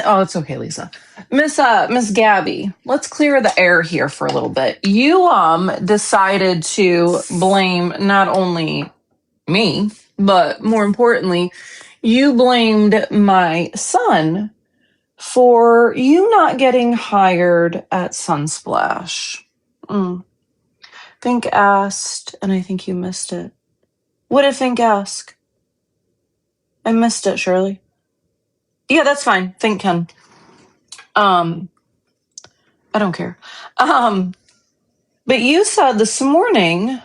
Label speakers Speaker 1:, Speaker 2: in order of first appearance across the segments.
Speaker 1: Oh, it's okay, Lisa. Miss Gabby, let's clear the air here for a little bit. You decided to blame not only me, but more importantly, you blamed my son for you not getting hired at Sunsplash. Think asked, and I think you missed it. What did Think ask? I missed it, Shirley. Yeah, that's fine. Think Ken. I don't care. But you said this morning,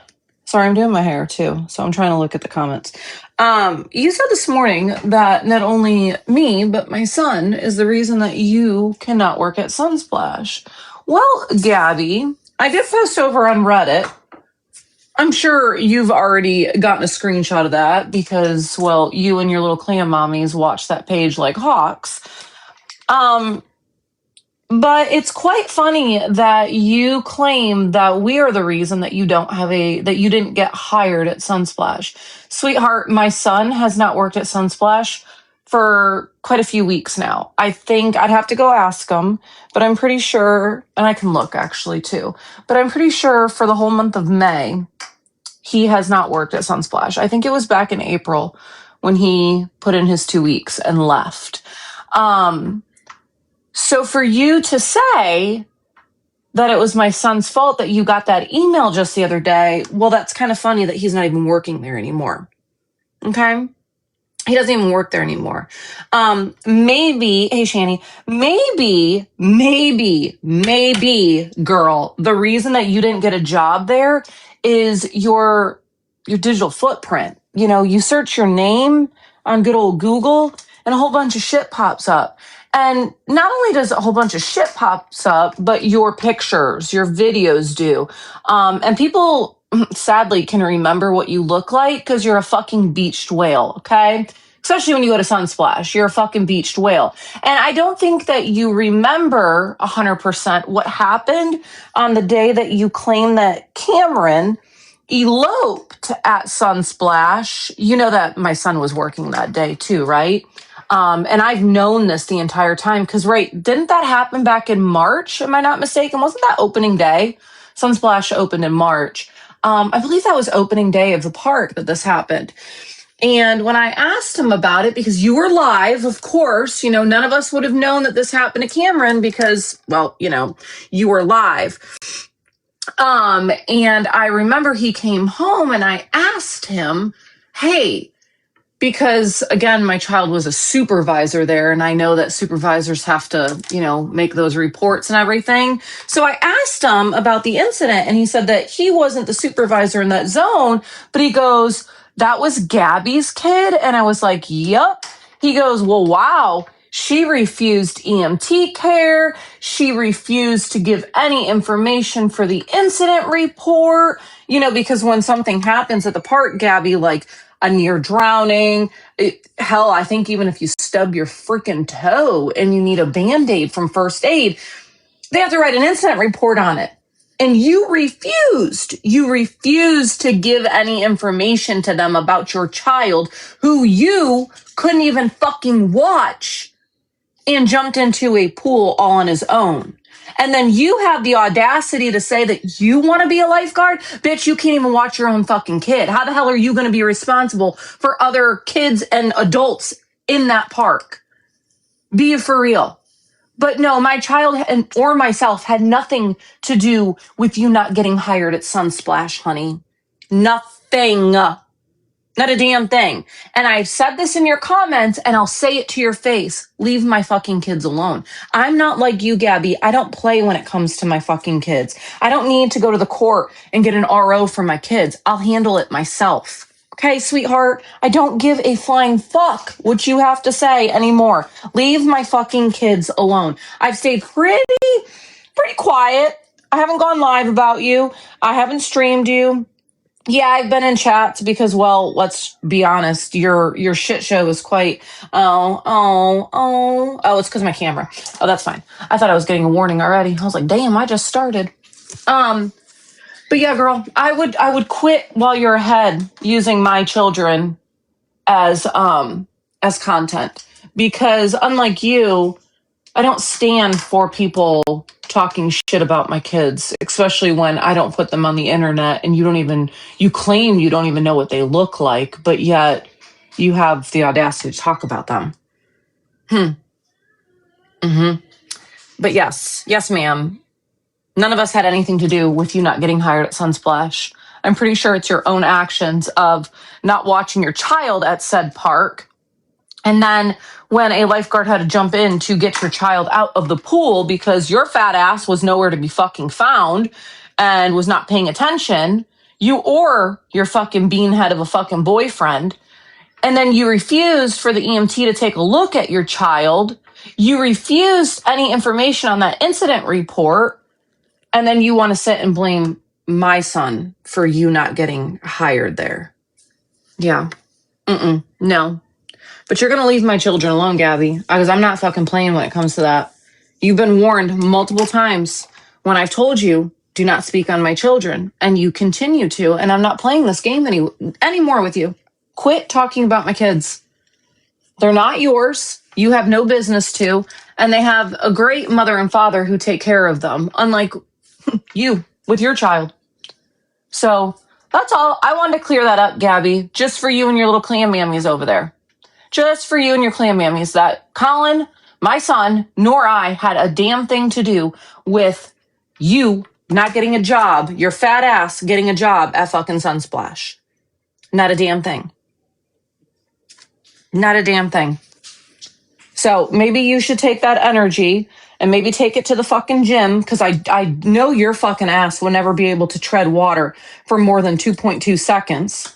Speaker 1: sorry, I'm doing my hair too, so I'm trying to look at the comments. You said this morning that not only me, but my son is the reason that you cannot work at Sunsplash. Well, Gabby, I did post over on Reddit. I'm sure you've already gotten a screenshot of that because, well, you and your little clan mommies watch that page like hawks. But it's quite funny that you claim that we are the reason that you didn't get hired at Sunsplash. Sweetheart, my son has not worked at Sunsplash for quite a few weeks now. I think I'd have to go ask him, but I'm pretty sure, and I can look actually too, but I'm pretty sure for the whole month of May, he has not worked at Sunsplash. I think it was back in April when he put in his 2 weeks and left. So for you to say that it was my son's fault that you got that email just the other day, well, that's kind of funny that he's not even working there anymore. Okay? He doesn't even work there anymore. Maybe, hey, Shani, maybe, girl, the reason that you didn't get a job there is your digital footprint. You know, you search your name on good old Google and a whole bunch of shit pops up. And not only does a whole bunch of shit pops up, but your pictures, your videos do. And people sadly can remember what you look like because you're a fucking beached whale, okay? Especially when you go to Sunsplash, you're a fucking beached whale. And I don't think that you remember 100% what happened on the day that you claimed that Cameron eloped at Sunsplash. You know that my son was working that day too, right? And I've known this the entire time because, right, didn't that happen back in March? Am I not mistaken? Wasn't that opening day? Sunsplash opened in March. I believe that was opening day of the park that this happened. And when I asked him about it, because you were live, of course, you know, none of us would have known that this happened to Cameron because, well, you know, you were live. And I remember he came home and I asked him, hey, because again, my child was a supervisor there and I know that supervisors have to, you know, make those reports and everything. So I asked him about the incident and he said that he wasn't the supervisor in that zone, but he goes, that was Gabby's kid. And I was like, yep. He goes, well, wow. She refused EMT care. She refused to give any information for the incident report, you know, because when something happens at the park, Gabby, like a near drowning, hell, I think even if you stub your freaking toe and you need a Band-Aid from first aid, they have to write an incident report on it. And you refused to give any information to them about your child who you couldn't even fucking watch and jumped into a pool all on his own. And then you have the audacity to say that you want to be a lifeguard? Bitch, you can't even watch your own fucking kid. How the hell are you going to be responsible for other kids and adults in that park? Be it for real. But no, my child or myself had nothing to do with you not getting hired at Sunsplash, honey. Nothing. Not a damn thing. And I've said this in your comments and I'll say it to your face. Leave my fucking kids alone. I'm not like you, Gabby. I don't play when it comes to my fucking kids. I don't need to go to the court and get an RO for my kids. I'll handle it myself. Okay, sweetheart? I don't give a flying fuck what you have to say anymore. Leave my fucking kids alone. I've stayed pretty quiet. I haven't gone live about you. I haven't streamed you. Yeah, I've been in chats because, well, let's be honest, your shit show is quite, it's because of my camera. Oh, that's fine. I thought I was getting a warning already. I was like, damn, I just started. But yeah, girl, I would quit while you're ahead using my children as content because unlike you, I don't stand for people talking shit about my kids, especially when I don't put them on the internet and you claim you don't even know what they look like, but yet you have the audacity to talk about them. But yes, ma'am. None of us had anything to do with you not getting hired at Sunsplash. I'm pretty sure it's your own actions of not watching your child at said park. And then when a lifeguard had to jump in to get your child out of the pool because your fat ass was nowhere to be fucking found and was not paying attention, you or your fucking beanhead of a fucking boyfriend, and then you refused for the EMT to take a look at your child, you refused any information on that incident report, and then you want to sit and blame my son for you not getting hired there. Yeah. No. But you're going to leave my children alone, Gabby, because I'm not fucking playing when it comes to that. You've been warned multiple times when I've told you, do not speak on my children, and you continue to, and I'm not playing this game anymore with you. Quit talking about my kids. They're not yours. You have no business to, and they have a great mother and father who take care of them, unlike you with your child. So that's all. I wanted to clear that up, Gabby, just for you and your little clam mammies over there. Just for you and your clam mammies, that Colin, my son, nor I had a damn thing to do with you not getting a job, your fat ass getting a job at fucking Sunsplash. Not a damn thing. Not a damn thing. So maybe you should take that energy and maybe take it to the fucking gym, because I know your fucking ass will never be able to tread water for more than 2.2 seconds.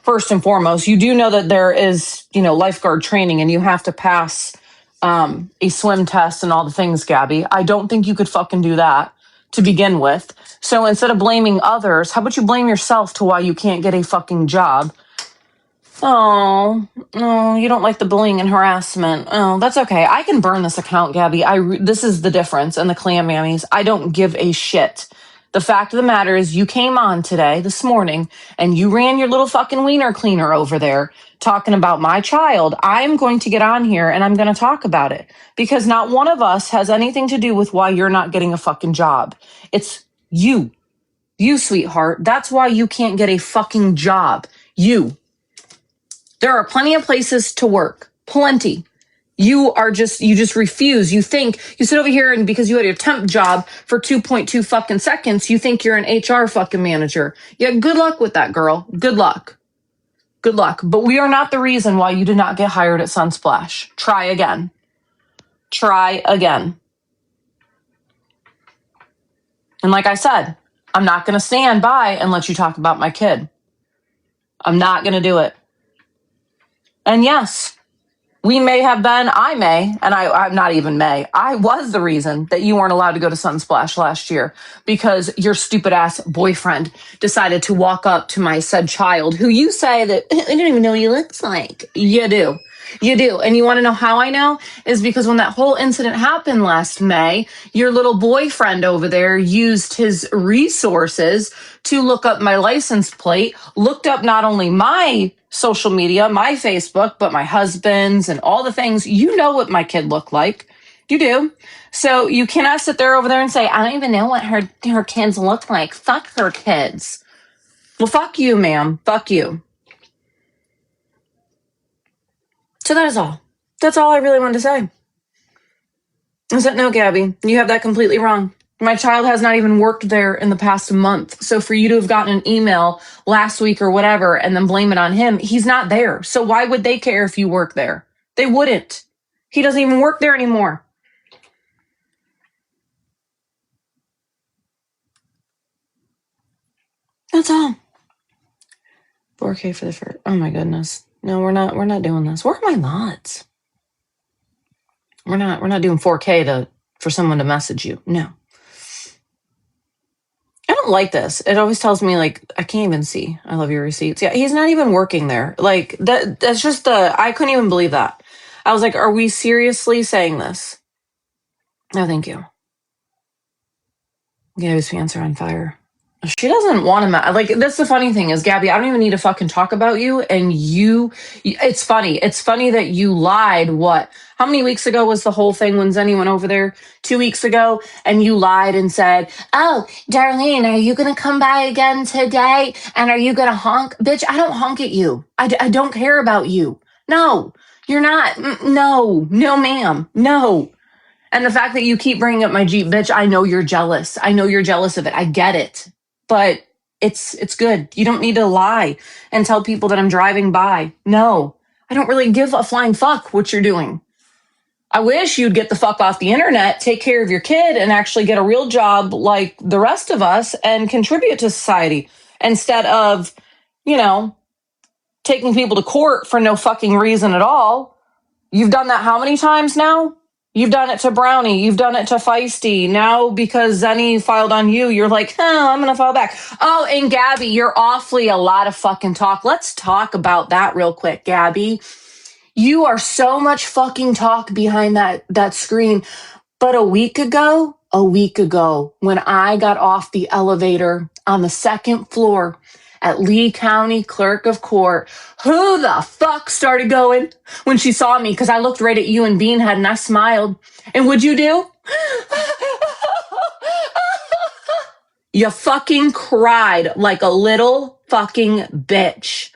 Speaker 1: First and foremost, you do know that there is, lifeguard training and you have to pass a swim test and all the things, Gabby. I don't think you could fucking do that to begin with. So instead of blaming others, how about you blame yourself to why you can't get a fucking job? Oh, you don't like the bullying and harassment. Oh, that's okay. I can burn this account, Gabby. This is the difference in the clam mammies. I don't give a shit. The fact of the matter is you came on this morning, and you ran your little fucking wiener cleaner over there talking about my child. I'm going to get on here and I'm going to talk about it, because not one of us has anything to do with why you're not getting a fucking job. It's you, sweetheart. That's why you can't get a fucking job. There are plenty of places to work. Plenty. You just refuse. You sit over here, and because you had your temp job for 2.2 fucking seconds, you think you're an HR fucking manager. Yeah, good luck with that, girl. Good luck. Good luck. But we are not the reason why you did not get hired at Sunsplash. Try again. Try again. And like I said, I'm not going to stand by and let you talk about my kid. I'm not going to do it. And yes, I'm not even may. I was the reason that you weren't allowed to go to Sunsplash last year, because your stupid ass boyfriend decided to walk up to my said child, who you say that I don't even know what he looks like. You do. You do. And you want to know how I know? Is because when that whole incident happened last May, your little boyfriend over there used his resources to look up my license plate, looked up not only my social media, my Facebook, but my husband's and all the things. You know what my kid looked like. You do. So you cannot sit there over there and say, I don't even know what her kids look like. Fuck her kids. Well, fuck you, ma'am. Fuck you. So that is all. That's all I really wanted to say. Is that no, Gabby, you have that completely wrong. My child has not even worked there in the past month. So for you to have gotten an email last week or whatever and then blame it on him, he's not there. So why would they care if you work there? They wouldn't. He doesn't even work there anymore. That's all. 4K for the first. Oh my goodness. No, we're not doing this. Where are my mods? We're not doing 4K for someone to message you. No. I don't like this. It always tells me, like, I can't even see. I love your receipts. Yeah, he's not even working there. Like, that's just I couldn't even believe that. I was like, are we seriously saying this? No, thank you. Yeah, his pants are on fire. She doesn't want to, like, that's the funny thing is, Gabby, I don't even need to fucking talk about you. And it's funny. It's funny that you lied. How many weeks ago was the whole thing when Zenny went over there? 2 weeks ago. And you lied and said, oh, Darlene, are you going to come by again today? And are you going to honk? Bitch, I don't honk at you. I don't care about you. No, you're not. No, ma'am. No. And the fact that you keep bringing up my Jeep, bitch, I know you're jealous. I know you're jealous of it. I get it. But it's good. You don't need to lie and tell people that I'm driving by. No, I don't really give a flying fuck what you're doing. I wish you'd get the fuck off the internet, take care of your kid, and actually get a real job like the rest of us and contribute to society instead of, you know, taking people to court for no fucking reason at all. You've done that how many times now? You've done it to Brownie. You've done it to Feisty. Now, because Zenny filed on you, you're like, I'm going to file back. Oh, and Gabby, you're awfully a lot of fucking talk. Let's talk about that real quick, Gabby. You are so much fucking talk behind that screen. But a week ago, when I got off the elevator on the second floor at Lee County Clerk of Court, who the fuck started going when she saw me? Because I looked right at you and Beanhead and I smiled. And what'd you do? You fucking cried like a little fucking bitch.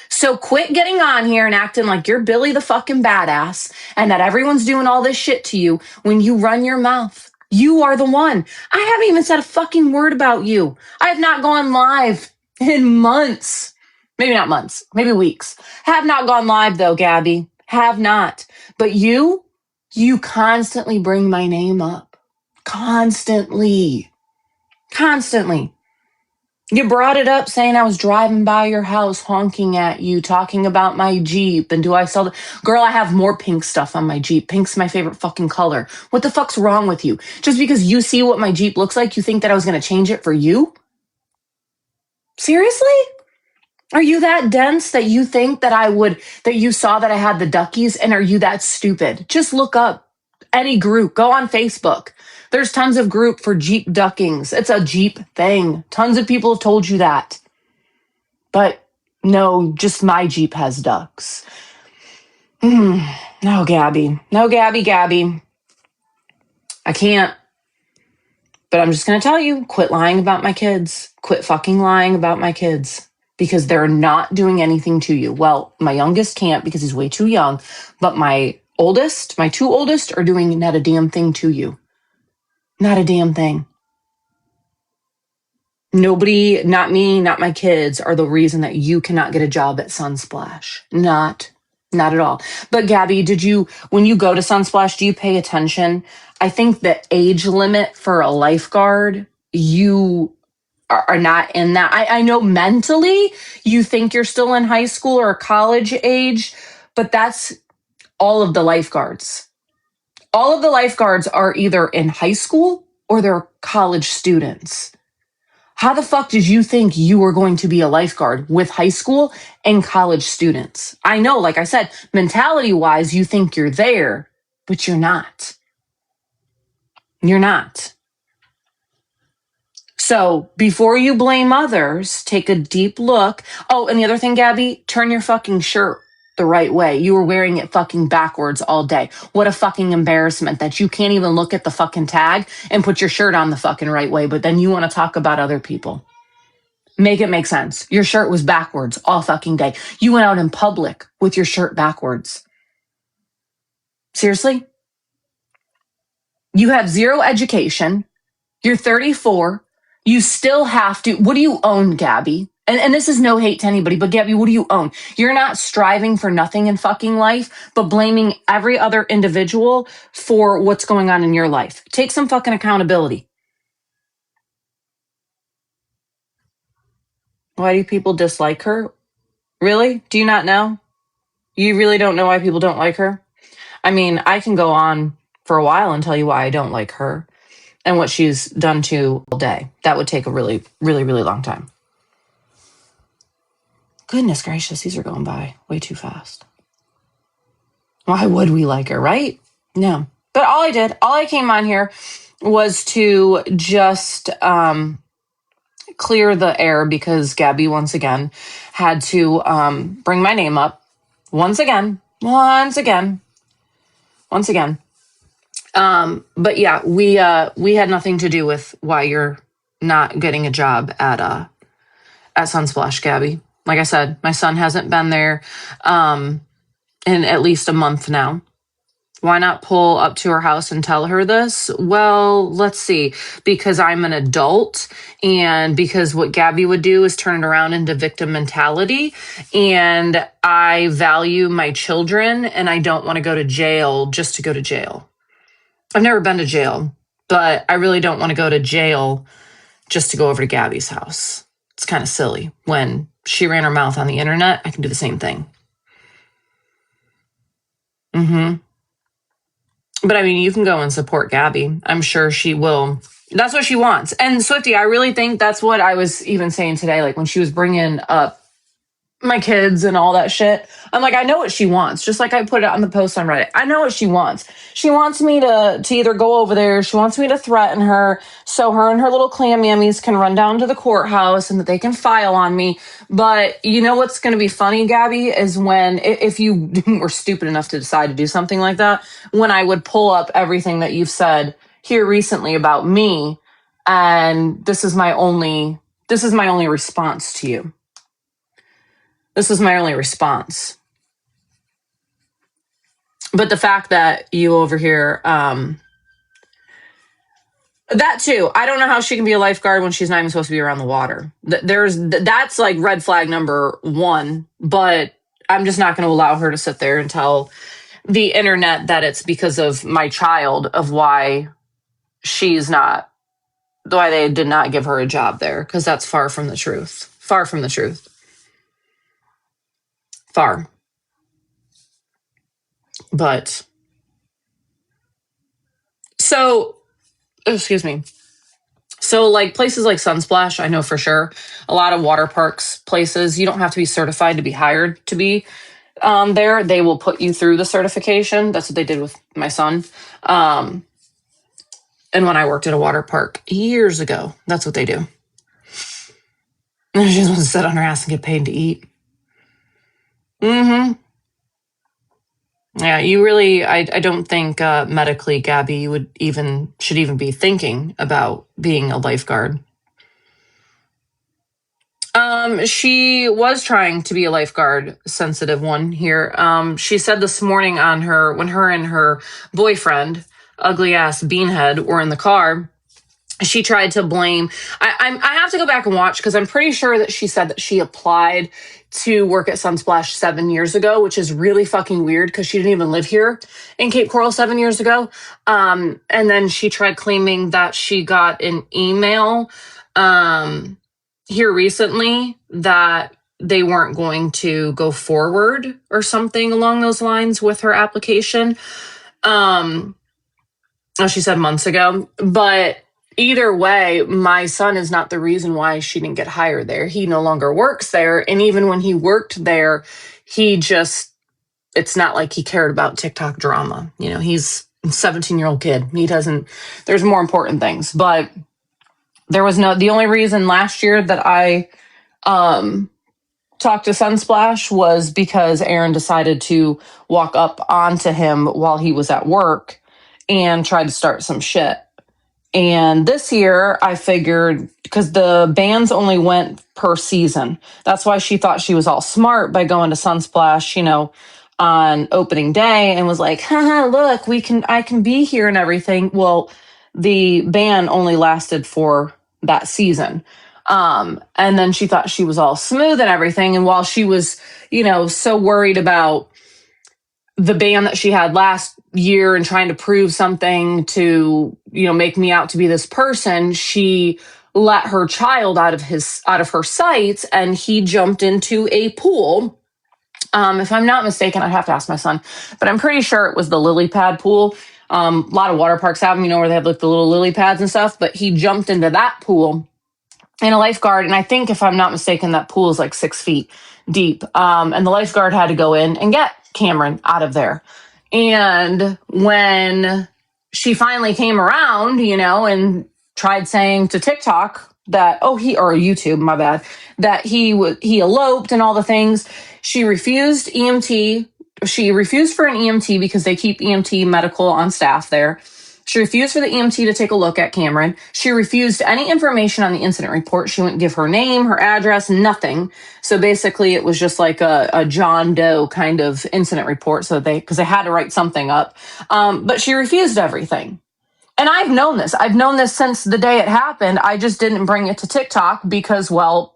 Speaker 1: So quit getting on here and acting like you're Billy the fucking badass and that everyone's doing all this shit to you when you run your mouth. You are the one. I haven't even said a fucking word about you. I have not gone live in months. Maybe not months, maybe weeks. Have not gone live though, Gabby. Have not. But you constantly bring my name up. Constantly. You brought it up saying I was driving by your house, honking at you, talking about my Jeep. And do I sell the girl? I have more pink stuff on my Jeep. Pink's my favorite fucking color. What the fuck's wrong with you? Just because you see what my Jeep looks like, you think that I was going to change it for you? Seriously? Are you that dense that you think that you saw that I had the duckies? And are you that stupid? Just look up any group. Go on Facebook. There's tons of group for Jeep duckings. It's a Jeep thing. Tons of people have told you that. But no, just my Jeep has ducks. No, Gabby. No, Gabby. I can't. But I'm just going to tell you, quit lying about my kids. Quit fucking lying about my kids. Because they're not doing anything to you. Well, my youngest can't because he's way too young. But my two oldest are doing not a damn thing to you. Not a damn thing. Nobody, not me, not my kids, are the reason that you cannot get a job at Sunsplash. Not at all. But Gabby, when you go to Sunsplash, do you pay attention? I think the age limit for a lifeguard, you are not in that. I know mentally you think you're still in high school or college age, but that's all of the lifeguards. All of the lifeguards are either in high school or they're college students. How the fuck did you think you were going to be a lifeguard with high school and college students? I know, like I said, mentality-wise, you think you're there, but you're not. You're not. So before you blame others, take a deep look. Oh, and the other thing, Gabby, turn your fucking shirt the right way. You were wearing it fucking backwards all day. What a fucking embarrassment that you can't even look at the fucking tag and put your shirt on the fucking right way, but then you want to talk about other people. Make it make sense. Your shirt was backwards all fucking day. You went out in public with your shirt backwards. Seriously? You have zero education. You're 34. You still have to. What do you own, Gabby? And this is no hate to anybody, but Gabby, what do you own? You're not striving for nothing in fucking life, but blaming every other individual for what's going on in your life. Take some fucking accountability. Why do people dislike her? Really? Do you not know? You really don't know why people don't like her? I mean, I can go on for a while and tell you why I don't like her and what she's done to all day. That would take a really, really, really long time. Goodness gracious, these are going by way too fast. Why would we like her, right? No. But all I came on here was to just clear the air because Gabby once again had to bring my name up once again. But yeah, we had nothing to do with why you're not getting a job at Sunsplash, Gabby. Like I said, my son hasn't been there in at least a month now. Why not pull up to her house and tell her this? Well, let's see. Because I'm an adult, and because what Gabby would do is turn it around into victim mentality. And I value my children, and I don't want to go to jail just to go to jail. I've never been to jail, but I really don't want to go to jail just to go over to Gabby's house. It's kind of silly. When she ran her mouth on the internet, I can do the same thing. But I mean, you can go and support Gabby. I'm sure she will. That's what she wants. And Swifty, I really think that's what I was even saying today. Like when she was bringing up my kids and all that shit, I'm like, I know what she wants. Just like I put it on the post on Reddit. I know what she wants. She wants me to either go over there. She wants me to threaten her so her and her little clan mammies can run down to the courthouse and that they can file on me. But you know what's going to be funny, Gabby, is when, if you were stupid enough to decide to do something like that, when I would pull up everything that you've said here recently about me, and this is my only response to you. This is my only response. But the fact that you over here, that too, I don't know how she can be a lifeguard when she's not even supposed to be around the water. That's like red flag number one, but I'm just not going to allow her to sit there and tell the internet that it's because of my child of why they did not give her a job there, because that's far from the truth. Far from the truth. Far. But so, excuse me. So like places like Sunsplash, I know for sure, a lot of water parks places, you don't have to be certified to be hired to be there. They will put you through the certification. That's what they did with my son. And when I worked at a water park years ago, that's what they do. And she just wants to sit on her ass and get paid to eat. Yeah, you really, I don't think medically, Gabby, you should even be thinking about being a lifeguard. She was trying to be a lifeguard, sensitive one here. She said this morning when her and her boyfriend, ugly ass beanhead, were in the car, she tried to blame. I have to go back and watch because I'm pretty sure that she said that she applied to work at Sunsplash 7 years ago, which is really fucking weird because she didn't even live here in Cape Coral 7 years ago. And then she tried claiming that she got an email here recently that they weren't going to go forward or something along those lines with her application. She said months ago, but either way, my son is not the reason why she didn't get hired there. He no longer works there. And even when he worked there, it's not like he cared about TikTok drama. You know, he's a 17-year-old kid. There's more important things. But the only reason last year that I talked to Sunsplash was because Aaron decided to walk up onto him while he was at work and tried to start some shit. And this year, I figured, because the bans only went per season, that's why she thought she was all smart by going to Sunsplash, on opening day, and was like, haha, look, I can be here and everything. Well, the ban only lasted for that season. And then she thought she was all smooth and everything. And while she was, so worried about the ban that she had last year and trying to prove something to, make me out to be this person, she let her child out of her sights, and he jumped into a pool. If I'm not mistaken, I'd have to ask my son, but I'm pretty sure it was the lily pad pool. A lot of water parks have them, where they have like the little lily pads and stuff, but he jumped into that pool in a lifeguard. And I think, if I'm not mistaken, that pool is like 6 feet deep. And the lifeguard had to go in and get Cameron out of there. And when she finally came around, and tried saying to TikTok, that, or YouTube, my bad, that he eloped and all the things. She refused EMT. She refused for an EMT because they keep EMT medical on staff there. She refused for the EMT to take a look at Cameron. She refused any information on the incident report. She wouldn't give her name, her address, nothing. So basically, it was just like a John Doe kind of incident report. So because they had to write something up. But she refused everything. And I've known this. I've known this since the day it happened. I just didn't bring it to TikTok because, well,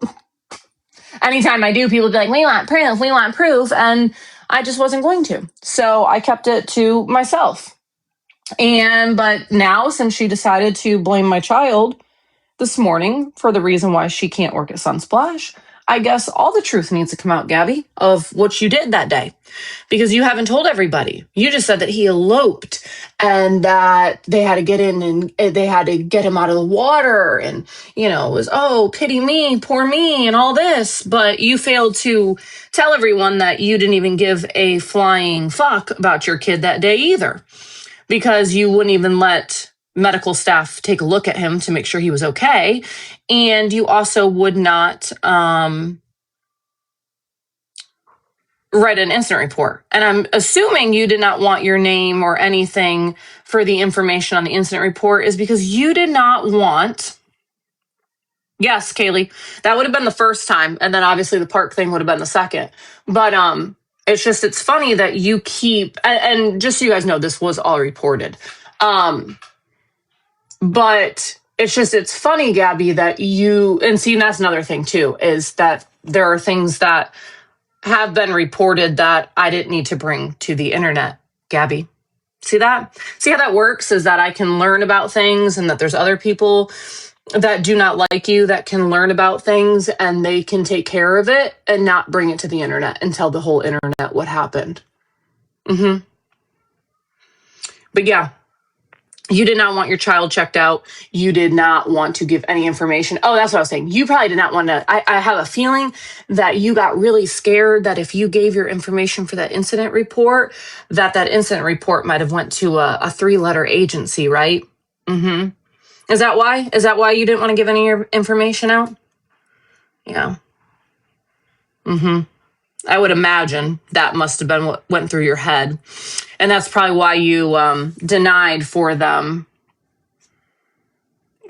Speaker 1: anytime I do, people be like, we want proof, we want proof. And I just wasn't going to. So I kept it to myself. But now, since she decided to blame my child this morning for the reason why she can't work at Sunsplash, I guess all the truth needs to come out, Gabby, of what you did that day. Because you haven't told everybody. You just said that he eloped and that they had to get in and they had to get him out of the water. And, it was, oh, pity me, poor me, and all this. But you failed to tell everyone that you didn't even give a flying fuck about your kid that day either. Because you wouldn't even let medical staff take a look at him to make sure he was okay. And you also would not write an incident report. And I'm assuming you did not want your name or anything for the information on the incident report is because you did not want... Yes, Kaylee, that would have been the first time. And then obviously the park thing would have been the second. But it's funny that you keep, and just so you guys know, this was all reported. But it's funny, Gabby, that and see, that's another thing too, is that there are things that have been reported that I didn't need to bring to the internet, Gabby. See that? See how that works, is that I can learn about things and that there's other people that do not like you that can learn about things and they can take care of it and not bring it to the internet and tell the whole internet what happened. But yeah, you did not want your child checked out. You did not want to give any information. Oh, that's what I was saying. You probably did not want to. I have a feeling that you got really scared that if you gave your information for that incident report, that incident report might have went to a 3-letter agency, right? Is that why? Is that why you didn't want to give any of your information out? Yeah. I would imagine that must have been what went through your head. And that's probably why you denied for them.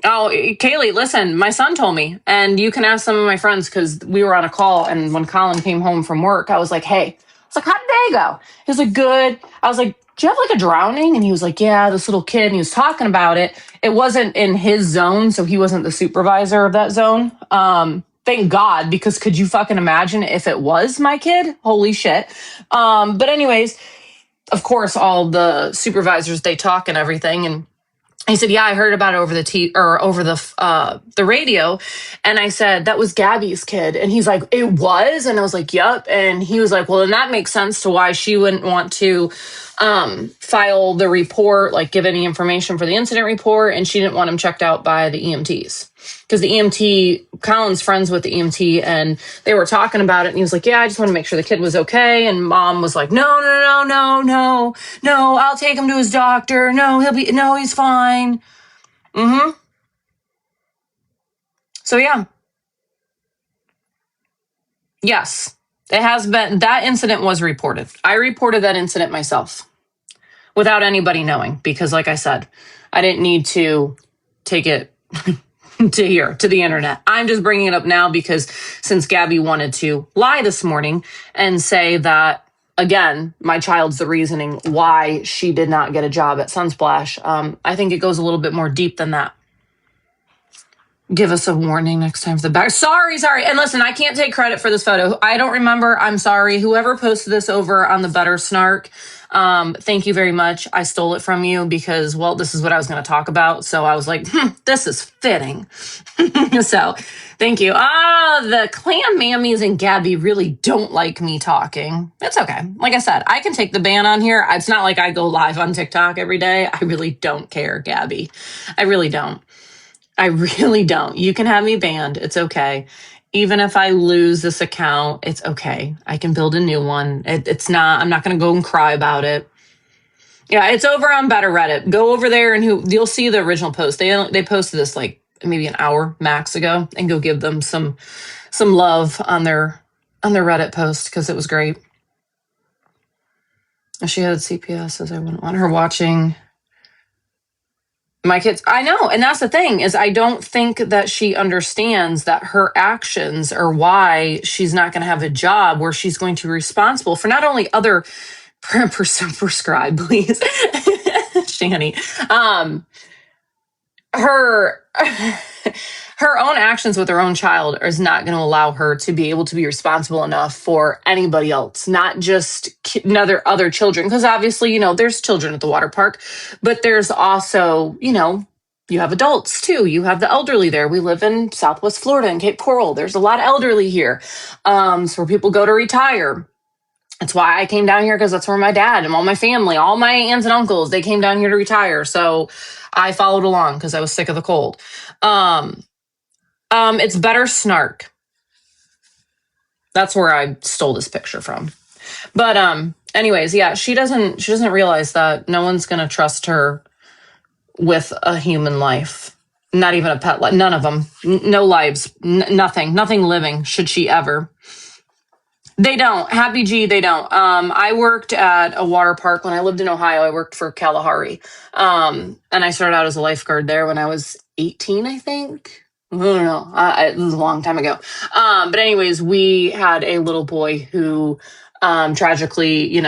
Speaker 1: Oh, Kaylee, listen, my son told me, and you can ask some of my friends because we were on a call, and when Colin came home from work, I was like, hey, how did they go? He was like, good. I was like, do you have like a drowning? And he was like, yeah, this little kid. And he was talking about it. It wasn't in his zone, so he wasn't the supervisor of that zone. Thank God, because could you fucking imagine if it was my kid? Holy shit. But anyways, of course, all the supervisors, they talk and everything. And he said, yeah, I heard about it over the radio. And I said, that was Gabby's kid. And he's like, it was? And I was like, yep. And he was like, well, then that makes sense to why she wouldn't want to file the report, like give any information for the incident report. And she didn't want him checked out by the EMTs. Because the EMT, Colin's friends with the EMT, and they were talking about it. And he was like, yeah, I just want to make sure the kid was okay. And mom was like, no, I'll take him to his doctor. No, he's fine. So yeah. Yes, it has been, that incident was reported. I reported that incident myself without anybody knowing, because like I said, I didn't need to take it to the internet. I'm just bringing it up now because since Gabby wanted to lie this morning and say that, again, my child's the reasoning why she did not get a job at Sunsplash, I think it goes a little bit more deep than that. Give us a warning next time for the back. Sorry. And listen, I can't take credit for this photo. I don't remember. I'm sorry. Whoever posted this over on the Better Snark, thank you very much. I stole it from you because, well, this is what I was going to talk about. So I was like, this is fitting. So thank you. The clan mammies and Gabby really don't like me talking. It's okay. Like I said, I can take the ban on here. It's not like I go live on TikTok every day. I really don't care, Gabby. I really don't. You can have me banned. It's okay. Even if I lose this account, it's okay. I can build a new one. I'm not going to go and cry about it. Yeah, it's over on Better Reddit. Go over there and you'll see the original post. They posted this like maybe an hour max ago, and go give them some love on their Reddit post because it was great. She had CPS, says I wouldn't want her watching my kids. I know, and that's the thing, is I don't think that she understands that her actions are why she's not going to have a job where she's going to be responsible for not only other prescribe, please, Shani, her her own actions with her own child is not going to allow her to be able to be responsible enough for anybody else, not just other children. Because obviously, there's children at the water park, but there's also, you have adults too. You have the elderly there. We live in Southwest Florida and Cape Coral. There's a lot of elderly here. So where people go to retire. That's why I came down here, because that's where my dad and all my family, all my aunts and uncles, they came down here to retire. So I followed along because I was sick of the cold. It's Better Snark. That's where I stole this picture from. But anyways, yeah, she doesn't realize that no one's going to trust her with a human life. Not even a pet life. None of them. No lives. Nothing living should she ever. They don't. Happy G, they don't. I worked at a water park when I lived in Ohio. I worked for Kalahari. And I started out as a lifeguard there when I was 18, I think. I don't know. It was a long time ago. But anyways, we had a little boy who tragically,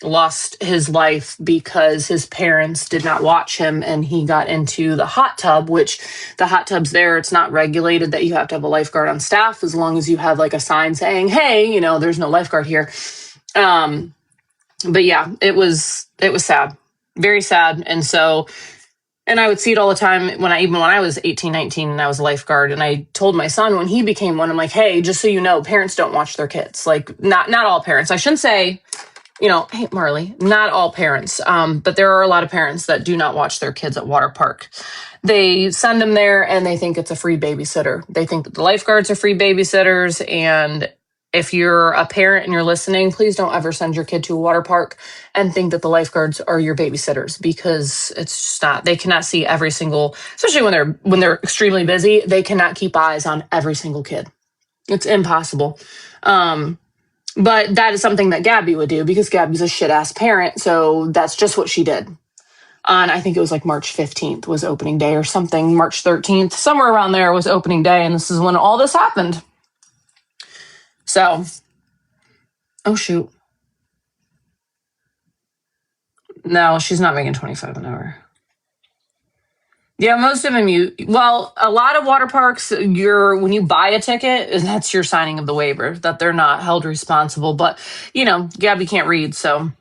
Speaker 1: lost his life because his parents did not watch him, and he got into the hot tub, which the hot tubs there, it's not regulated that you have to have a lifeguard on staff, as long as you have like a sign saying, hey, there's no lifeguard here. But yeah, it was sad, very sad. And I would see it all the time when I was 18, 19 and I was a lifeguard. And I told my son when he became one, I'm like, hey, just so you know, parents don't watch their kids. Like not all parents. I shouldn't say, hey, Marley, not all parents. But there are a lot of parents that do not watch their kids at water park. They send them there and they think it's a free babysitter. They think that the lifeguards are free babysitters. And if you're a parent and you're listening, please don't ever send your kid to a water park and think that the lifeguards are your babysitters, because it's just not. They cannot see every single, especially when they're extremely busy, they cannot keep eyes on every single kid. It's impossible. But that is something that Gabby would do, because Gabby's a shit ass parent. So that's just what she did. And I think it was like March 15th was opening day or something. March 13th, somewhere around there was opening day. And this is when all this happened. So, oh shoot. No, she's not making $25 an hour. Yeah, most of them a lot of water parks, when you buy a ticket, that's your signing of the waiver that they're not held responsible. But, Gabby can't read, so.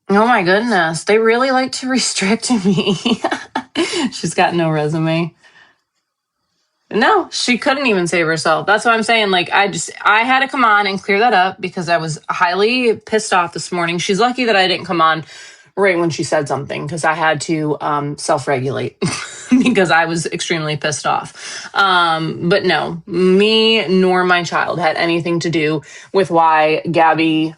Speaker 1: Oh my goodness, they really like to restrict me. She's got no resume. No, she couldn't even save herself. That's what I'm saying. Like, I had to come on and clear that up because I was highly pissed off this morning. She's lucky that I didn't come on right when she said something, because I had to self-regulate because I was extremely pissed off. But no, me nor my child had anything to do with why Gabby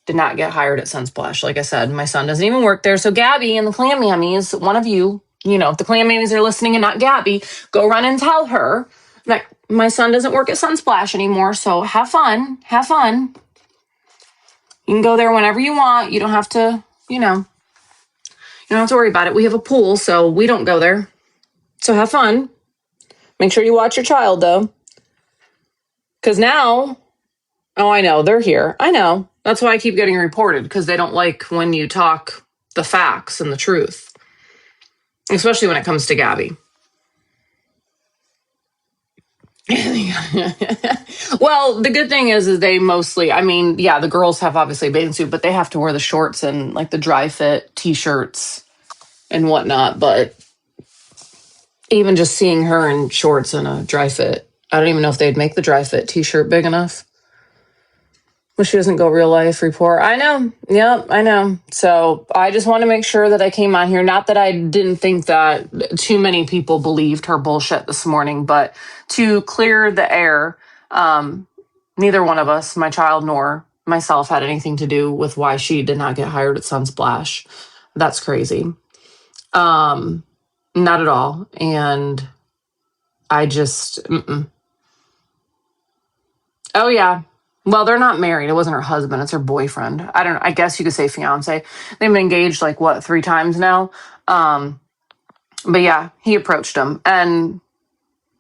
Speaker 1: did not get hired at Sunsplash. Like I said, my son doesn't even work there. So Gabby and the Clam Mammies, one of you, if the Clam Mammies are listening and not Gabby, go run and tell her that my son doesn't work at Sunsplash anymore. So have fun. Have fun. You can go there whenever you want. You don't have to, you don't have to worry about it. We have a pool, so we don't go there. So have fun. Make sure you watch your child, though. Because now, I know, they're here. I know. That's why I keep getting reported, because they don't like when you talk the facts and the truth. Especially when it comes to Gabby. Well, the good thing is they mostly, the girls have obviously a bathing suit, but they have to wear the shorts and like the dry fit t-shirts and whatnot. But even just seeing her in shorts and a dry fit, I don't even know if they'd make the dry fit t-shirt big enough. Well, she doesn't go real life report. I know. Yep, I know. So I just want to make sure that I came on here. Not that I didn't think that too many people believed her bullshit this morning, but to clear the air, neither one of us, my child nor myself, had anything to do with why she did not get hired at Sunsplash. That's crazy. not at all. And I just, oh yeah. Well, they're not married. It wasn't her husband. It's her boyfriend. I don't know. I guess you could say fiance. They've been engaged like what, 3 times now. But yeah, he approached him, and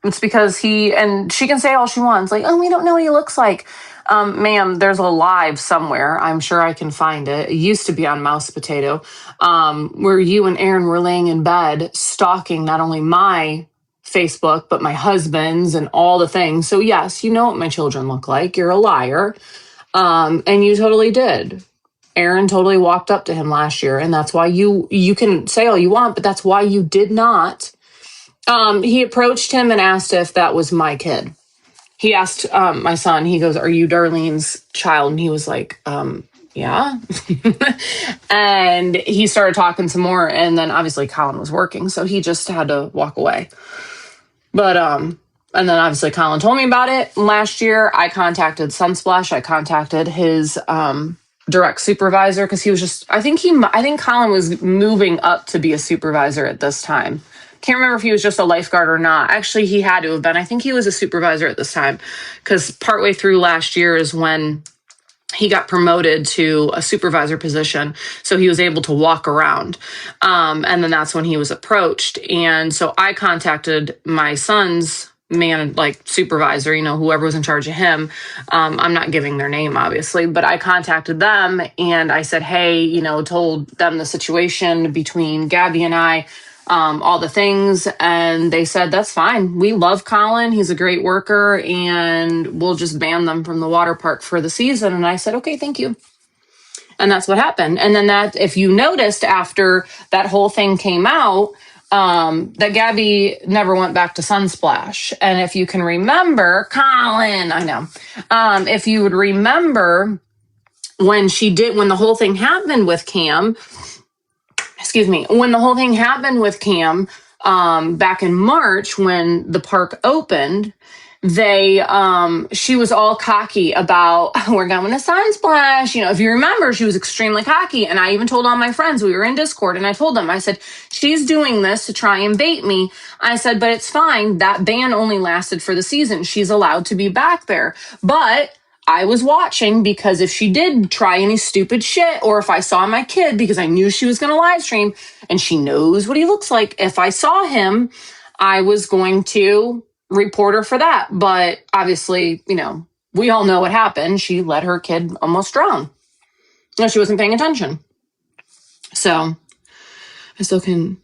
Speaker 1: it's because and she can say all she wants, like, oh, we don't know what he looks like. Ma'am, there's a live somewhere. I'm sure I can find it. It used to be on Mouse Potato, where you and Aaron were laying in bed stalking not only my Facebook, but my husband's and all the things. So yes, you know what my children look like. You're a liar. And you totally did. Aaron totally walked up to him last year, and that's why you can say all you want, but that's why you did not. He approached him and asked if that was my kid. He asked my son, he goes, are you Darlene's child? And he was like, yeah. And he started talking some more, and then obviously Colin was working, so he just had to walk away. But and then obviously Colin told me about it last year. I contacted Sunsplash. I contacted his direct supervisor, because he was just, I think Colin was moving up to be a supervisor at this time. Can't remember if he was just a lifeguard or not. Actually, he had to have been. I think he was a supervisor at this time, because partway through last year is when he got promoted to a supervisor position. So he was able to walk around. And then that's when he was approached. And so I contacted my son's supervisor, whoever was in charge of him. I'm not giving their name, obviously, but I contacted them and I said, hey, told them the situation between Gabby and I, all the things. And they said, that's fine. We love Colin. He's a great worker, and we'll just ban them from the water park for the season. And I said, okay, thank you. And that's what happened. And then that, if you noticed after that whole thing came out, that Gabby never went back to Sunsplash. And if you can remember, Colin, I know, if you would remember when the whole thing happened with Cam, when the whole thing happened with Cam, back in March when the park opened, she was all cocky about, we're going to Sunsplash. If you remember, she was extremely cocky. And I even told all my friends, we were in Discord, and I told them, I said, she's doing this to try and bait me. I said, but it's fine. That ban only lasted for the season. She's allowed to be back there. But I was watching, because if she did try any stupid shit, or if I saw my kid, because I knew she was going to live stream and she knows what he looks like, if I saw him, I was going to report her for that. But obviously, we all know what happened. She let her kid almost drown. No, she wasn't paying attention. So I still can.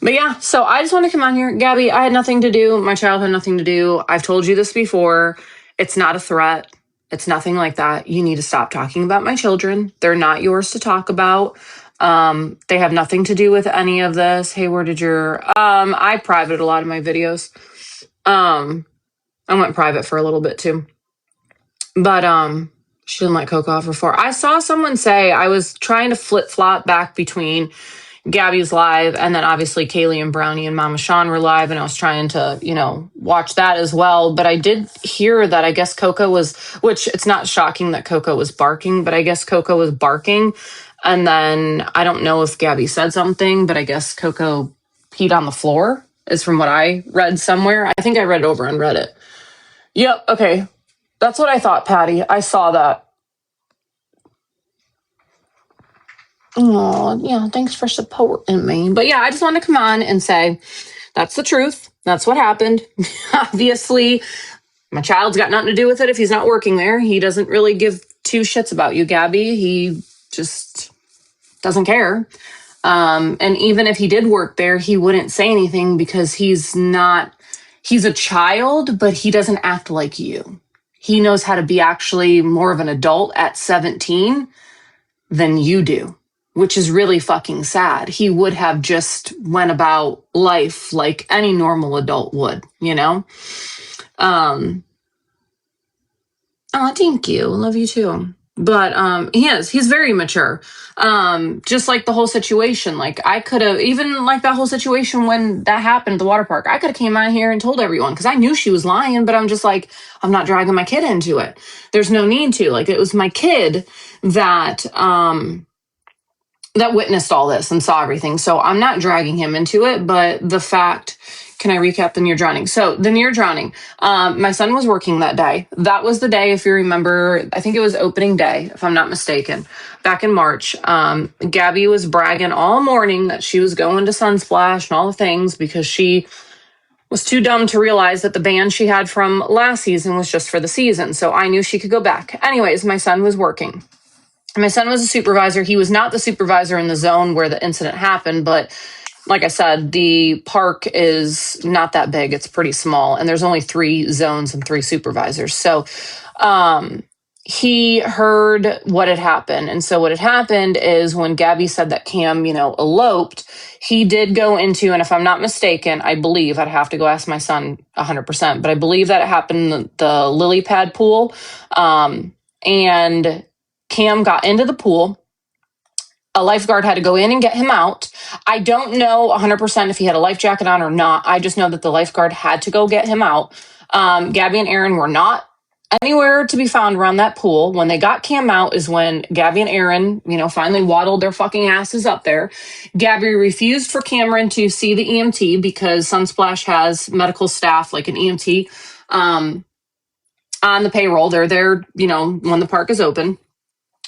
Speaker 1: But yeah, so I just want to come on here. Gabby, I had nothing to do. My child had nothing to do. I've told you this before. It's not a threat. It's nothing like that. You need to stop talking about my children. They're not yours to talk about. They have nothing to do with any of this. Hey, where did your, I privated a lot of my videos. I went private for a little bit too. But, she didn't let Coco off before. I saw someone say, I was trying to flip-flop back between Gabby's live, and then obviously Kaylee and Brownie and Mama Sean were live, and I was trying to, watch that as well. But I did hear that I guess Coco was, which it's not shocking that Coco was barking, but I guess Coco was barking. And then I don't know if Gabby said something, but I guess Coco peed on the floor, is from what I read somewhere. I think I read it over on Reddit. Yep, okay. That's what I thought, Patty. I saw that. Oh, yeah, thanks for supporting me. But yeah, I just wanted to come on and say, that's the truth. That's what happened. Obviously, my child's got nothing to do with it if he's not working there. He doesn't really give two shits about you, Gabby. He just doesn't care. And even if he did work there, he wouldn't say anything, because he's a child, but he doesn't act like you. He knows how to be actually more of an adult at 17 than you do, which is really fucking sad. He would have just went about life like any normal adult would, Oh, thank you. Love you too. But he's very mature. Just like the whole situation, like I could have, even like that whole situation when that happened at the water park, I could have came out here and told everyone, because I knew she was lying, but I'm just like, I'm not dragging my kid into it. There's no need to. Like, it was my kid that that witnessed all this and saw everything. So I'm not dragging him into it, but the fact, can I recap the near drowning? So the near drowning, my son was working that day. That was the day, if you remember, I think it was opening day, if I'm not mistaken, back in March. Gabby was bragging all morning that she was going to Sunsplash and all the things because she was too dumb to realize that the band she had from last season was just for the season. So I knew she could go back. Anyways, my son was working. My son was a supervisor. He was not the supervisor in the zone where the incident happened, but like I said, the park is not that big. It's pretty small, and there's only 3 zones and 3 supervisors. So he heard what had happened. And so what had happened is when Gabby said that Cam, eloped, he did go into, and if I'm not mistaken, I believe, I'd have to go ask my son 100%, but I believe that it happened in the lily pad pool. And Cam got into the pool. A lifeguard had to go in and get him out. I don't know 100% if he had a life jacket on or not. I just know that the lifeguard had to go get him out. Gabby and Aaron were not anywhere to be found around that pool. When they got Cam out is when Gabby and Aaron, finally waddled their fucking asses up there. Gabby refused for Cameron to see the EMT because Sunsplash has medical staff like an EMT on the payroll. They're there, when the park is open.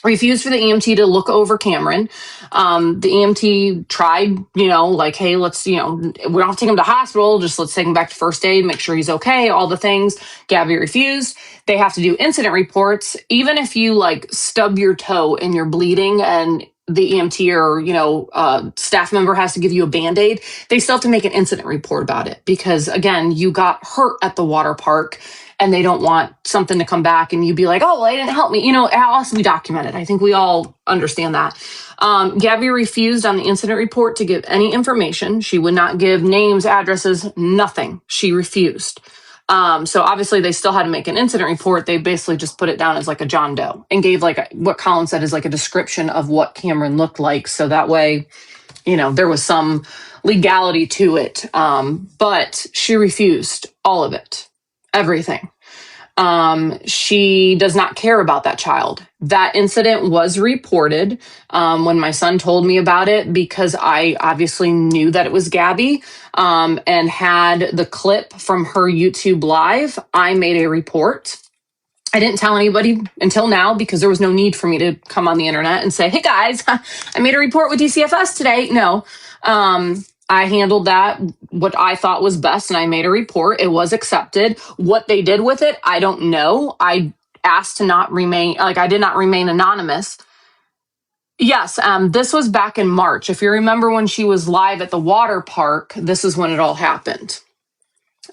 Speaker 1: Refused for the EMT to look over Cameron. The EMT tried, hey, let's, we don't have to take him to hospital. Just let's take him back to first aid, make sure he's okay, all the things. Gabby refused. They have to do incident reports. Even if you stub your toe and you're bleeding and the EMT or, staff member has to give you a Band-Aid, they still have to make an incident report about it because, again, you got hurt at the water park and they don't want something to come back and you be like, oh, well, they didn't help me. It has to be documented. I think we all understand that. Gabby refused on the incident report to give any information. She would not give names, addresses, nothing. She refused. So obviously they still had to make an incident report. They basically just put it down as a John Doe and gave what Colin said is a description of what Cameron looked like. So that way, there was some legality to it. But she refused all of it, everything. She does not care about that child. That incident was reported when my son told me about it because I obviously knew that it was Gabby and had the clip from her YouTube live. I made a report. I didn't tell anybody until now because there was no need for me to come on the internet and say, hey guys, I made a report with DCFS today. No. I handled that, what I thought was best, and I made a report. It was accepted. What they did with it, I don't know. I asked to not remain, I did not remain anonymous. Yes, this was back in March. If you remember when she was live at the water park, this is when it all happened.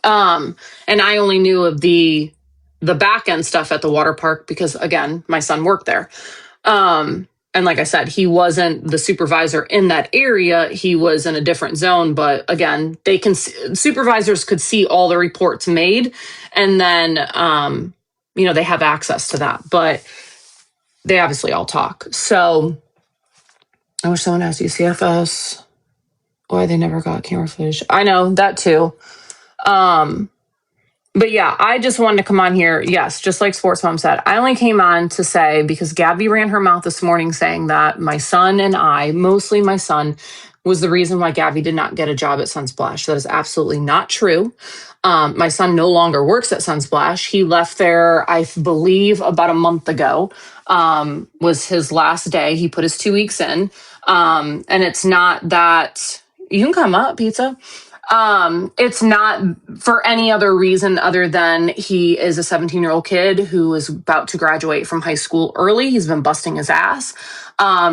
Speaker 1: And I only knew of the back end stuff at the water park because, again, my son worked there. And like I said, he wasn't the supervisor in that area. He was in a different zone. But again, supervisors could see all the reports made. And then, they have access to that. But they obviously all talk. So I wish someone asked UCFS why they never got camera footage. I know that too. But yeah, I just wanted to come on here. Yes, just like Sports Mom said, I only came on to say, because Gabby ran her mouth this morning saying that my son and I, mostly my son, was the reason why Gabby did not get a job at Sunsplash. That is absolutely not true. My son no longer works at Sunsplash. He left there, I believe, about a month ago, was his last day. He put his 2 weeks in. And it's not that, you can come up, Pizza. It's not for any other reason other than he is a 17-year-old kid who is about to graduate from high school early. He's been busting his ass.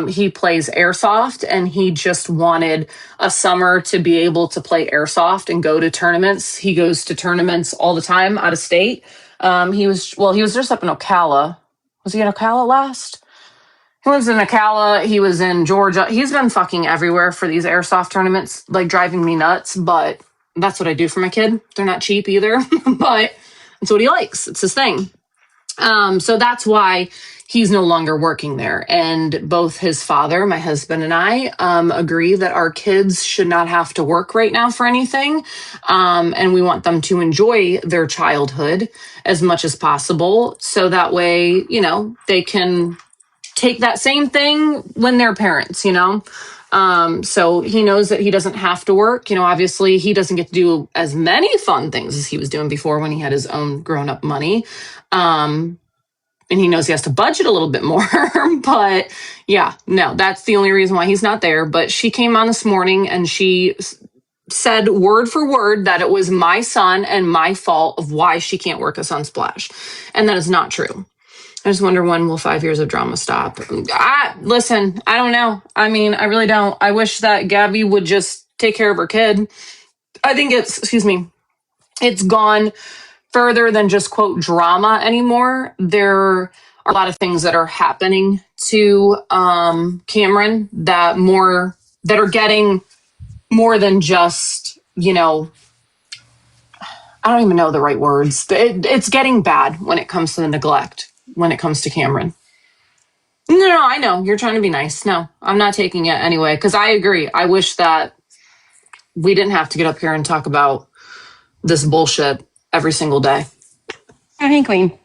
Speaker 1: He plays airsoft and he just wanted a summer to be able to play airsoft and go to tournaments. He goes to tournaments all the time out of state. He was just up in Ocala. Was he in Ocala last? He lives in Ocala. He was in Georgia. He's been fucking everywhere for these airsoft tournaments, driving me nuts. But that's what I do for my kid. They're not cheap either, but it's what he likes. It's his thing. So that's why he's no longer working there. And both his father, my husband, and I agree that our kids should not have to work right now for anything. And we want them to enjoy their childhood as much as possible. So that way, they can take that same thing when they're parents, you know? So he knows that he doesn't have to work. You know, obviously he doesn't get to do as many fun things as he was doing before when he had his own grown up money. And he knows he has to budget a little bit more. But yeah, no, that's the only reason why he's not there. But she came on this morning and she said word for word that it was my son and my fault of why she can't work at Sunsplash. And that is not true. I just wonder, when will 5 years of drama stop? Listen, I don't know. I mean, I really don't. I wish that Gabby would just take care of her kid. I think it's gone further than just quote drama anymore. There are a lot of things that are happening to Cameron that are getting more than just, you know, I don't even know the right words. It's getting bad when it comes to the neglect, when it comes to Cameron. No, I know. You're trying to be nice. No, I'm not taking it anyway, because I agree. I wish that we didn't have to get up here and talk about this bullshit every single day.
Speaker 2: Oh, hey, Queen.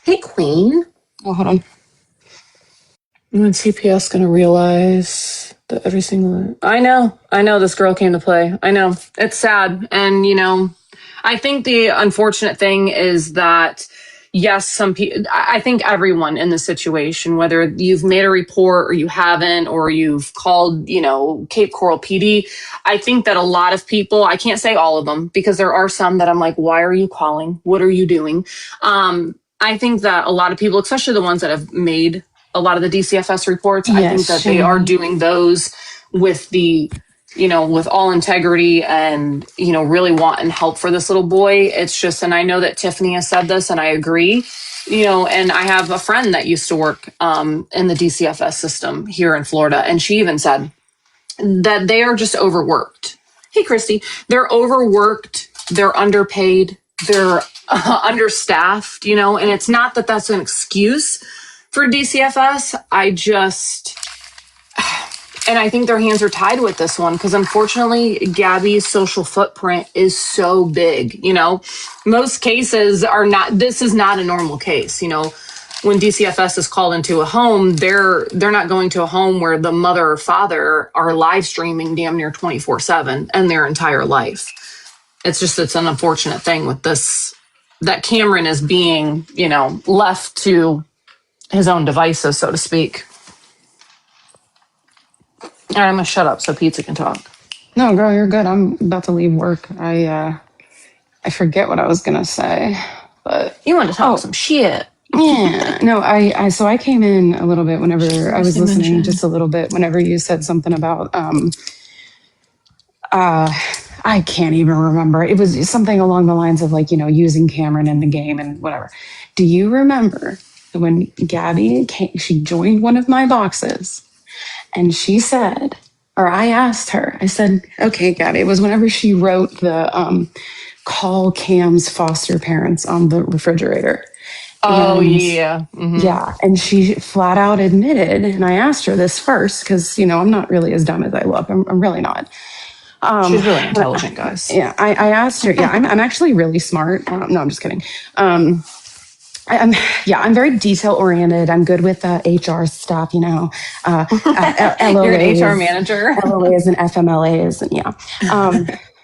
Speaker 1: Hey, Queen.
Speaker 2: Oh, hold on.
Speaker 1: When CPS going to realize that every single... I know this girl came to play. I know. It's sad. And, you know, I think the unfortunate thing is that, yes, some people, I think everyone in the situation, whether you've made a report or you haven't, or you've called, you know, Cape Coral PD, I think that a lot of people, I can't say all of them, because there are some that I'm like, why are you calling? What are you doing? I think that a lot of people, especially the ones that have made a lot of the DCFS reports, yes, I think that they are doing those with the, you know, with all integrity and, you know, really wanting help for this little boy. It's just, and I know that Tiffany has said this and I agree, you know, and I have a friend that used to work in the DCFS system here in Florida. And she even said that they are just overworked. Hey, Christy, they're overworked. They're underpaid. They're understaffed, you know, and it's not that that's an excuse for DCFS. And I think their hands are tied with this one, because unfortunately, Gabby's social footprint is so big. You know, most cases are not, this is not a normal case. You know, when DCFS is called into a home, they're not going to a home where the mother or father are live streaming damn near 24/7 and their entire life. It's an unfortunate thing with this, that Cameron is being, you know, left to his own devices, so to speak. All right, I'm gonna shut up so Pizza can talk.
Speaker 2: No, girl, you're good. I'm about to leave work. I forget what I was gonna say, but
Speaker 1: you want to talk some shit.
Speaker 2: Yeah. No, so I came in a little bit whenever I was listening, just a little bit whenever you said something about I can't even remember. It was something along the lines of, like, you know, using Cameron in the game and whatever. Do you remember when Gabby came, she joined one of my boxes and she said, or I asked her, I said, okay, Gabby, it was whenever she wrote the call Cam's foster parents on the refrigerator.
Speaker 1: Oh, yeah. Mm-hmm.
Speaker 2: Yeah. And she flat out admitted, and I asked her this first, because, you know, I'm not really as dumb as I look. I'm really not.
Speaker 1: She's really intelligent, guys.
Speaker 2: Yeah. I asked her, yeah, I'm actually really smart. No, I'm just kidding. I'm very detail oriented. I'm good with HR stuff, you know. LOAs,
Speaker 1: you're an HR manager.
Speaker 2: LOAs and FMLAs, and yeah.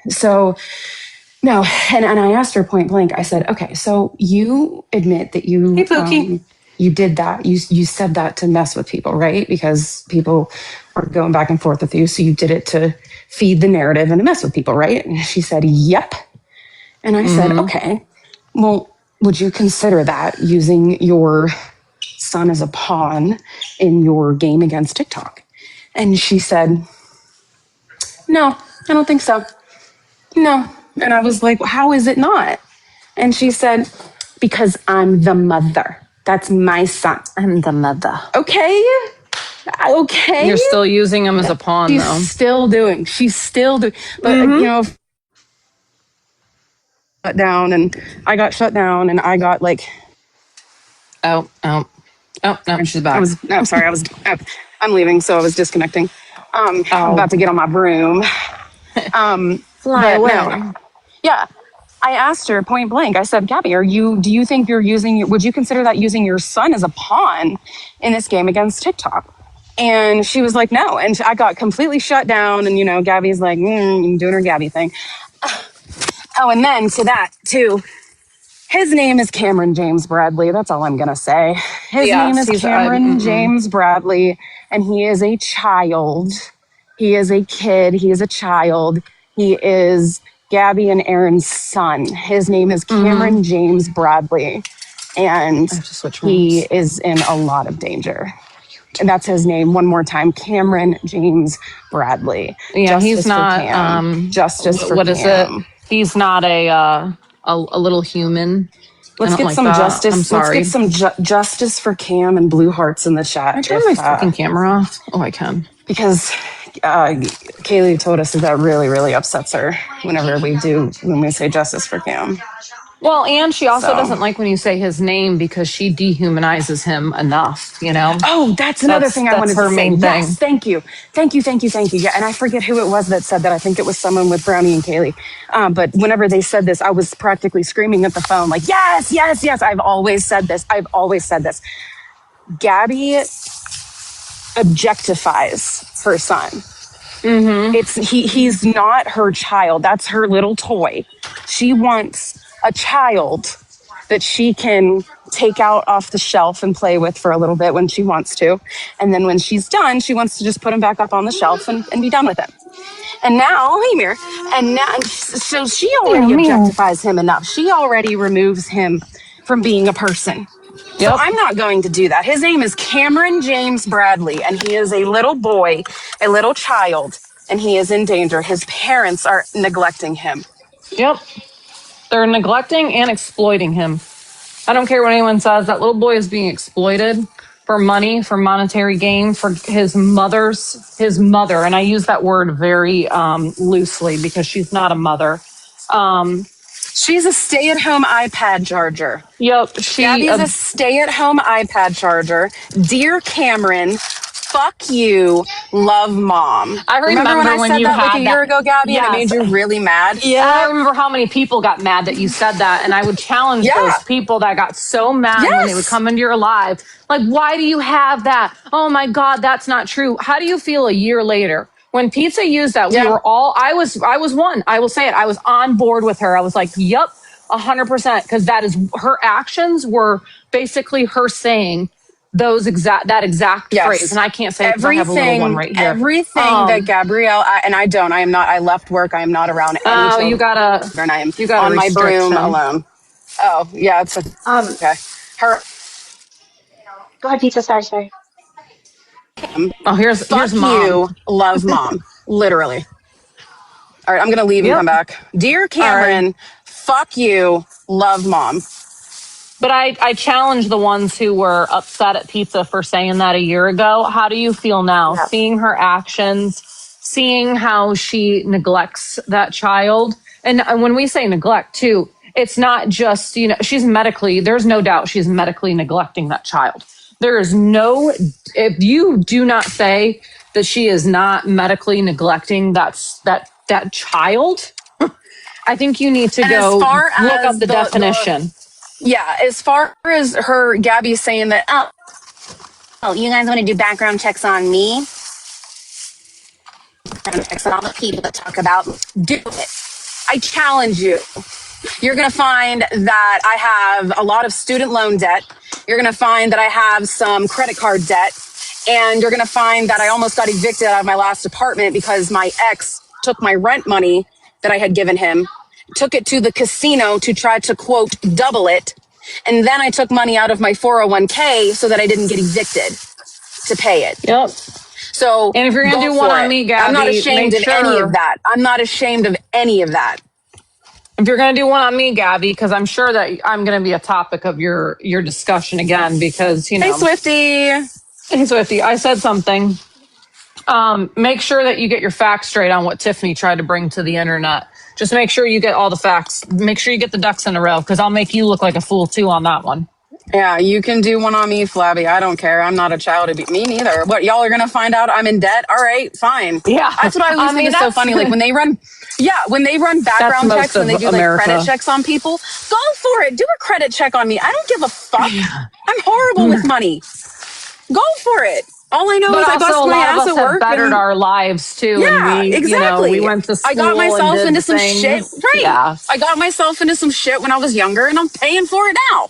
Speaker 2: So no, and I asked her point blank. I said, okay, so you admit that you you did that. You said that to mess with people, right? Because people are going back and forth with you, so you did it to feed the narrative and to mess with people, right? And she said, yep. And I said, okay, well, would you consider that using your son as a pawn in your game against TikTok? And she said, no, I don't think so. No. And I was like, well, how is it not? And she said, because I'm the mother. That's my son.
Speaker 1: I'm the mother.
Speaker 2: Okay.
Speaker 1: You're still using him as a pawn,
Speaker 2: She's
Speaker 1: though.
Speaker 2: She's still doing. But, you know, shut down, and I got shut down, and I got like.
Speaker 1: Oh, no, she's back.
Speaker 2: I'm leaving, so I was disconnecting. I'm about to get on my broom.
Speaker 1: Fly away.
Speaker 2: No. Yeah. I asked her point blank. I said, Gabby, do you think would you consider that using your son as a pawn in this game against TikTok? And she was like, no. And I got completely shut down. And, Gabby's like, doing her Gabby thing. Oh, and then to that, too. His name is Cameron James Bradley. That's all I'm going to say. His name is Cameron James Bradley, and he is a child. He is a kid. He is a child. He is Gabby and Aaron's son. His name is Cameron James Bradley, and he is in a lot of danger. And that's his name. One more time, Cameron James Bradley.
Speaker 1: Yeah, he's not.
Speaker 2: Justice for
Speaker 1: what
Speaker 2: Cam.
Speaker 1: Is it? He's not a little human.
Speaker 2: Let's get some justice. I'm sorry. Let's get some justice for Cam and blue hearts in the chat.
Speaker 1: Can I turn my fucking camera off? Oh, I can.
Speaker 2: Because Kaylee told us that really, really upsets her when we say justice for Cam.
Speaker 1: Well, and she also doesn't like when you say his name because she dehumanizes him enough,
Speaker 2: Oh, that's another thing I wanted to say.
Speaker 1: That's her main thing.
Speaker 2: Yes, thank you. Yeah, and I forget who it was that said that. I think it was someone with Brownie and Kaylee. But whenever they said this, I was practically screaming at the phone like, yes, yes, yes. I've always said this. Gabby objectifies her son. He's not her child. That's her little toy. She wants a child that she can take out off the shelf and play with for a little bit when she wants to. And then when she's done, she wants to just put him back up on the shelf and be done with him. And now, hey, Mir, so she already objectifies him enough. She already removes him from being a person. Yep. So I'm not going to do that. His name is Cameron James Bradley, and he is a little boy, a little child, and he is in danger. His parents are neglecting him.
Speaker 1: Yep. They're neglecting and exploiting him. I don't care what anyone says. That little boy is being exploited for money, for monetary gain, for his mother. And I use that word very loosely because she's not a mother.
Speaker 2: She's a stay-at-home iPad charger.
Speaker 1: Yep.
Speaker 2: Gabby's a stay-at-home iPad charger. Dear Cameron, fuck you, love mom.
Speaker 1: I remember when I said
Speaker 2: that like a year ago, Gabby, and it made you really mad?
Speaker 1: Yeah. I remember how many people got mad that you said that, and I would challenge those people that got so mad when they would come into your live. Like, why do you have that? Oh my God, that's not true. How do you feel a year later? When Pizza used that, we were all, I was one. I will say it. I was on board with her. I was like, yep, 100%. Because her actions were basically her saying that exact phrase. And I can't say it because I have a little one right here.
Speaker 2: Everything that Gabrielle, I left work. I am not around any children.
Speaker 1: You gotta
Speaker 2: on my broom alone. Oh, yeah. It's okay.
Speaker 3: Go ahead, Pizza. Sorry.
Speaker 1: Here's mom.
Speaker 2: You, love mom. Literally. All right, I'm going to leave and come back. Dear Cameron, fuck you, love mom.
Speaker 1: But I challenge the ones who were upset at Pizza for saying that a year ago. How do you feel now? Yeah. Seeing her actions, seeing how she neglects that child. And when we say neglect too, it's not just, there's no doubt she's medically neglecting that child. If you do not say that she is not medically neglecting that child, I think you need to go look up the definition.
Speaker 2: As far as Gabby saying that, oh, you guys want to do background checks on me? Background checks on all the people that talk about, do it. I challenge you. You're going to find that I have a lot of student loan debt. You're going to find that I have some credit card debt. And you're going to find that I almost got evicted out of my last apartment because my ex took my rent money that I had given him, took it to the casino to try to, quote, double it. And then I took money out of my 401k so that I didn't get evicted to pay it.
Speaker 1: Yep.
Speaker 2: So,
Speaker 1: and if you're going to do one on me, Gabby,
Speaker 2: I'm not ashamed of any of that. I'm not ashamed of any of that.
Speaker 1: If you're going to do one on me, Gabby, because I'm sure that I'm going to be a topic of your discussion again because,
Speaker 2: Hey, Swifty.
Speaker 1: Hey, Swifty, I said something. Make sure that you get your facts straight on what Tiffany tried to bring to the internet. Just make sure you get all the facts. Make sure you get the ducks in a row because I'll make you look like a fool too on that one.
Speaker 2: Yeah, you can do one on me, Flabby. I don't care. I'm not a child. Me neither. What, y'all are going to find out I'm in debt? All right, fine.
Speaker 1: Yeah.
Speaker 2: That's what I always think is so funny. Like when they run background
Speaker 1: most
Speaker 2: checks, when they
Speaker 1: of
Speaker 2: do like
Speaker 1: America.
Speaker 2: credit checks on people, go for it. Do a credit check on me. I don't give a fuck. I'm horrible with money. Go for it. All I know
Speaker 1: But
Speaker 2: is I
Speaker 1: also,
Speaker 2: bust
Speaker 1: a
Speaker 2: my
Speaker 1: lot of
Speaker 2: ass
Speaker 1: us
Speaker 2: at
Speaker 1: have
Speaker 2: work
Speaker 1: bettered
Speaker 2: and
Speaker 1: our lives too,
Speaker 2: yeah,
Speaker 1: and we,
Speaker 2: exactly.
Speaker 1: we went to
Speaker 2: I got
Speaker 1: school and
Speaker 2: myself
Speaker 1: did
Speaker 2: into some
Speaker 1: things.
Speaker 2: shit. Right.
Speaker 1: Yeah.
Speaker 2: I got myself into some shit when I was younger and I'm paying for it now.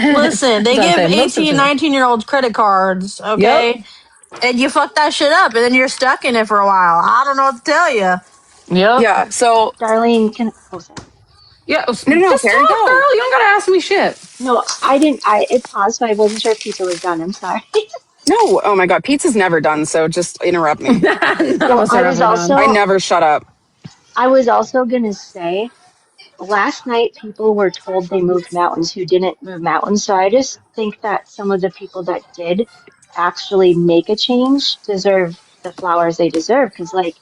Speaker 3: Listen, they give 18, 19-year-olds credit cards, okay?
Speaker 1: Yep.
Speaker 3: And you fuck that shit up, and then you're stuck in it for a while. I don't know what to tell you.
Speaker 1: Yep.
Speaker 2: Yeah. So,
Speaker 4: Darlene, sorry.
Speaker 1: Yeah.
Speaker 2: no,
Speaker 1: Just
Speaker 2: Carrie,
Speaker 1: talk,
Speaker 2: go.
Speaker 1: girl. You don't gotta ask me shit.
Speaker 4: No, I didn't. It paused, so I wasn't sure if pizza was done. I'm sorry.
Speaker 2: No. Oh my God. Pizza's never done. So just interrupt me.
Speaker 1: None of
Speaker 4: Well,
Speaker 1: us are ever done.
Speaker 2: I never shut up.
Speaker 4: I was also gonna say, last night people were told they moved mountains who didn't move mountains. So I just think that some of the people that did actually make a change deserve the flowers they deserve. Because like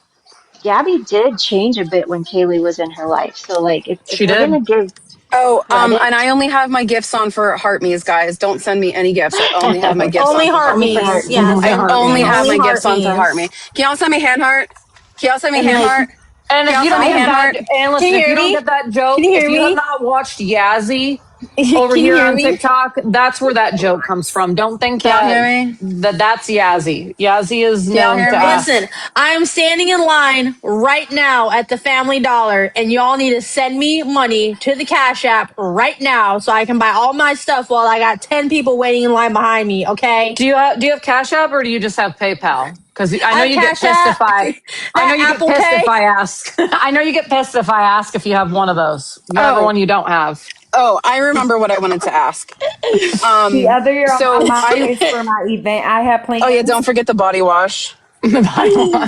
Speaker 4: Gabby did change a bit when Kaylee was in her life. So like if
Speaker 1: She
Speaker 4: we're
Speaker 1: did.
Speaker 4: gonna give
Speaker 2: Oh,
Speaker 4: credit,
Speaker 2: and I only have my gifts on for heart me's, guys. Don't send me any gifts. I only have my gifts
Speaker 3: Only
Speaker 2: on for
Speaker 3: heart
Speaker 2: heart
Speaker 4: only for
Speaker 2: me's.
Speaker 3: me's.
Speaker 4: heart
Speaker 3: Yes.
Speaker 2: I
Speaker 1: Heart
Speaker 2: only have
Speaker 1: me's.
Speaker 3: Only
Speaker 2: my
Speaker 3: heart
Speaker 2: gifts on for heart
Speaker 3: me's.
Speaker 2: me. Can y'all send me hand heart? Can y'all send me
Speaker 4: and
Speaker 2: hand
Speaker 4: like
Speaker 2: heart?
Speaker 1: And
Speaker 2: Can
Speaker 1: if
Speaker 2: y'all
Speaker 1: you
Speaker 2: send
Speaker 1: don't
Speaker 2: me
Speaker 4: I
Speaker 1: get
Speaker 2: hand
Speaker 1: that,
Speaker 2: heart?
Speaker 1: and
Speaker 3: Can
Speaker 1: listen,
Speaker 3: you
Speaker 1: if
Speaker 3: hear
Speaker 1: you don't
Speaker 3: me?
Speaker 1: get that
Speaker 3: Can
Speaker 1: joke,
Speaker 3: you
Speaker 1: if
Speaker 3: hear
Speaker 1: you have
Speaker 3: me?
Speaker 1: not watched Yazzie over
Speaker 3: Can you
Speaker 1: here
Speaker 3: hear
Speaker 1: on
Speaker 3: me?
Speaker 1: TikTok, that's where that joke comes from. Don't think
Speaker 2: Can y'all hear
Speaker 1: that
Speaker 2: me?
Speaker 1: that's Yazzie. Yazzie is
Speaker 2: Can y'all
Speaker 1: known
Speaker 2: hear
Speaker 1: to
Speaker 2: me?
Speaker 1: ask.
Speaker 3: Listen, I am standing in line right now at the Family Dollar, and y'all need to send me money to the Cash App right now so I can buy all my stuff while I got 10 people waiting in line behind me, okay?
Speaker 1: Do you have Cash App or do you just have PayPal? Because I
Speaker 3: I
Speaker 1: know
Speaker 3: have
Speaker 1: you get
Speaker 3: Cash
Speaker 1: pissed
Speaker 3: App,
Speaker 1: if I know
Speaker 3: that
Speaker 1: you get
Speaker 3: Apple
Speaker 1: pissed if
Speaker 3: Pay.
Speaker 1: I ask. I know you get pissed if I ask if you have one of those, whatever
Speaker 2: Oh,
Speaker 1: one you don't have.
Speaker 2: I remember what I wanted to ask.
Speaker 5: The other year on
Speaker 2: So
Speaker 5: my
Speaker 2: I,
Speaker 5: is for my event. I have
Speaker 2: oh yeah, don't
Speaker 5: plans.
Speaker 2: forget the body wash.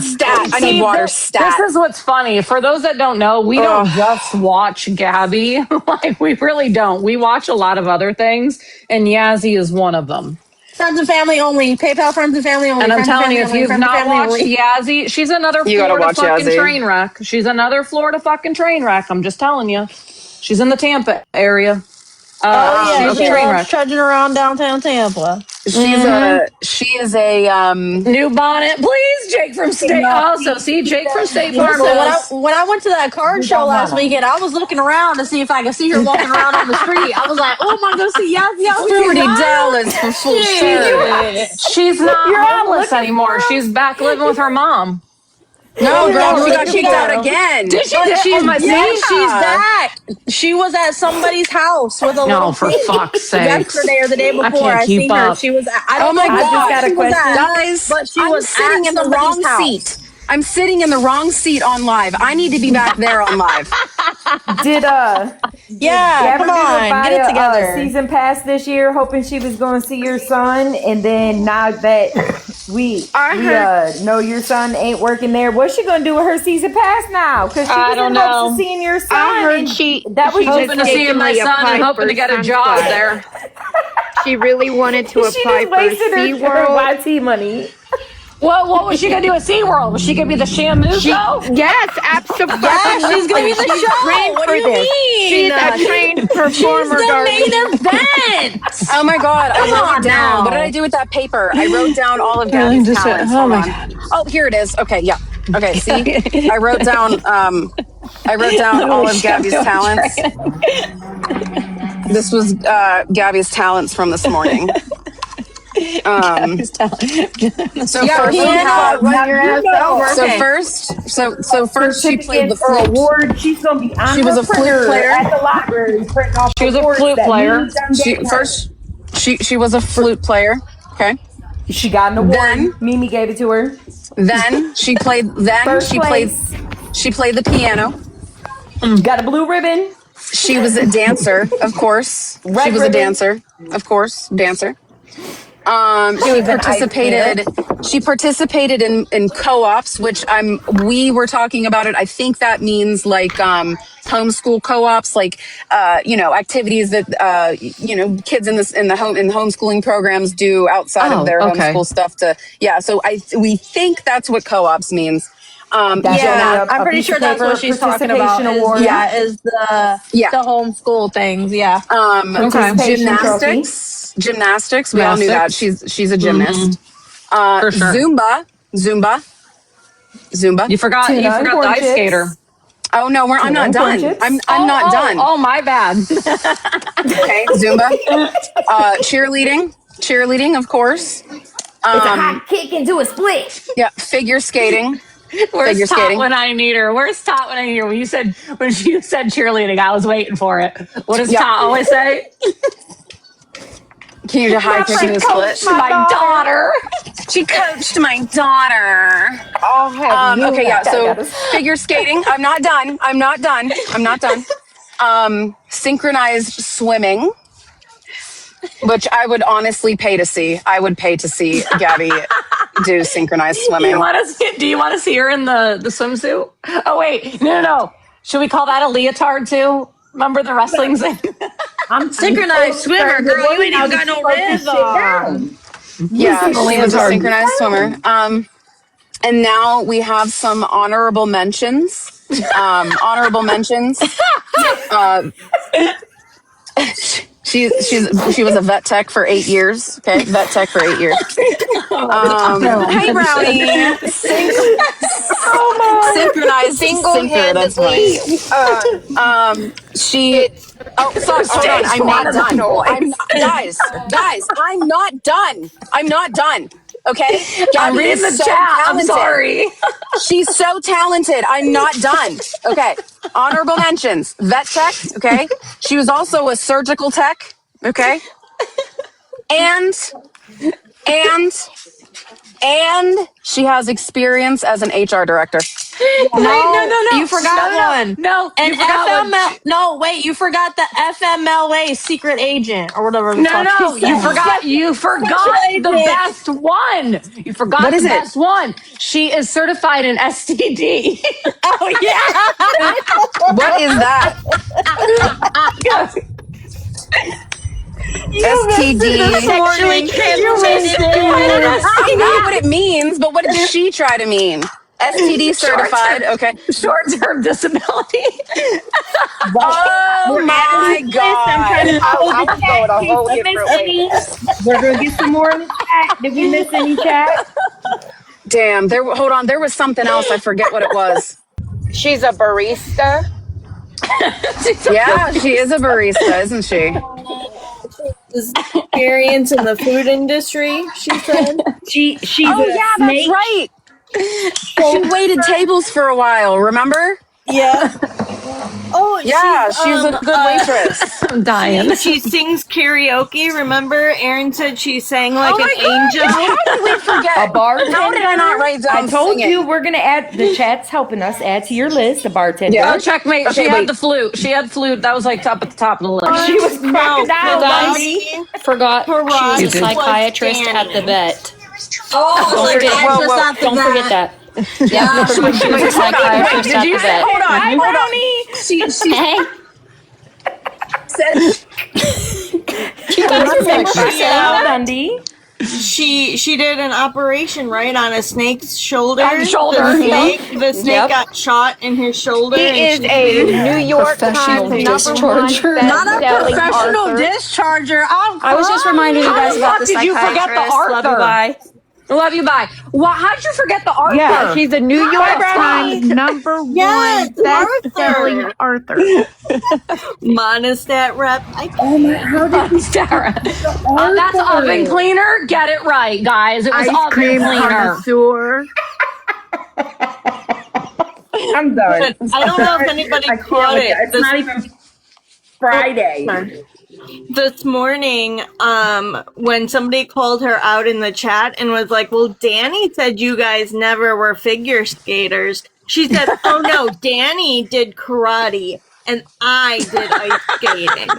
Speaker 2: Stat. I need
Speaker 1: See,
Speaker 2: water.
Speaker 1: this
Speaker 2: Stat.
Speaker 1: is what's funny. For those that don't know, we don't
Speaker 2: Oh,
Speaker 1: just watch Gabby. Like, we really don't. We watch a lot of other things, and Yazzie is one of them.
Speaker 3: Friends and family only. PayPal friends and family only.
Speaker 1: And I'm
Speaker 3: Friends and
Speaker 1: telling you,
Speaker 3: family
Speaker 1: if
Speaker 3: only.
Speaker 1: you've
Speaker 3: Friends and
Speaker 1: not
Speaker 3: family
Speaker 1: watched
Speaker 3: only.
Speaker 1: Yazzie, she's another
Speaker 2: you gotta
Speaker 1: Florida
Speaker 2: watch
Speaker 1: fucking
Speaker 2: Yazzie.
Speaker 1: train wreck. She's another Florida fucking train wreck. I'm just telling you. She's in the Tampa area.
Speaker 3: Oh, yeah,
Speaker 1: She's a
Speaker 3: she
Speaker 1: train
Speaker 2: Okay.
Speaker 3: loves
Speaker 1: wreck.
Speaker 3: trudging around downtown Tampa.
Speaker 2: She is a
Speaker 1: New bonnet, please, Jake from
Speaker 5: Can
Speaker 1: State.
Speaker 5: y'all
Speaker 1: Also,
Speaker 5: please
Speaker 1: see,
Speaker 5: keep
Speaker 1: Jake
Speaker 5: that
Speaker 1: from State
Speaker 5: in
Speaker 1: Farm
Speaker 3: Listen, when I
Speaker 1: knows.
Speaker 3: when I went to that card
Speaker 5: we
Speaker 3: show
Speaker 5: don't
Speaker 3: last
Speaker 5: want
Speaker 3: weekend, I was looking around to see if I could see her walking around on the street. I was like, "Oh, am I gonna see Yazzie out here
Speaker 2: $40
Speaker 3: wild?"
Speaker 2: for full
Speaker 3: Shit.
Speaker 2: service.
Speaker 1: She's not
Speaker 5: You're out
Speaker 1: homeless
Speaker 5: looking
Speaker 1: anymore.
Speaker 5: for
Speaker 1: She's
Speaker 5: them.
Speaker 1: back living with her mom.
Speaker 2: No,
Speaker 5: You're
Speaker 2: girl,
Speaker 5: out
Speaker 2: she got
Speaker 5: looking
Speaker 3: She
Speaker 2: kicked
Speaker 5: for
Speaker 2: out
Speaker 3: got,
Speaker 5: them.
Speaker 2: again.
Speaker 1: Did she? Did she?
Speaker 3: and
Speaker 1: My
Speaker 3: yes,
Speaker 1: see?
Speaker 3: she's
Speaker 2: Yeah.
Speaker 3: back. She was at somebody's house with a
Speaker 1: No,
Speaker 3: little
Speaker 1: for
Speaker 3: kid
Speaker 1: fuck's sakes.
Speaker 3: yesterday or the day
Speaker 1: I
Speaker 3: before.
Speaker 1: can't
Speaker 3: I
Speaker 1: keep
Speaker 3: seen her.
Speaker 1: up.
Speaker 3: She was. I
Speaker 2: Oh
Speaker 3: don't know
Speaker 2: my
Speaker 5: I
Speaker 3: what
Speaker 5: just
Speaker 3: house
Speaker 2: God.
Speaker 5: got a
Speaker 3: she was at,
Speaker 5: question.
Speaker 2: Guys,
Speaker 3: but she
Speaker 2: I'm
Speaker 3: was
Speaker 2: sitting
Speaker 3: at
Speaker 2: in the
Speaker 3: somebody's
Speaker 2: wrong
Speaker 3: house.
Speaker 2: seat. I'm sitting in the wrong seat on live. I need to be back there on live.
Speaker 5: Did
Speaker 3: Yeah, come
Speaker 5: Gabardina
Speaker 3: on,
Speaker 5: buy
Speaker 3: get it
Speaker 5: a
Speaker 3: together.
Speaker 5: season pass this year, hoping she was going to see your son, and then now that
Speaker 2: I
Speaker 5: we
Speaker 2: heard
Speaker 5: know your son ain't working there, what's she going to do with her season pass now? Because she
Speaker 1: I
Speaker 5: was
Speaker 1: don't
Speaker 5: in hopes of
Speaker 1: know.
Speaker 5: seeing your
Speaker 6: I
Speaker 5: son,
Speaker 6: heard
Speaker 5: and
Speaker 6: she
Speaker 5: that was
Speaker 6: she
Speaker 5: just
Speaker 1: Hoping to see
Speaker 5: like
Speaker 1: my
Speaker 6: mistakenly
Speaker 1: son and
Speaker 6: applied
Speaker 1: hoping
Speaker 6: for
Speaker 1: to get a job
Speaker 6: Sunspot.
Speaker 1: there.
Speaker 6: She really wanted to
Speaker 5: she
Speaker 6: apply
Speaker 5: just
Speaker 6: for
Speaker 5: wasted her
Speaker 6: SeaWorld.
Speaker 5: YT money.
Speaker 1: What was she gonna do at SeaWorld? Was she gonna be the Shamu show?
Speaker 6: Yes,
Speaker 3: Yeah, she's gonna be
Speaker 6: absolutely.
Speaker 3: the
Speaker 6: She's
Speaker 3: show.
Speaker 6: trained
Speaker 3: What do
Speaker 6: for
Speaker 3: you
Speaker 6: this.
Speaker 3: mean?
Speaker 6: She's a trained
Speaker 3: She's
Speaker 6: performer,
Speaker 3: the
Speaker 6: Darlene.
Speaker 3: main event.
Speaker 2: Oh my God, I
Speaker 3: Come
Speaker 2: wrote it
Speaker 3: on
Speaker 2: down. What did I
Speaker 3: now.
Speaker 2: do with that paper? I wrote down all of
Speaker 1: Darlene
Speaker 2: Gabby's
Speaker 1: just said,
Speaker 2: talents.
Speaker 1: "Oh
Speaker 2: Hold
Speaker 1: my
Speaker 2: on.
Speaker 1: god."
Speaker 2: Oh, here it is. Okay, yeah. Okay, see? I wrote down all
Speaker 1: Holy
Speaker 2: of
Speaker 1: shit,
Speaker 2: Gabby's talents. This was Gabby's talents from this morning.
Speaker 1: Gabby's talent.
Speaker 2: So
Speaker 3: You got
Speaker 2: first we
Speaker 3: piano.
Speaker 2: have
Speaker 5: Now you know
Speaker 2: so
Speaker 3: Okay.
Speaker 2: first she played the
Speaker 5: certificate or
Speaker 2: flute.
Speaker 5: award. She's going to be on
Speaker 2: She was
Speaker 5: her
Speaker 2: a flute
Speaker 5: printer
Speaker 2: player.
Speaker 5: at the library printing off
Speaker 1: She was a
Speaker 5: awards
Speaker 1: flute
Speaker 5: that
Speaker 1: player.
Speaker 5: me done
Speaker 2: She
Speaker 5: gave her.
Speaker 2: first she was a flute player. Okay.
Speaker 5: She got an
Speaker 2: Then
Speaker 5: award. Mimi gave it to her.
Speaker 2: then
Speaker 5: First place.
Speaker 2: she played the piano.
Speaker 5: Got a blue ribbon.
Speaker 2: She was a dancer, of course. She
Speaker 5: Red
Speaker 2: was a
Speaker 5: ribbon.
Speaker 2: dancer, of course, dancer.
Speaker 5: She was an ice skater.
Speaker 2: She participated in co-ops, which we were talking about it. I think that means like homeschool co-ops, like activities that kids in the homeschooling programs do outside of
Speaker 1: Oh,
Speaker 2: their
Speaker 1: okay.
Speaker 2: homeschool stuff to, yeah, so we think that's what co-ops means.
Speaker 3: I'm pretty sure that's what she's talking about.
Speaker 5: Award.
Speaker 3: Is the homeschool things. Yeah.
Speaker 2: Gymnastics. We all knew that. She's a gymnast.
Speaker 1: For sure.
Speaker 2: Zumba.
Speaker 1: You forgot the ice skater.
Speaker 2: Oh no, I'm not done. I'm not done.
Speaker 1: Oh, my bad.
Speaker 2: Okay, Zumba. Cheerleading, of course.
Speaker 5: It's a high kick into a split.
Speaker 2: Yeah, figure skating.
Speaker 1: Where's Tot when I need her? When you said cheerleading, I was waiting for it. What does Tot always say?
Speaker 2: Can you do high kick into a split?
Speaker 1: My daughter.
Speaker 2: She coached my daughter. Okay, yeah. So figure skating. I'm not done. Synchronized swimming, which I would honestly pay to see. I would pay to see Gabby do synchronized swimming.
Speaker 1: Do you want to see her in the swimsuit? Oh wait, no. Should we call that a leotard too? Remember the wrestling thing?
Speaker 3: I'm synchronized swimmer, girl. You ain't even got no rhythm.
Speaker 2: Yeah, she was a synchronized swimmer. And now we have some honorable mentions. She was a vet tech for 8 years. Okay, vet tech for 8 years. Hey, Brownie. Synchronized
Speaker 6: Single-handedly.
Speaker 2: She. Oh, sorry. Hold on. I'm not done. Guys, I'm not done. Okay, Gabby
Speaker 1: I'm reading the chat.
Speaker 2: talented.
Speaker 1: I'm sorry.
Speaker 2: She's so talented. I'm not done. Okay. Honorable mentions. Vet tech. Okay. She was also a surgical tech. Okay. And she has experience as an HR director.
Speaker 3: No. You forgot one.
Speaker 1: No,
Speaker 3: you forgot one. No, wait. You forgot the FMLA secret agent or whatever.
Speaker 1: No. You forgot the best one. You forgot the best one. She is certified in STD.
Speaker 3: Oh yeah.
Speaker 2: What is that? STD.
Speaker 3: Sexually transmitted.
Speaker 2: I know what it means, but what did she try to mean? STD certified. Okay.
Speaker 1: Short-term disability.
Speaker 2: Oh my God.
Speaker 5: I'll go in a whole different way. We're going to get some more in the chat. Did we miss any chat?
Speaker 2: Damn. Hold on. There was something else. I forget what it was.
Speaker 6: She's a barista.
Speaker 2: Yeah, she is a barista, isn't she?
Speaker 7: Experience in the food industry, she said.
Speaker 5: She's
Speaker 2: that's right. She waited tables for a while, remember?
Speaker 7: Yeah. Oh,
Speaker 2: yeah, she's a good waitress.
Speaker 1: I'm dying.
Speaker 7: She sings karaoke. Remember, Erin said she sang like an angel.
Speaker 2: How did we forget?
Speaker 5: A bartender.
Speaker 2: How did I not write down?
Speaker 5: I told you we're gonna add the chat's helping us add to your list. A bartender.
Speaker 1: Yeah. Oh, checkmate. She had the flute. That was like up at the top of the list.
Speaker 5: She was cracking down.
Speaker 6: Forgot she was a psychiatrist at the vet.
Speaker 3: Oh,
Speaker 6: don't forget that. Yeah, she was a psychiatrist at the vet.
Speaker 2: Hold on. She said.
Speaker 5: You guys remember Dundee?
Speaker 7: She did an operation right on a snake's shoulder.
Speaker 3: On the shoulder.
Speaker 7: The snake got shot in his shoulder.
Speaker 6: He is a New York Times discharger.
Speaker 3: Not a professional discharger.
Speaker 6: I was just reminding you guys about the psychiatrist.
Speaker 1: Did you forget the Arthur? Love you, bye. Well, how did you forget the Arthur?
Speaker 6: Yeah, she's a New York Times #1 best-selling Arthur.
Speaker 7: Monostat rep.
Speaker 2: Oh my! How did you
Speaker 1: Sarah? That's oven cleaner. Get it right, guys. It was oven cleaner.
Speaker 5: I'm done.
Speaker 7: I don't know if anybody caught it.
Speaker 5: It's not even Friday.
Speaker 7: This morning, when somebody called her out in the chat and was like, well, Danny said you guys never were figure skaters. She said, oh no, Danny did karate and I did ice skating.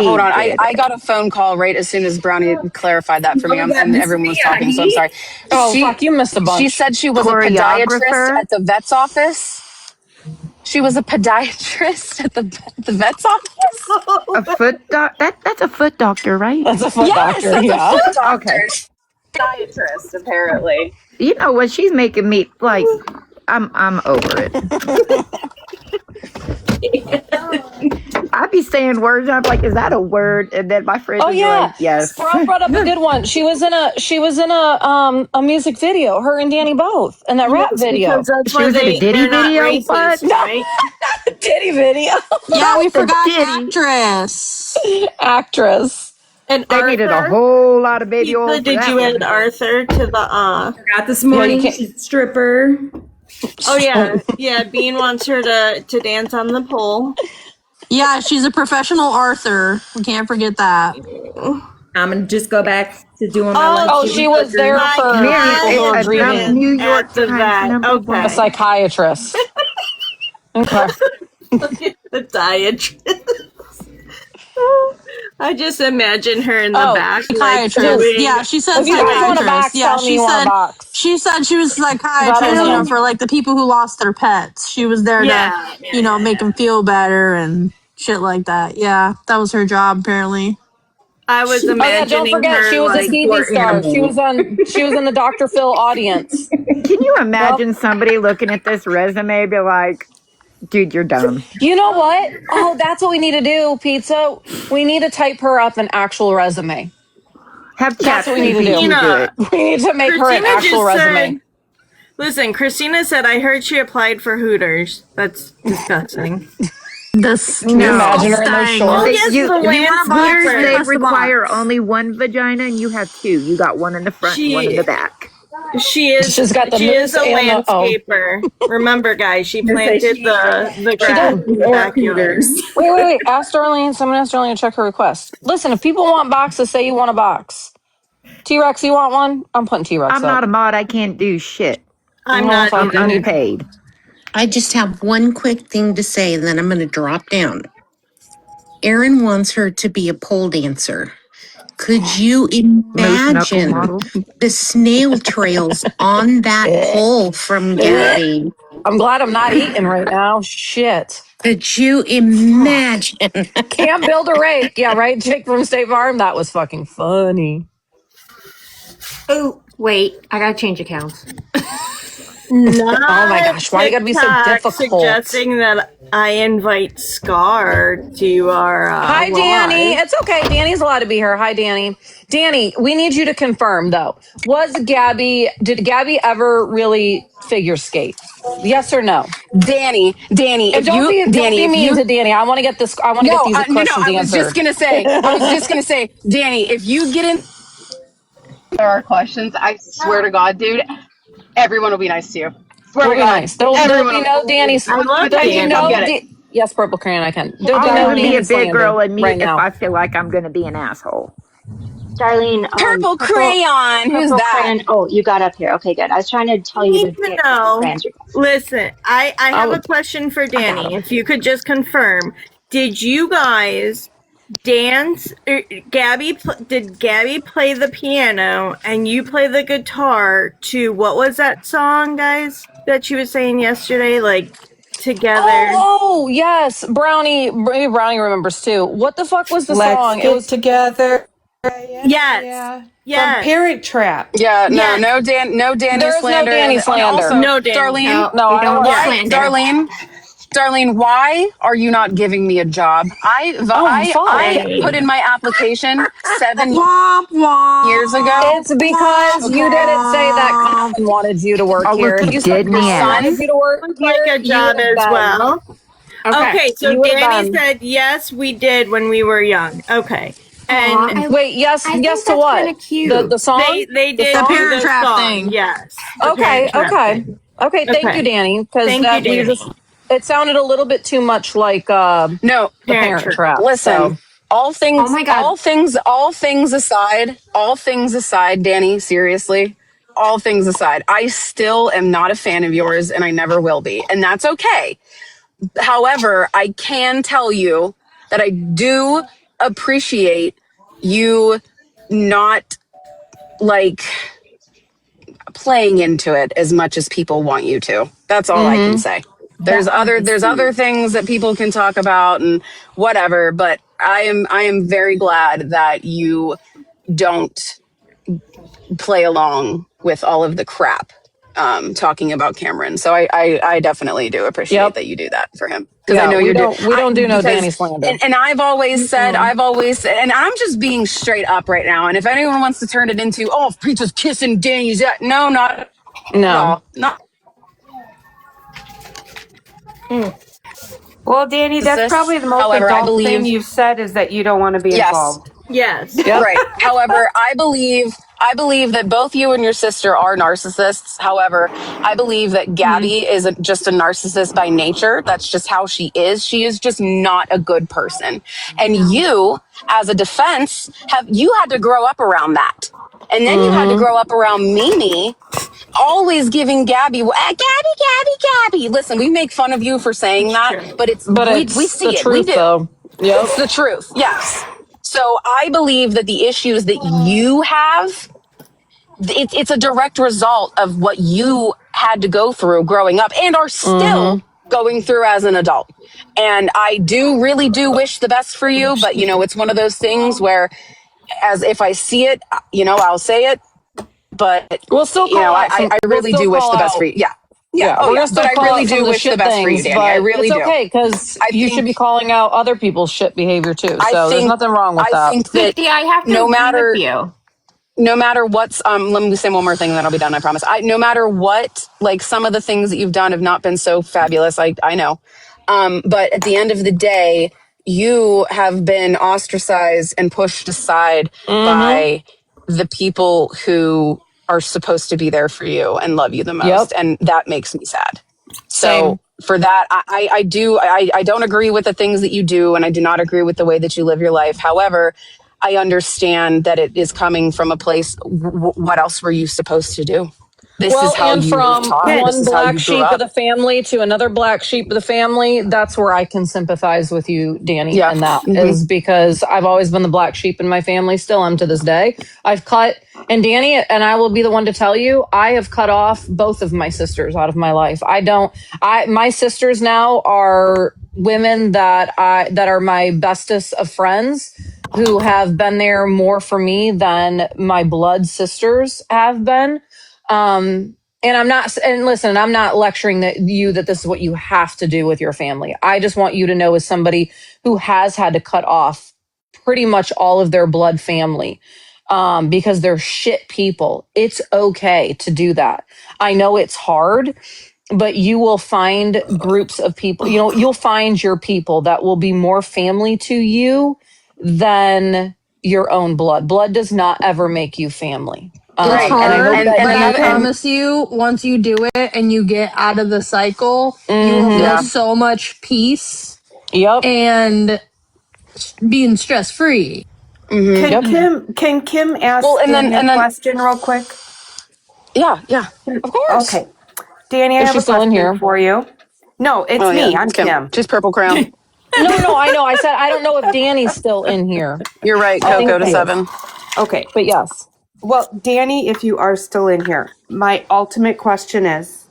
Speaker 2: Hold on. I got a phone call right as soon as Brownie clarified that for me, and everyone was talking, so I'm sorry.
Speaker 1: Fuck, you missed a bunch.
Speaker 2: She said she was a podiatrist at the vet's office. She was a podiatrist at the vet's office.
Speaker 6: A foot doc? That's a foot doctor, right?
Speaker 1: That's a foot doctor. Yeah.
Speaker 2: Okay.
Speaker 8: Psychiatrist, apparently.
Speaker 6: You know what? She's making me like. I'm over it. I'd be saying words. I'm like, is that a word? And then my friend would be like, yes.
Speaker 1: Rob brought up a good one. She was in a music video. Her and Danny both in that rap video.
Speaker 7: That's
Speaker 6: She was in a Diddy video.
Speaker 7: Racist,
Speaker 6: What?
Speaker 7: right?
Speaker 1: Diddy video.
Speaker 3: Yeah, we forgot
Speaker 6: Diddy.
Speaker 1: Actress.
Speaker 7: And
Speaker 6: They
Speaker 7: Arthur,
Speaker 6: needed a whole lot of baby oil.
Speaker 7: Pizza, did you add Arthur to the
Speaker 5: Forgot this morning.
Speaker 1: can't-
Speaker 5: She's a stripper.
Speaker 7: Oh yeah. Bean wants her to dance on the pole.
Speaker 3: Yeah, she's a professional Arthur. We can't forget that.
Speaker 5: I'm gonna just go back to doing my
Speaker 1: Oh, she was there
Speaker 7: My
Speaker 1: for
Speaker 7: God.
Speaker 1: people who are
Speaker 6: Enough
Speaker 1: grieving.
Speaker 6: New York
Speaker 7: At the
Speaker 6: Times
Speaker 7: vet.
Speaker 6: number
Speaker 7: Okay.
Speaker 6: one.
Speaker 1: A psychiatrist. Okay.
Speaker 7: The diatrist. I just imagine her in the back, like
Speaker 3: Psychiatrist.
Speaker 7: doing.
Speaker 3: Yeah, she said
Speaker 1: If you guys want a box,
Speaker 3: psychiatrist. Yeah,
Speaker 1: tell me you want a box.
Speaker 3: she said she was a psychiatrist,
Speaker 1: That
Speaker 3: you know,
Speaker 1: was
Speaker 3: for like the people who lost their pets. She was there to, make them feel better and shit like that. Yeah, that was her job apparently.
Speaker 7: I was
Speaker 1: Oh yeah,
Speaker 7: imagining
Speaker 1: don't forget
Speaker 7: her
Speaker 1: she was
Speaker 7: like
Speaker 1: a TV star. She was in the Dr. Phil audience.
Speaker 6: Can you imagine somebody looking at this resume and be like, dude, you're dumb?
Speaker 1: You know what? Oh, that's what we need to do, Pizza. We need to type her up an actual resume.
Speaker 6: Have
Speaker 1: That's what we need to do.
Speaker 6: ChatGPT do it.
Speaker 1: We need to make her an
Speaker 7: Christina
Speaker 1: actual
Speaker 7: just
Speaker 1: resume.
Speaker 7: said- Listen, Christina said, I heard she applied for Hooters. That's disgusting.
Speaker 1: Can you imagine her in those shorts?
Speaker 7: Oh, yes,
Speaker 6: You-
Speaker 7: the
Speaker 6: Hooters,
Speaker 7: landscaper.
Speaker 6: they
Speaker 3: Press the
Speaker 6: require
Speaker 3: box.
Speaker 6: only one vagina, and you have two. You got one in the front, and one in the back.
Speaker 7: She is.
Speaker 1: She's got the
Speaker 7: she is a
Speaker 1: moose and the-
Speaker 7: landscaper. Remember, guys, she planted the
Speaker 1: She
Speaker 7: grass
Speaker 1: did.
Speaker 7: in the backyard.
Speaker 1: Wait. Ask Darlene. Someone asked Darlene to check her request. Listen, if people want boxes, say you want a box. T-Rex, you want one? I'm putting T-Rex
Speaker 6: I'm
Speaker 1: up.
Speaker 6: not a mod. I can't do shit.
Speaker 7: I'm not.
Speaker 1: fine.
Speaker 6: I'm unpaid.
Speaker 9: I just have one quick thing to say, and then I'm going to drop down. Erin wants her to be a pole dancer. Could you imagine
Speaker 6: model.
Speaker 9: the snail trails on that pole from Gabby?
Speaker 1: I'm glad I'm not eating right now. Shit.
Speaker 9: Could you imagine?
Speaker 1: Can't build a rake. Yeah, right? Jake from State Farm. That was fucking funny.
Speaker 10: Oh, wait. I gotta change accounts.
Speaker 1: Oh my gosh, why you gotta be so difficult?
Speaker 7: Suggesting that I invite Scar to our.
Speaker 1: Hi, Danny.
Speaker 7: live.
Speaker 1: It's okay. Danny's allowed to be here. Hi, Danny. Danny, we need you to confirm though. Did Gabby ever really figure skate? Yes or no?
Speaker 2: Danny,
Speaker 1: And don't be mean to Danny. I want to get this. I want to get these questions
Speaker 2: I was
Speaker 1: answered.
Speaker 2: just gonna say, Danny, if you get in,
Speaker 8: There are questions. I swear to God, dude, everyone will be nice to you. Swear
Speaker 1: We'll
Speaker 8: to
Speaker 1: be
Speaker 8: God.
Speaker 1: nice. There'll be no Danny's.
Speaker 7: I love
Speaker 1: There'll be
Speaker 7: Danny.
Speaker 1: no.
Speaker 8: Get it.
Speaker 1: Yes, Purple Crayon, I can. There'll be
Speaker 6: I'll
Speaker 1: no
Speaker 6: only be a
Speaker 1: Danny
Speaker 6: big
Speaker 1: slander
Speaker 6: girl and me
Speaker 1: right
Speaker 6: if
Speaker 1: now.
Speaker 6: I feel like I'm going to be an asshole.
Speaker 4: Darlene,
Speaker 2: Purple Crayon. Who's
Speaker 4: Purple
Speaker 2: that?
Speaker 4: Crayon. Oh, you got up here. Okay, good. I was trying to tell you
Speaker 7: need
Speaker 4: to
Speaker 7: to
Speaker 4: get
Speaker 7: know.
Speaker 4: Fran's request.
Speaker 7: Listen, I have a question for Danny. If you could just confirm, did you guys dance? Did Gabby play the piano and you play the guitar to what was that song, guys? That she was saying yesterday, like together.
Speaker 1: Oh yes, Brownie. Maybe Brownie remembers too. What the fuck was the song?
Speaker 5: Get together.
Speaker 7: Yes.
Speaker 5: From Parent Trap.
Speaker 2: Yeah,
Speaker 7: Yes.
Speaker 2: no Danny
Speaker 1: There's
Speaker 2: slander.
Speaker 1: no Danny
Speaker 2: And
Speaker 1: slander.
Speaker 2: also,
Speaker 7: No Danny.
Speaker 2: Darlene,
Speaker 1: No, I don't.
Speaker 2: Darlene, why are you not giving me a job? I put in my application 7 years ago.
Speaker 1: It's because you didn't say that Colin wanted you to work
Speaker 6: Oh,
Speaker 1: here.
Speaker 6: look,
Speaker 1: If
Speaker 6: he
Speaker 1: you said
Speaker 6: did me
Speaker 1: Colin
Speaker 6: ass.
Speaker 1: wanted you to work
Speaker 7: Like
Speaker 1: here,
Speaker 7: a job
Speaker 1: you would've
Speaker 7: as
Speaker 1: been.
Speaker 7: well. Okay, so
Speaker 1: You would've
Speaker 7: Danny
Speaker 1: been.
Speaker 7: said yes, we did when we were young. Okay, and
Speaker 1: Wait, yes
Speaker 10: think
Speaker 1: to
Speaker 10: that's
Speaker 1: what?
Speaker 10: kinda cute.
Speaker 1: The song?
Speaker 7: they
Speaker 1: The
Speaker 7: did
Speaker 1: song?
Speaker 7: do
Speaker 3: Parent
Speaker 7: the
Speaker 3: Trap
Speaker 7: song.
Speaker 3: thing.
Speaker 7: Yes. the
Speaker 1: Okay,
Speaker 7: Parent Trap
Speaker 1: okay.
Speaker 7: thing.
Speaker 1: Okay, thank
Speaker 7: Okay.
Speaker 1: you, Danny. Because
Speaker 7: Thank
Speaker 1: that
Speaker 7: you,
Speaker 1: you
Speaker 7: Danny.
Speaker 1: just it sounded a little bit too much like
Speaker 2: No,
Speaker 1: the Parent Trap.
Speaker 2: listen.
Speaker 1: So.
Speaker 2: All things,
Speaker 10: Oh my God.
Speaker 2: all things aside, Danny, seriously, all things aside, I still am not a fan of yours and I never will be. And that's okay. However, I can tell you that I do appreciate you not like playing into it as much as people want you to. That's all I can say. There's other things that people can talk about and whatever, but I am very glad that you don't
Speaker 11: play along with all of the crap talking about Cameron. So I definitely do appreciate that you do that for him, because I know
Speaker 1: we
Speaker 11: you're
Speaker 1: don't do no Danny slander.
Speaker 11: And I've always said, and I'm just being straight up right now. And if anyone wants to turn it into, oh, Pizza's kissing Danny's, no, not at all, not.
Speaker 5: Well, Danny, that's probably the most
Speaker 11: However, I
Speaker 5: adult
Speaker 11: believe
Speaker 5: thing you've said is that you don't want to be involved.
Speaker 7: Yes.
Speaker 11: Right. However, I believe that both you and your sister are narcissists. However, I believe that Gabby is just a narcissist by nature. That's just how she is. She is just not a good person. And you, as a defense, you had to grow up around that. And then you had to grow up around Mimi, always giving Gabby, Gabby. Listen, we make fun of you for saying that, but we see
Speaker 1: the
Speaker 11: it.
Speaker 1: Truth,
Speaker 11: We do.
Speaker 1: Though. Yep.
Speaker 11: It's the truth. Yes. So I believe that the issues that you have, it's a direct result of what you had to go through growing up and are still going through as an adult. And I really do wish the best for you. But, it's one of those things where, as if I see it, I'll say it. But,
Speaker 1: we'll still call
Speaker 11: I really do wish the best for you. Yeah.
Speaker 1: Yeah, we're gonna still
Speaker 11: but I
Speaker 1: call
Speaker 11: really
Speaker 1: out some
Speaker 11: do
Speaker 1: of the
Speaker 11: wish the
Speaker 1: shit
Speaker 11: best for you,
Speaker 1: things,
Speaker 11: Danny.
Speaker 1: but
Speaker 11: I really
Speaker 1: it's
Speaker 11: do.
Speaker 1: okay, because you should be calling out other people's shit behavior too. So there's nothing wrong with that.
Speaker 11: I think that
Speaker 10: I have to
Speaker 11: no
Speaker 10: agree
Speaker 11: matter
Speaker 10: with you.
Speaker 11: no matter what's let me say one more thing and then I'll be done, I promise. No matter what, like, some of the things that you've done have not been so fabulous. I know. But at the end of the day, you have been ostracized and pushed aside by the people who are supposed to be there for you and love you the most. And that makes me sad. So for that, I don't agree with the things that you do, and I do not agree with the way that you live your life. However, I understand that it is coming from a place. What else were you supposed to do? This is how
Speaker 1: and
Speaker 11: you
Speaker 1: from
Speaker 11: were taught.
Speaker 1: one
Speaker 11: This is how
Speaker 1: black
Speaker 11: you grew
Speaker 1: sheep
Speaker 11: up.
Speaker 1: of the family to another black sheep of the family, that's where I can sympathize with you, Danny.
Speaker 11: Yeah.
Speaker 1: And that is because I've always been the black sheep in my family, still am to this day. I've cut, and Danny, and I will be the one to tell you, I have cut off both of my sisters out of my life. My sisters now are women that are my bestest of friends, who have been there more for me than my blood sisters have been. And listen, I'm not lecturing that this is what you have to do with your family. I just want you to know, as somebody who has had to cut off pretty much all of their blood family, because they're shit people. It's okay to do that. I know it's hard, but you will find groups of people, you'll find your people that will be more family to you than your own blood. Blood does not ever make you family.
Speaker 3: It's hard,
Speaker 11: And
Speaker 3: I promise you, once you do it and you get out of the cycle, you will feel so much peace. And being stress free.
Speaker 5: Can Kim ask Danny a question real quick?
Speaker 11: Yeah, of course.
Speaker 5: Okay, Danny, I have a question for you. No, it's me.
Speaker 11: Yeah,
Speaker 5: I'm Kim.
Speaker 11: She's Purple Crown.
Speaker 1: No, I know. I said I don't know if Danny's still in here.
Speaker 11: You're right, Coco to 7.
Speaker 5: Okay,
Speaker 1: but yes.
Speaker 5: Well, Danny, if you are still in here, my ultimate question is,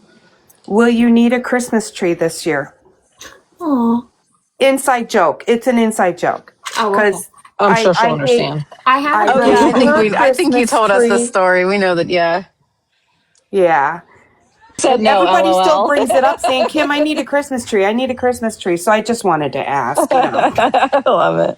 Speaker 5: will you need a Christmas tree this year?
Speaker 10: Aw.
Speaker 5: Inside joke. It's an inside joke.
Speaker 10: Because
Speaker 1: I'm sure she'll understand.
Speaker 11: I think you told us this story. We know that, yeah.
Speaker 5: Yeah.
Speaker 1: Said no,
Speaker 5: everybody
Speaker 1: LOL.
Speaker 5: still brings it up saying, Kim, I need a Christmas tree. I need a Christmas tree. So I just wanted to ask.
Speaker 1: I love it.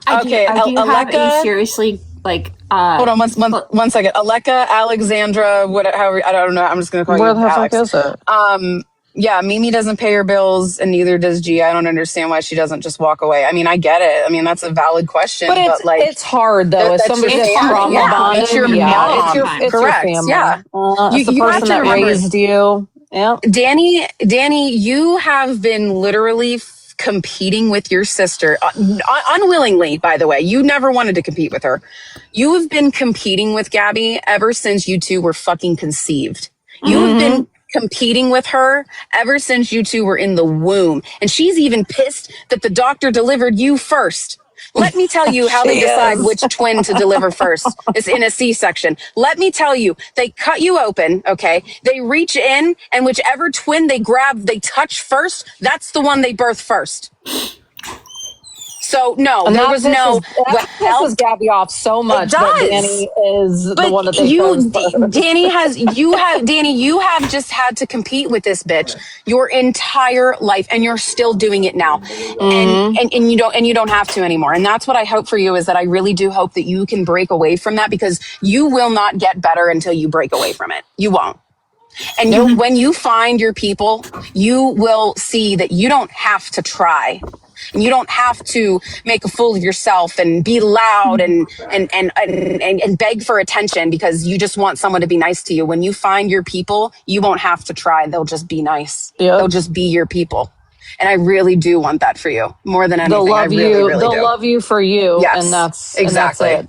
Speaker 10: I do have a seriously, like,
Speaker 11: hold on one second. Aleka, Alexandra, however, I don't know. I'm just going to call
Speaker 1: Where
Speaker 11: you
Speaker 1: the
Speaker 11: Alex.
Speaker 1: fuck is it?
Speaker 11: Yeah, Mimi doesn't pay her bills, and neither does G. I don't understand why she doesn't just walk away. I mean, I get it. I mean, that's a valid question. But
Speaker 1: it's hard, though. As somebody that's trauma bonded.
Speaker 11: It's your mom.
Speaker 1: It's
Speaker 11: correct.
Speaker 1: Your family.
Speaker 11: Yeah.
Speaker 1: It's the person that raised you. Yeah.
Speaker 11: Danny, you have been literally competing with your sister, unwillingly, by the way. You never wanted to compete with her. You have been competing with Gabby ever since you two were fucking conceived. You have been competing with her ever since you two were in the womb. And she's even pissed that the doctor delivered you first. Let me tell you how they decide which twin to deliver first. It's in a C-section. Let me tell you, they cut you open, okay? They reach in, and whichever twin they grab, they touch first, that's the one they birth first. So no,
Speaker 1: And
Speaker 11: there
Speaker 1: that
Speaker 11: was no well.
Speaker 1: pisses Gabby off so
Speaker 11: It
Speaker 1: much that
Speaker 11: does.
Speaker 1: Danny is the one
Speaker 11: But
Speaker 1: that they chose first.
Speaker 11: Danny, you have just had to compete with this bitch your entire life, and you're still doing it now. And,
Speaker 1: Mm-hmm.
Speaker 11: and you don't have to anymore. And that's what I hope for you, is that I really do hope that you can break away from that, because you will not get better until you break away from it. You won't. And
Speaker 1: Nope.
Speaker 11: when you find your people, you will see that you don't have to try. And you don't have to make a fool of yourself and be loud and beg for attention because you just want someone to be nice to you. When you find your people, you won't have to try. They'll just be nice.
Speaker 1: Yep.
Speaker 11: They'll just be your people. And I really do want that for you more than
Speaker 1: They'll
Speaker 11: anything. I
Speaker 1: love
Speaker 11: really,
Speaker 1: you.
Speaker 11: really
Speaker 1: They'll
Speaker 11: do.
Speaker 1: love you for you, and
Speaker 11: Yes,
Speaker 1: that's
Speaker 11: exactly.
Speaker 1: it.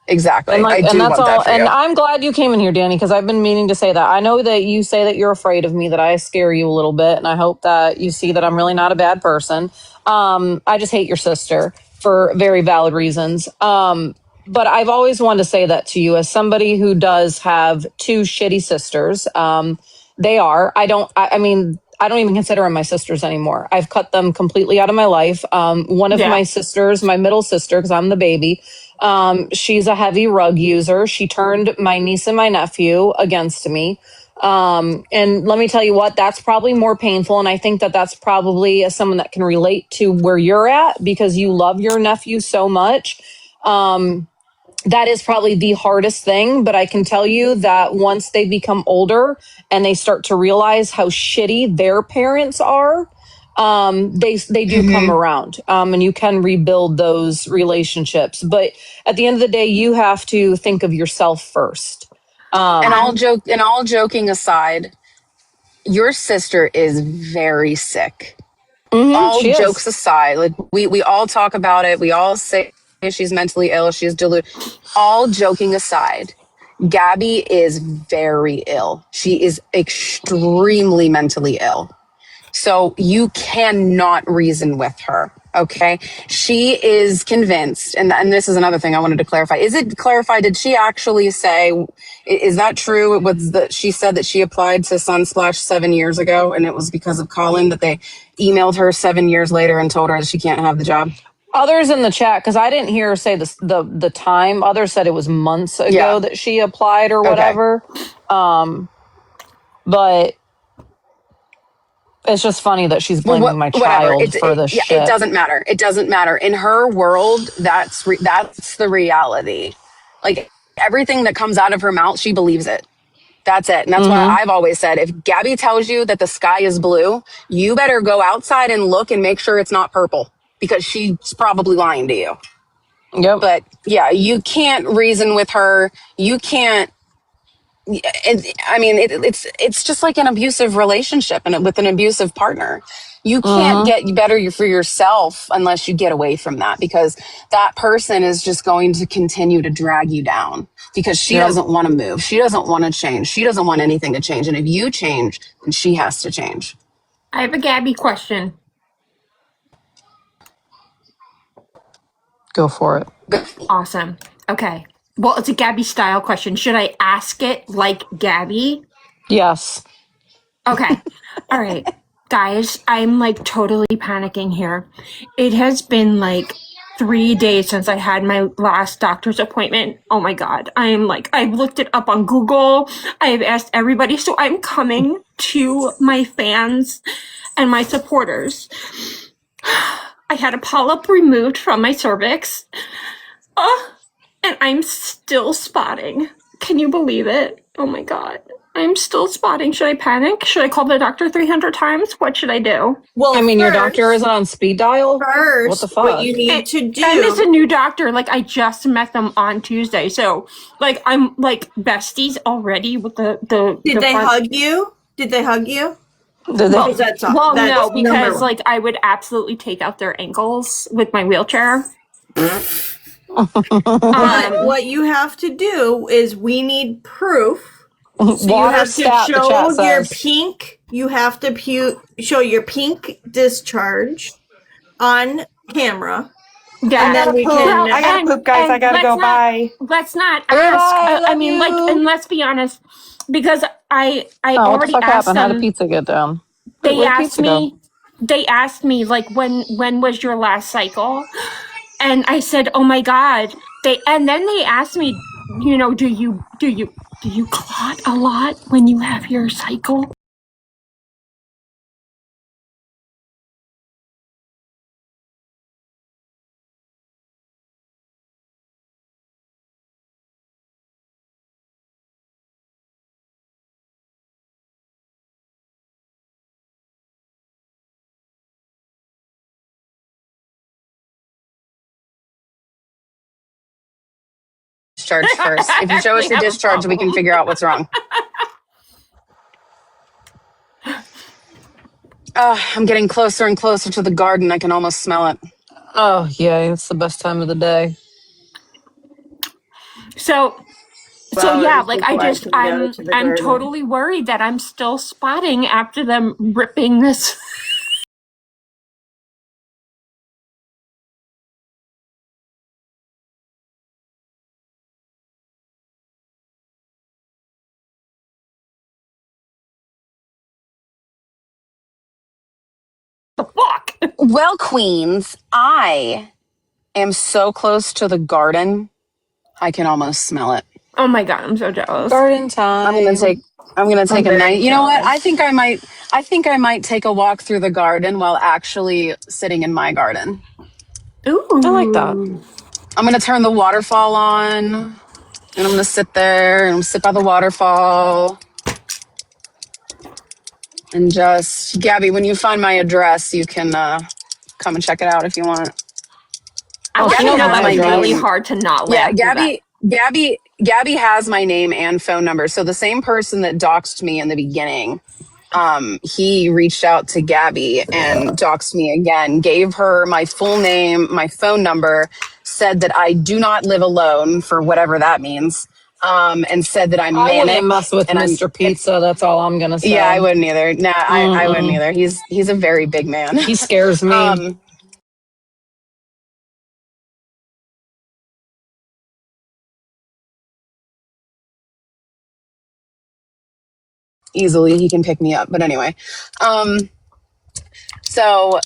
Speaker 11: Exactly. I
Speaker 1: And
Speaker 11: do
Speaker 1: that's
Speaker 11: want
Speaker 1: all.
Speaker 11: that for
Speaker 1: And
Speaker 11: you.
Speaker 1: I'm glad you came in here, Danny, because I've been meaning to say that. I know that you say that you're afraid of me, that I scare you a little bit, and I hope that you see that I'm really not a bad person. I just hate your sister for very valid reasons. But I've always wanted to say that to you as somebody who does have two shitty sisters. They are. I mean, I don't even consider them my sisters anymore. I've cut them completely out of my life. One of my sisters, my middle sister, because I'm the baby, she's a heavy rug user. She turned my niece and my nephew against me. And let me tell you what, that's probably more painful. And I think that that's probably as someone that can relate to where you're at, because you love your nephew so much. That is probably the hardest thing, but I can tell you that once they become older and they start to realize how shitty their parents are, they do come around, and you can rebuild those relationships. But at the end of the day, you have to think of yourself first.
Speaker 11: And all joking aside, your sister is very sick. All
Speaker 1: She is.
Speaker 11: jokes aside, like we all talk about it. We all say she's mentally ill, she's deluded. All joking aside, Gabby is very ill. She is extremely mentally ill. So you cannot reason with her. Okay. She is convinced. And this is another thing I wanted to clarify. Is it clarified? Did she actually say, is that true? It was that she said that she applied to Sunsplash 7 years ago and it was because of Colin, that they emailed her 7 years later and told her that she can't have the job?
Speaker 1: Others in the chat, because I didn't hear her say the time. Others said it was months ago that she applied or whatever. But it's just funny that she's blaming my child for this shit.
Speaker 11: It doesn't matter. It doesn't matter. In her world, that's the reality. Like everything that comes out of her mouth, she believes it. That's it. And that's why I've always said, if Gabby tells you that the sky is blue, you better go outside and look and make sure it's not purple, because she's probably lying to you.
Speaker 1: Yep.
Speaker 11: But yeah, you can't reason with her. You can't. It's just like an abusive relationship and with an abusive partner. You can't get better for yourself unless you get away from that, because that person is just going to continue to drag you down, because she doesn't want to move. She doesn't want to change. She doesn't want anything to change. And if you change, then she has to change.
Speaker 10: I have a Gabby question.
Speaker 1: Go for it.
Speaker 10: Awesome. Okay. Well, it's a Gabby style question. Should I ask it like Gabby?
Speaker 1: Yes.
Speaker 10: Okay. All right. Guys, I'm like totally panicking here. It has been like 3 days since I had my last doctor's appointment. Oh my God. I've looked it up on Google. I have asked everybody. So I'm coming to my fans and my supporters. I had a polyp removed from my cervix. And I'm still spotting. Can you believe it? Oh my God. I'm still spotting. Should I panic? Should I call the doctor 300 times? What should I do?
Speaker 7: Well,
Speaker 1: I mean, your doctor isn't on speed dial?
Speaker 7: First,
Speaker 1: What the fuck?
Speaker 7: what you need to do.
Speaker 10: And it's a new doctor. Like, I just met them on Tuesday. So, like, I'm, like, besties already with the
Speaker 7: Did they hug you? Did they hug you?
Speaker 10: Well,
Speaker 7: That's
Speaker 10: no, because, like, I would absolutely take out their ankles with my wheelchair.
Speaker 7: But what you have to do is we need proof. So you have to show your pink. You have to show your pink discharge on camera.
Speaker 10: Yeah,
Speaker 5: I gotta poop, guys. I gotta go. Bye.
Speaker 10: Let's not ask. I mean, like, and let's be honest, because I already
Speaker 1: what the fuck
Speaker 10: asked
Speaker 1: happened?
Speaker 10: them.
Speaker 1: How did pizza get down?
Speaker 10: They asked me. they asked me like when was your last cycle, and I said, oh my god. And then they asked me, do you clot a lot when you have your cycle?
Speaker 11: Discharge first. If you show us your discharge, we can figure out what's wrong. I'm getting closer and closer to the garden. I can almost smell it.
Speaker 1: Oh, yeah, it's the best time of the day.
Speaker 10: So
Speaker 6: Well,
Speaker 10: yeah,
Speaker 6: it's
Speaker 10: like
Speaker 6: before I can go to the
Speaker 10: I'm
Speaker 6: garden.
Speaker 10: totally worried that I'm still spotting after them ripping this. The fuck?
Speaker 11: Well, Queens, I am so close to the garden. I can almost smell it.
Speaker 10: Oh my god, I'm so jealous.
Speaker 1: Garden time.
Speaker 11: I'm gonna take a
Speaker 6: very
Speaker 11: night. You know what?
Speaker 6: jealous.
Speaker 11: I think I might take a walk through the garden while actually sitting in my garden.
Speaker 10: Ooh.
Speaker 1: I like that.
Speaker 11: I'm gonna turn the waterfall on, and I'm gonna sit there and sit by the waterfall. And just, Gabby, when you find my address, you can come and check it out if you want.
Speaker 10: I
Speaker 1: she
Speaker 10: know
Speaker 1: knows
Speaker 10: that's
Speaker 1: my address.
Speaker 10: really hard to not
Speaker 11: Yeah,
Speaker 10: laugh through that.
Speaker 11: Gabby has my name and phone number. So the same person that doxed me in the beginning, he reached out to Gabby and doxed me again, gave her my full name, my phone number, said that I do not live alone for whatever that means, and said that I'm
Speaker 1: I wouldn't
Speaker 11: manic
Speaker 1: mess with
Speaker 11: and
Speaker 1: Mr. Pizza. That's all I'm gonna say.
Speaker 11: yeah, I wouldn't either. Nah, I wouldn't
Speaker 1: Mm-mm.
Speaker 11: either. He's a very big man.
Speaker 1: He scares me.
Speaker 11: Easily he can pick me up. But anyway, so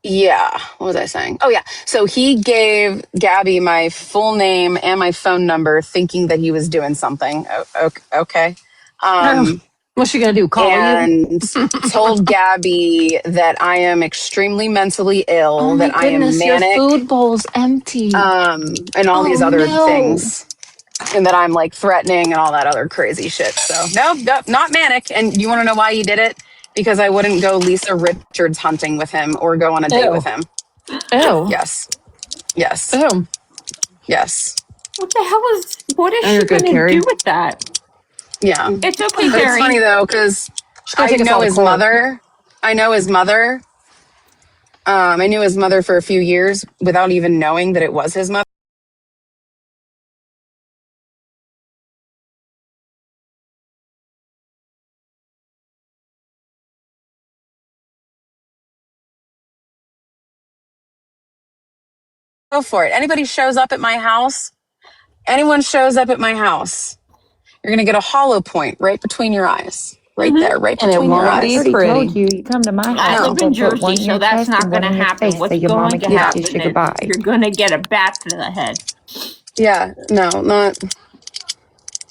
Speaker 11: yeah, what was I saying? Oh yeah, so he gave Gabby my full name and my phone number, thinking that he was doing something. Okay,
Speaker 1: What's she gonna do? Call you?
Speaker 11: and told Gabby that I am extremely mentally ill,
Speaker 1: Oh my
Speaker 11: that I am
Speaker 1: goodness, your
Speaker 11: manic,
Speaker 1: food bowl's empty.
Speaker 11: and all
Speaker 1: Oh
Speaker 11: these other
Speaker 1: no.
Speaker 11: things. And that I'm like threatening and all that other crazy shit. So no, not manic. And you want to know why he did it? Because I wouldn't go Lisa Richards hunting with him or go on a date with
Speaker 1: Ew.
Speaker 11: him.
Speaker 1: Ew.
Speaker 11: Yes. Yes.
Speaker 1: Ew.
Speaker 11: Yes.
Speaker 10: What is
Speaker 2: Oh, you're
Speaker 10: she
Speaker 2: good,
Speaker 10: gonna do
Speaker 2: Carrie.
Speaker 10: with that?
Speaker 11: Yeah.
Speaker 10: It's okay,
Speaker 11: But it's
Speaker 10: Carrie.
Speaker 11: funny though, because
Speaker 1: She's gonna take us all to
Speaker 11: his
Speaker 1: court.
Speaker 11: mother. I know his mother. I knew his mother for a few years without even knowing that it was his mother. Go for it. Anybody shows up at my house, anyone shows up at my house, you're going to get a hollow point right between your eyes. Right there, right
Speaker 1: And it
Speaker 11: between your
Speaker 1: won't
Speaker 6: I
Speaker 1: be
Speaker 11: eyes.
Speaker 6: already told
Speaker 1: pretty.
Speaker 6: you, you come to my
Speaker 10: I
Speaker 6: house,
Speaker 11: No.
Speaker 6: I'm
Speaker 10: live in
Speaker 6: going to put one
Speaker 10: Jersey,
Speaker 6: in
Speaker 10: so
Speaker 6: your
Speaker 10: that's
Speaker 6: chest
Speaker 10: not
Speaker 6: and one
Speaker 10: gonna
Speaker 6: in your
Speaker 10: happen.
Speaker 6: face so
Speaker 10: What's
Speaker 6: your mama
Speaker 10: going to
Speaker 6: can
Speaker 11: Yeah.
Speaker 6: kiss
Speaker 10: happen
Speaker 6: you
Speaker 10: is
Speaker 6: goodbye.
Speaker 10: you're gonna get a bat to the head.
Speaker 11: Yeah. No, not.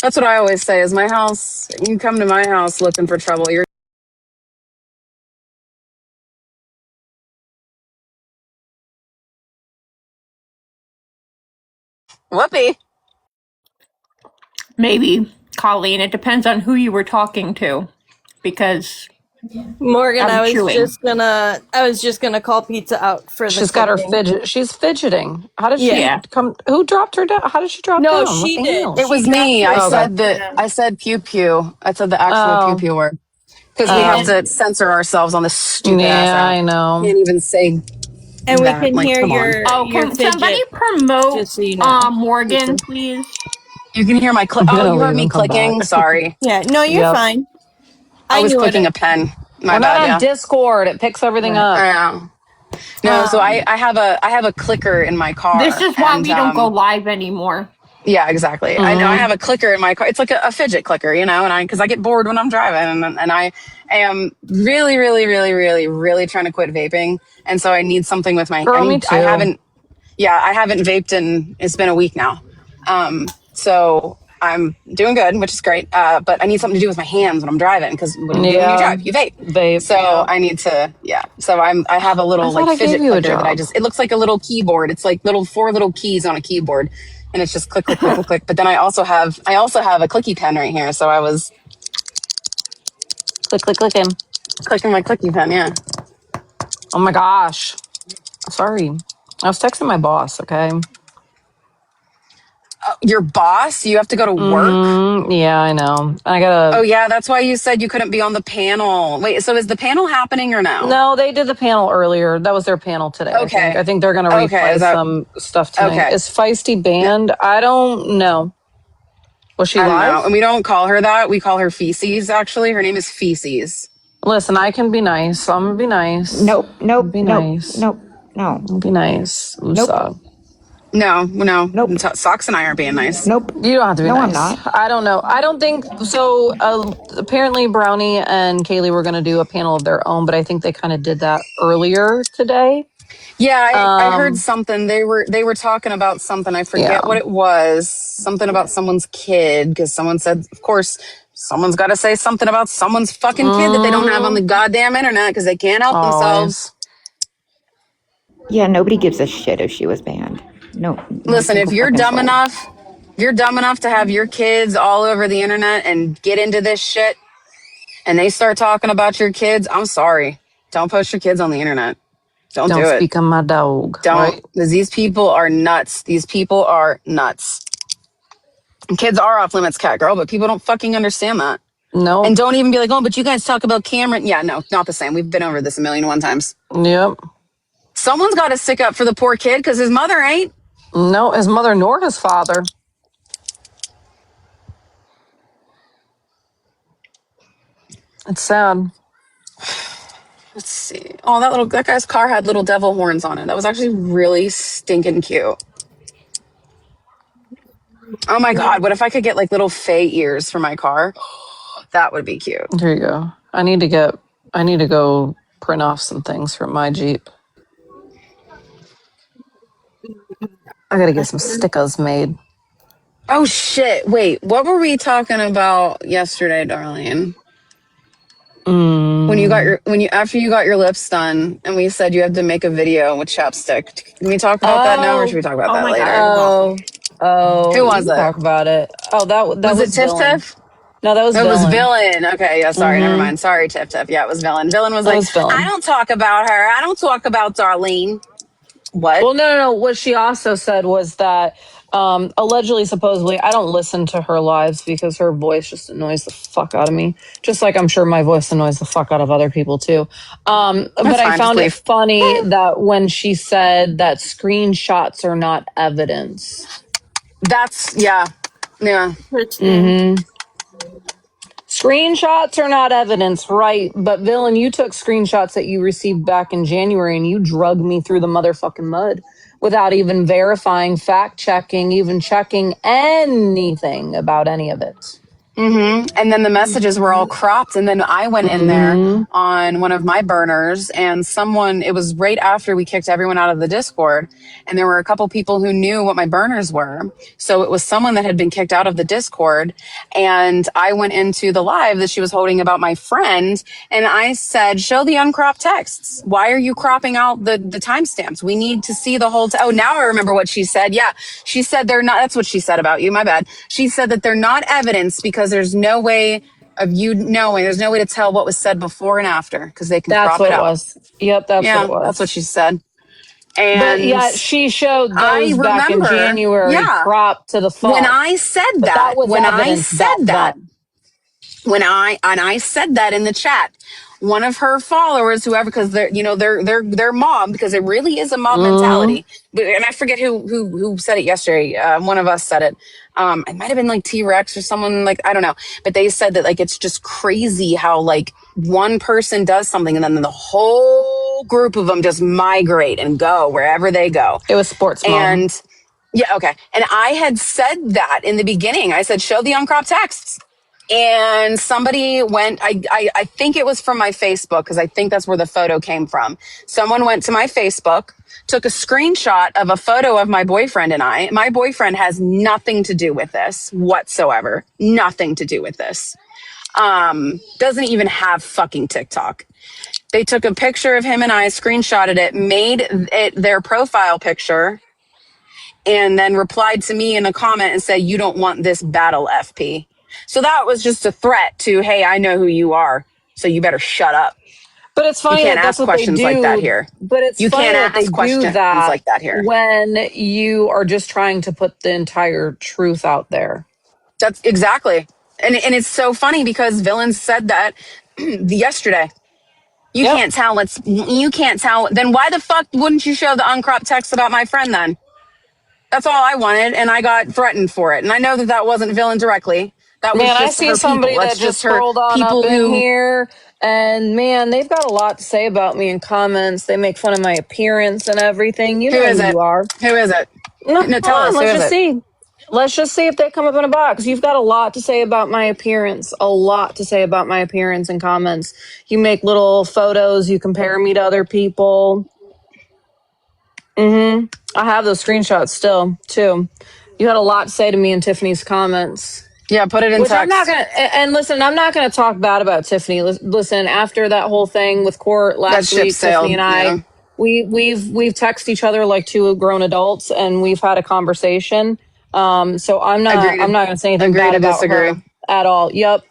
Speaker 11: That's what I always say is my house, you come to my house looking for trouble. You're whoopee.
Speaker 10: Maybe, Colleen. It depends on who you were talking to, because
Speaker 7: Morgan,
Speaker 10: I'm
Speaker 7: I was
Speaker 10: chewing.
Speaker 7: just gonna call pizza out for the
Speaker 1: She's got her
Speaker 7: clicking.
Speaker 1: fidget. She's fidgeting. How did she
Speaker 7: Yeah.
Speaker 10: Yeah.
Speaker 1: come? Who dropped her down? How did she drop
Speaker 7: No,
Speaker 1: down? What
Speaker 7: she
Speaker 1: the
Speaker 7: did.
Speaker 1: hell?
Speaker 11: It
Speaker 7: She
Speaker 11: was
Speaker 7: dropped
Speaker 11: me.
Speaker 1: Okay.
Speaker 7: herself down.
Speaker 11: I said pew pew. I said the actual pew
Speaker 1: Oh.
Speaker 11: pew word. Because we have
Speaker 7: And
Speaker 1: Oh.
Speaker 11: to censor ourselves on this stupid ass
Speaker 1: Yeah,
Speaker 11: app.
Speaker 1: I know.
Speaker 11: Can't even say
Speaker 7: and we
Speaker 11: that.
Speaker 7: can
Speaker 11: Like,
Speaker 7: hear
Speaker 11: come on.
Speaker 10: Oh,
Speaker 7: your
Speaker 10: can somebody
Speaker 7: fidget,
Speaker 10: promote
Speaker 7: just so you know.
Speaker 10: Morgan, please?
Speaker 11: You can hear my click.
Speaker 1: I'm
Speaker 11: Oh,
Speaker 1: gonna
Speaker 11: you heard
Speaker 1: leave
Speaker 11: me
Speaker 1: and come back.
Speaker 11: clicking? Sorry.
Speaker 7: Yeah, no, you're
Speaker 1: Yep.
Speaker 7: fine.
Speaker 11: I
Speaker 7: I
Speaker 11: was
Speaker 7: knew
Speaker 11: clicking
Speaker 7: it.
Speaker 11: a pen. My
Speaker 1: We're not
Speaker 11: bad,
Speaker 1: on
Speaker 11: yeah.
Speaker 1: Discord. It picks everything
Speaker 7: Right.
Speaker 1: up.
Speaker 11: I know. No, so
Speaker 7: Um,
Speaker 11: I have a clicker in my
Speaker 10: This
Speaker 11: car
Speaker 10: is why
Speaker 11: and
Speaker 10: we don't go live anymore.
Speaker 11: Yeah, exactly. I know I have a clicker in my car. It's like a fidget clicker, you know, and because I get bored when I'm driving, and I am really, really, really, really, really trying to quit vaping, and so I need something with my.
Speaker 1: Girl, me
Speaker 11: I
Speaker 1: too.
Speaker 11: haven't. Yeah, I haven't vaped in. It's been a week now. So I'm doing good, which is great. But I need something to do with my hands when I'm driving, because what do you do when you
Speaker 1: Yeah,
Speaker 11: drive? You vape.
Speaker 1: vape.
Speaker 11: So
Speaker 1: Yeah.
Speaker 11: I need to, yeah. So I have a
Speaker 1: I
Speaker 11: little
Speaker 1: thought
Speaker 11: like
Speaker 1: I gave
Speaker 11: fidget
Speaker 1: you a
Speaker 11: clicker that
Speaker 1: job.
Speaker 11: it looks like a little keyboard. It's like four little keys on a keyboard, and it's just click, click, click, click, click. But then I also have a clicky pen right here. So I was
Speaker 1: Click, click, click him.
Speaker 11: clicking my clicky pen. Yeah.
Speaker 1: Oh my gosh. Sorry. I was texting my boss, okay?
Speaker 11: Your boss, you have to go to work.
Speaker 1: Yeah, I know. I
Speaker 11: Oh
Speaker 1: gotta.
Speaker 11: yeah, that's why you said you couldn't be on the panel. Wait, so is the panel happening or no?
Speaker 1: No, they did the panel earlier. That was their panel today, I think.
Speaker 11: Okay.
Speaker 1: I think they're gonna
Speaker 11: Okay.
Speaker 1: replay
Speaker 11: Is that
Speaker 1: some stuff tonight.
Speaker 11: okay?
Speaker 1: Is Feisty
Speaker 11: No,
Speaker 1: banned? I don't know. Was she
Speaker 11: I don't know.
Speaker 1: live?
Speaker 11: And we don't call her that. We call her Feces, actually. Her name is Feces.
Speaker 1: Listen, I can be nice. I'm gonna be nice.
Speaker 6: Nope, nope,
Speaker 1: Be
Speaker 6: nope,
Speaker 1: nice.
Speaker 6: nope, no,
Speaker 1: Be nice.
Speaker 6: nope,
Speaker 1: Usa.
Speaker 11: No, no.
Speaker 6: nope,
Speaker 11: Socks and I are being nice.
Speaker 6: nope.
Speaker 1: You don't have to be
Speaker 6: No, I'm
Speaker 1: nice.
Speaker 6: not.
Speaker 1: I don't know. I don't think so. Apparently, Brownie and Kaylee were going to do a panel of their own, but I think they kind of did that earlier today.
Speaker 11: Yeah, I heard
Speaker 1: Um,
Speaker 11: something. They were talking about something. I
Speaker 1: yeah.
Speaker 11: forget what it was. Something about someone's kid, because someone said, of course, someone's got to say something about someone's fucking kid that they don't have on the goddamn internet because they can't help themselves.
Speaker 1: Always.
Speaker 6: Yeah, nobody gives a shit if she was banned. No, not a
Speaker 11: Listen,
Speaker 6: single fucking soul.
Speaker 11: if you're dumb enough to have your kids all over the internet and get into this shit, and they start talking about your kids, I'm sorry. Don't post your kids on the internet. Don't
Speaker 1: Don't
Speaker 11: do it.
Speaker 1: speak on my dog,
Speaker 11: Don't,
Speaker 1: right?
Speaker 11: because these people are nuts. These people are nuts. And kids are off limits, cat girl, but people don't fucking understand that.
Speaker 1: Nope.
Speaker 11: And don't even be like, oh, but you guys talk about Cameron. Yeah, no, not the same. We've been over this a million and one times.
Speaker 1: Yep.
Speaker 11: Someone's got to stick up for the poor kid because his mother ain't.
Speaker 1: No, his mother nor his father. It's sad.
Speaker 11: Let's see. Oh, that guy's car had little devil horns on it. That was actually really stinking cute. Oh my god, what if I could get like little fey ears for my car? That would be cute.
Speaker 1: Here you go. I need to go print off some things from my Jeep. I gotta get some stickers made.
Speaker 11: Oh shit. Wait, what were we talking about yesterday, Darlene? After you got your lips done and we said you had to make a video with chapstick. Can we talk about that now or should we talk about that
Speaker 10: my God,
Speaker 11: later?
Speaker 10: it was awful.
Speaker 11: Who
Speaker 1: You
Speaker 11: was
Speaker 1: can
Speaker 11: it?
Speaker 1: talk about it. Oh, that
Speaker 11: Was it
Speaker 1: was
Speaker 11: Tiff
Speaker 1: villain.
Speaker 11: Tiff?
Speaker 1: No, that was
Speaker 11: It was
Speaker 1: villain.
Speaker 11: Villain. Okay, yeah, sorry, never
Speaker 1: Mm-hmm.
Speaker 11: mind. Sorry, Tiff Tiff. Yeah, it was Villain. Villain was
Speaker 1: That
Speaker 11: like,
Speaker 1: was
Speaker 11: I
Speaker 1: villain.
Speaker 11: don't talk about her. I don't talk about Darlene. What?
Speaker 1: Well, no. What she also said was that allegedly, supposedly, I don't listen to her lives because her voice just annoys the fuck out of me. Just like I'm sure my voice annoys the fuck out of other people too.
Speaker 11: That's
Speaker 1: But I
Speaker 11: fine, just
Speaker 1: found it
Speaker 11: leave.
Speaker 1: funny that when she said that screenshots are not evidence.
Speaker 11: That's, yeah. Yeah.
Speaker 7: Interesting.
Speaker 1: Mm-hmm. Screenshots are not evidence, right? But Villain, you took screenshots that you received back in January and you drugged me through the motherfucking mud without even verifying, fact checking, even checking anything about any of it.
Speaker 11: And then the messages were all cropped. And then I went in there
Speaker 1: Mm-hmm.
Speaker 11: on one of my burners and it was right after we kicked everyone out of the Discord. And there were a couple people who knew what my burners were. So it was someone that had been kicked out of the Discord. And I went into the live that she was holding about my friend. And I said, show the uncropped texts. Why are you cropping out the timestamps? We need to see the whole. Oh, now I remember what she said. Yeah. She said they're not. That's what she said about you. My bad. She said that they're not evidence because there's no way of you knowing. There's no way to tell what was said before and after because they can
Speaker 1: That's
Speaker 11: crop
Speaker 1: what
Speaker 11: it
Speaker 1: it
Speaker 11: out.
Speaker 1: was. Yep, that's what it
Speaker 11: Yeah, that's what
Speaker 1: was.
Speaker 11: she said.
Speaker 1: But
Speaker 11: And
Speaker 1: yeah, she showed
Speaker 11: I
Speaker 1: those back in
Speaker 11: remember,
Speaker 1: January
Speaker 11: yeah,
Speaker 1: cropped to the
Speaker 11: when
Speaker 1: fuck.
Speaker 11: I said
Speaker 1: But that
Speaker 11: that,
Speaker 1: was
Speaker 11: when I
Speaker 1: evidence
Speaker 11: said
Speaker 1: back
Speaker 11: that,
Speaker 1: then.
Speaker 11: I said that in the chat, one of her followers, whoever, because they're mob, because it really is a mob
Speaker 1: Mm-hmm.
Speaker 11: mentality. And I forget who said it yesterday. One of us said it. It might have been like T-Rex or someone, like, I don't know, but they said that like it's just crazy how like one person does something and then the whole group of them just migrate and go wherever they go.
Speaker 1: It was sports mob.
Speaker 11: And Yeah, okay. And I had said that in the beginning. I said, show the uncropped texts. And somebody went, I think it was from my Facebook, because I think that's where the photo came from. Someone went to my Facebook, took a screenshot of a photo of my boyfriend and I. My boyfriend has nothing to do with this whatsoever. Nothing to do with this. Doesn't even have fucking TikTok. They took a picture of him and I, screenshotted it, made it their profile picture, and then replied to me in a comment and said, you don't want this battle, FP. So that was just a threat to, hey, I know who you are, so you better shut up.
Speaker 1: But it's
Speaker 11: You
Speaker 1: funny
Speaker 11: can't
Speaker 1: that that's
Speaker 11: ask
Speaker 1: what they
Speaker 11: questions like that
Speaker 1: do.
Speaker 11: here.
Speaker 1: But it's
Speaker 11: You
Speaker 1: funny
Speaker 11: can't
Speaker 1: that they
Speaker 11: ask
Speaker 1: do
Speaker 11: questions
Speaker 1: that
Speaker 11: like that here.
Speaker 1: when you are just trying to put the entire truth out there.
Speaker 11: That's exactly. And it's so funny because Villains said that yesterday. You
Speaker 1: Yep.
Speaker 11: can't tell. You can't tell. Then why the fuck wouldn't you show the uncropped text about my friend then? That's all I wanted, and I got threatened for it. And I know that that wasn't Villain directly. That was
Speaker 1: Man, I
Speaker 11: just
Speaker 1: see
Speaker 11: her people.
Speaker 1: somebody that
Speaker 11: That's
Speaker 1: just
Speaker 11: just her
Speaker 1: scrolled on up
Speaker 11: people
Speaker 1: in
Speaker 11: who.
Speaker 1: here, and man, they've got a lot to say about me in comments. They make fun of my appearance and everything. You
Speaker 11: Who
Speaker 1: know
Speaker 11: is
Speaker 1: who
Speaker 11: it?
Speaker 1: you are.
Speaker 11: Who is it?
Speaker 1: No,
Speaker 11: No,
Speaker 1: hold
Speaker 11: tell
Speaker 1: on.
Speaker 11: us. Who
Speaker 1: Let's
Speaker 11: is
Speaker 1: just
Speaker 11: it?
Speaker 1: see. Let's just see if they come up in a box. You've got a lot to say about my appearance. A lot to say about my appearance in comments. You make little photos. You compare me to other people. I have those screenshots still too. You had a lot to say to me in Tiffany's comments.
Speaker 11: Yeah, put it in
Speaker 1: Which I'm not
Speaker 11: text.
Speaker 1: gonna. And listen, I'm not gonna talk bad about Tiffany. Listen, after that whole thing with court
Speaker 11: That
Speaker 1: last
Speaker 11: ship
Speaker 1: week, Tiffany
Speaker 11: sailed.
Speaker 1: and I,
Speaker 11: Yeah.
Speaker 1: we've texted each other like two grown adults, and we've had a conversation. So
Speaker 11: Agree
Speaker 1: I'm
Speaker 11: to
Speaker 1: not gonna say anything
Speaker 11: agree
Speaker 1: bad
Speaker 11: to
Speaker 1: about
Speaker 11: disagree.
Speaker 1: her at all. Yep.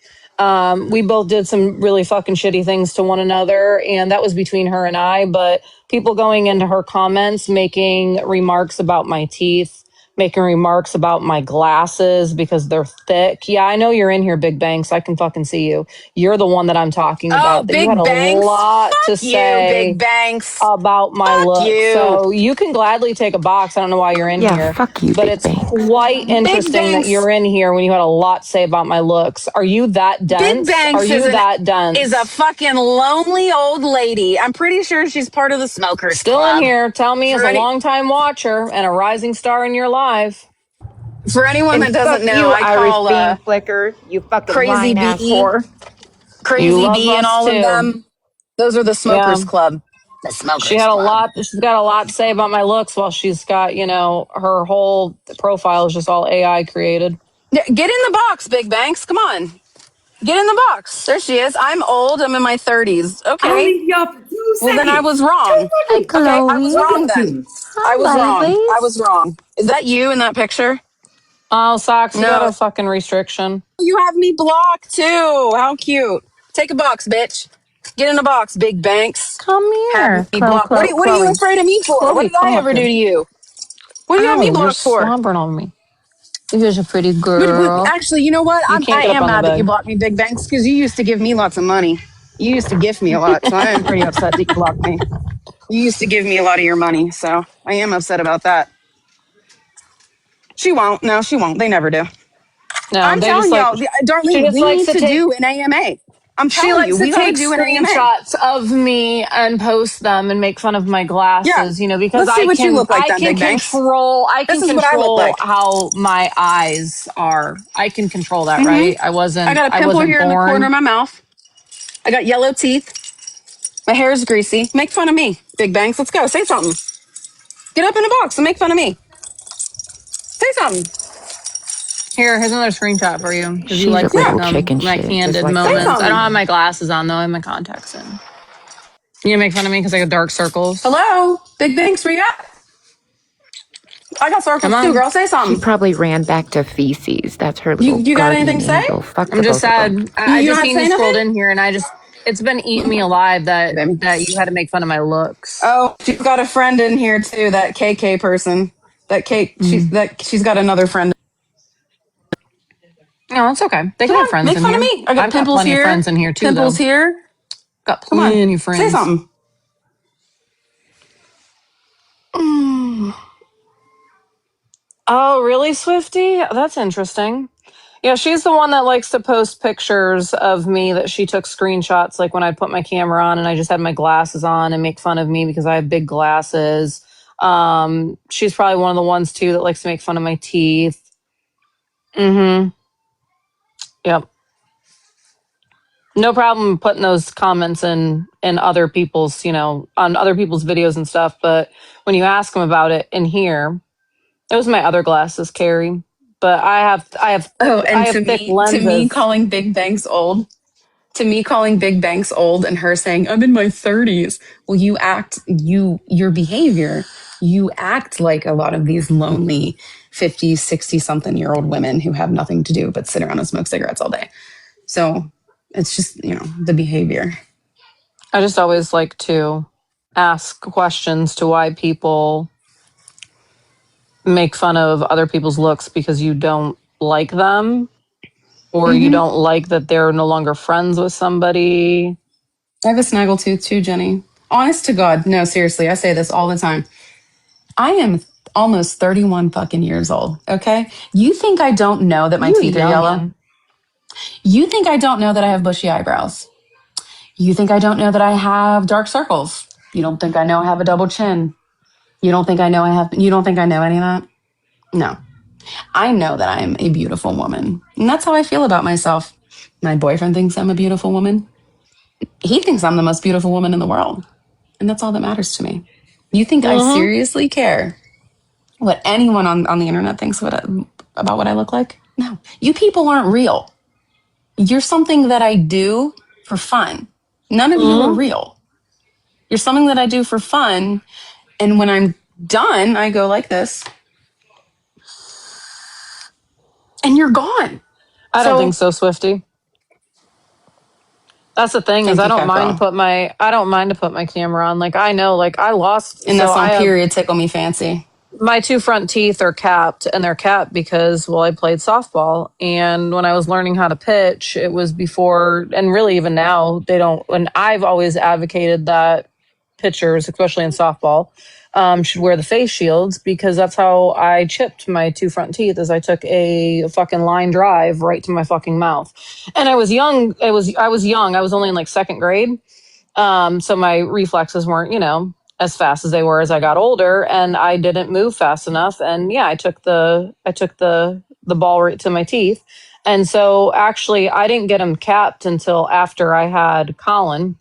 Speaker 1: We both did some really fucking shitty things to one another, and that was between her and I. But people going into her comments, making remarks about my teeth, making remarks about my glasses because they're thick. Yeah, I know you're in here, Big Bang, so I can fucking see you. You're the one that I'm talking
Speaker 11: Oh,
Speaker 1: about. That you had
Speaker 11: Big
Speaker 1: a
Speaker 11: Banks.
Speaker 1: lot to
Speaker 11: Fuck you,
Speaker 1: say
Speaker 11: Big Banks.
Speaker 1: about my
Speaker 11: Fuck
Speaker 1: look.
Speaker 11: you.
Speaker 1: So you can gladly take a box. I don't know why you're in
Speaker 6: Yeah,
Speaker 1: here,
Speaker 6: fuck you,
Speaker 1: but
Speaker 6: Big
Speaker 1: it's
Speaker 6: Bang.
Speaker 1: quite
Speaker 11: Big
Speaker 1: interesting that
Speaker 11: Banks.
Speaker 1: you're in here when you had a lot to say about my looks. Are you that
Speaker 11: Big
Speaker 1: dense? Are
Speaker 11: Banks
Speaker 1: you that
Speaker 11: is a
Speaker 1: dense?
Speaker 11: fucking lonely old lady. I'm pretty sure she's part of the Smokers
Speaker 1: Still in
Speaker 11: Club.
Speaker 1: here. Tell me as
Speaker 11: For
Speaker 1: a
Speaker 11: any
Speaker 1: longtime watcher and a rising star in your life.
Speaker 11: for anyone
Speaker 6: And
Speaker 11: that doesn't
Speaker 6: fuck
Speaker 11: know,
Speaker 6: you,
Speaker 11: I
Speaker 6: Irish
Speaker 11: call
Speaker 6: bean flicker, you fucking
Speaker 11: Crazy
Speaker 6: lying ass
Speaker 11: B,
Speaker 6: whore.
Speaker 1: You
Speaker 11: Crazy
Speaker 1: love
Speaker 11: B, and
Speaker 1: us
Speaker 11: all of
Speaker 1: too.
Speaker 11: them. Those are the
Speaker 1: Yeah.
Speaker 11: Smokers Club. The
Speaker 1: She
Speaker 11: Smokers
Speaker 1: had a
Speaker 11: Club.
Speaker 1: lot. She's got a lot to say about my looks. While she's got, her whole profile is just all AI created.
Speaker 11: Yeah, get in the box, Big Banks. Come on. Get in the box. There she is. I'm old. I'm in my 30s.
Speaker 12: I'll
Speaker 11: Okay.
Speaker 12: leave y'all for 2
Speaker 11: Well, then I
Speaker 12: seconds.
Speaker 11: was
Speaker 12: 2
Speaker 11: wrong.
Speaker 2: Hi,
Speaker 12: seconds.
Speaker 11: Okay. I was
Speaker 2: Chloe.
Speaker 12: Two
Speaker 11: wrong then.
Speaker 12: seconds.
Speaker 11: I was
Speaker 2: Hi,
Speaker 11: wrong. I
Speaker 2: babies.
Speaker 11: was wrong. Is that you in that picture?
Speaker 1: Oh, Socks, you got
Speaker 11: No.
Speaker 1: a fucking restriction.
Speaker 11: You have me blocked too. How cute. Take a box, bitch. Get in a box, Big Banks.
Speaker 2: Come
Speaker 11: Have
Speaker 2: here,
Speaker 11: me blocked. What are you
Speaker 2: Chloe.
Speaker 11: afraid of me for? What
Speaker 2: Chloe,
Speaker 11: did I
Speaker 2: come up
Speaker 11: ever do
Speaker 2: here.
Speaker 11: to you? What do you have me
Speaker 1: Ow, you're
Speaker 11: blocked for?
Speaker 1: slobbering on me. You're just a pretty
Speaker 11: Would
Speaker 1: girl.
Speaker 11: actually, you know what?
Speaker 1: You can't
Speaker 11: I
Speaker 1: get up
Speaker 11: am
Speaker 1: on the
Speaker 11: mad that you
Speaker 1: bed.
Speaker 11: blocked me, Big Banks, because you used to give me lots of money. You used to gift me a lot, so I am pretty upset that you blocked me. You used to give me a lot of your money, so I am upset about that. She won't. No, she won't. They never do.
Speaker 1: No,
Speaker 11: I'm
Speaker 1: they just
Speaker 11: telling
Speaker 1: like,
Speaker 11: y'all,
Speaker 1: she
Speaker 11: Darlene,
Speaker 1: just
Speaker 11: we
Speaker 1: likes
Speaker 11: need
Speaker 1: to
Speaker 11: to
Speaker 1: take,
Speaker 11: do an AMA. I'm
Speaker 1: she
Speaker 11: telling you,
Speaker 1: likes to
Speaker 11: we got to
Speaker 1: take
Speaker 11: do an AMA.
Speaker 1: screenshots of me and post them and make fun of my
Speaker 11: Yeah.
Speaker 1: glasses, because
Speaker 11: Let's see what you look like then, Big Banks.
Speaker 1: I
Speaker 11: This
Speaker 1: can
Speaker 11: is what I look
Speaker 1: control
Speaker 11: like.
Speaker 1: how my eyes are. I can control that,
Speaker 11: Hmm.
Speaker 1: right?
Speaker 11: I got a
Speaker 1: I
Speaker 11: pimple
Speaker 1: wasn't
Speaker 11: here in the corner
Speaker 1: born.
Speaker 11: of my mouth. I got yellow teeth. My hair is greasy. Make fun of me, Big Banks. Let's go. Say something. Get up in a box and make fun of me. Say something.
Speaker 1: Here's another screenshot for you because you
Speaker 6: She's
Speaker 1: like
Speaker 6: a
Speaker 1: seeing
Speaker 6: little
Speaker 11: Yeah.
Speaker 1: them,
Speaker 6: chicken
Speaker 1: my
Speaker 6: shit, just
Speaker 1: candid
Speaker 6: like
Speaker 11: Say
Speaker 6: her.
Speaker 1: moments. I don't
Speaker 11: something.
Speaker 1: have my glasses on though. I have my contacts in. You make fun of me because I got dark circles.
Speaker 11: Hello, Big Banks. Where you at? I got
Speaker 1: Come
Speaker 11: circles too,
Speaker 1: on.
Speaker 11: girl. Say
Speaker 6: She
Speaker 11: something.
Speaker 6: probably ran back to feces. That's her little
Speaker 11: You got anything
Speaker 6: guardian
Speaker 11: to say?
Speaker 6: angel. Fuck
Speaker 1: I'm
Speaker 6: the
Speaker 1: just
Speaker 6: both of them.
Speaker 1: sad. I
Speaker 11: You don't
Speaker 1: just
Speaker 11: have to
Speaker 1: seen you
Speaker 11: say
Speaker 1: scrolled
Speaker 11: nothing,
Speaker 1: in here, and it's been eating me alive
Speaker 11: hey, baby.
Speaker 1: that you had to make fun of my looks.
Speaker 11: Oh, she's got a friend in here too. That KK person. That Kate.
Speaker 1: Mm.
Speaker 11: She's got another friend.
Speaker 1: No, it's okay. They
Speaker 11: Come
Speaker 1: can have
Speaker 11: on,
Speaker 1: friends
Speaker 11: make
Speaker 1: in
Speaker 11: fun of
Speaker 1: here.
Speaker 11: me. I got
Speaker 1: I've got
Speaker 11: pimples
Speaker 1: plenty of
Speaker 11: here.
Speaker 1: friends in here too,
Speaker 11: Pimples
Speaker 1: though.
Speaker 11: here.
Speaker 1: Got
Speaker 11: Come on,
Speaker 1: plenty of
Speaker 11: say
Speaker 1: friends.
Speaker 11: something.
Speaker 1: Mm. Oh, really, Swifty? That's interesting. Yeah, she's the one that likes to post pictures of me that she took screenshots, like when I put my camera on and I just had my glasses on and make fun of me because I have big glasses. She's probably one of the ones too that likes to make fun of my teeth. Mm-hmm. Yep. No problem putting those comments in other people's, on other people's videos and stuff. But when you ask them about it in here, it was my other glasses, Carrie. But I have
Speaker 2: Oh, and
Speaker 1: thick
Speaker 2: to me
Speaker 1: lenses.
Speaker 2: calling big banks old, and her saying, I'm in my 30s. Well, your behavior, you act like a lot of these lonely 50, 60 something year old women who have nothing to do but sit around and smoke cigarettes all day. So it's just, the behavior.
Speaker 1: I just always like to ask questions to why people make fun of other people's looks because you don't like them or you don't like that they're no longer friends with somebody.
Speaker 2: I have a snaggletooth too, Jenny. Honest to God, no, seriously, I say this all the time. I am almost 31 fucking years old, okay? You think I don't know that my teeth are yellow? You think I don't know that I have bushy eyebrows? You think I don't know that I have dark circles? You don't think I know I have a double chin? You don't think I know any of that? No. I know that I am a beautiful woman. And that's how I feel about myself. My boyfriend thinks I'm a beautiful woman. He thinks I'm the most beautiful woman in the world. And that's all that matters to me. You think I seriously care what anyone on the internet thinks about what I look like? No. You people aren't real. You're something that I do for fun. None of you are real. You're something that I do for fun. And when I'm done, I go like this. And you're gone.
Speaker 1: I don't think so, Swifty. That's the thing is I don't mind to put my camera on. Like I know, like I lost.
Speaker 2: And that's on period tickle me fancy.
Speaker 1: My two front teeth are capped, and they're capped because, I played softball. And when I was learning how to pitch, it was before, and really even now, they don't, and I've always advocated that pitchers, especially in softball, should wear the face shields because that's how I chipped my two front teeth is I took a fucking line drive right to my fucking mouth. And I was young. I was young. I was only in like second grade. So my reflexes weren't, as fast as they were as I got older, and I didn't move fast enough. And yeah, I took the ball right to my teeth. And so actually I didn't get him capped until after I had Colin.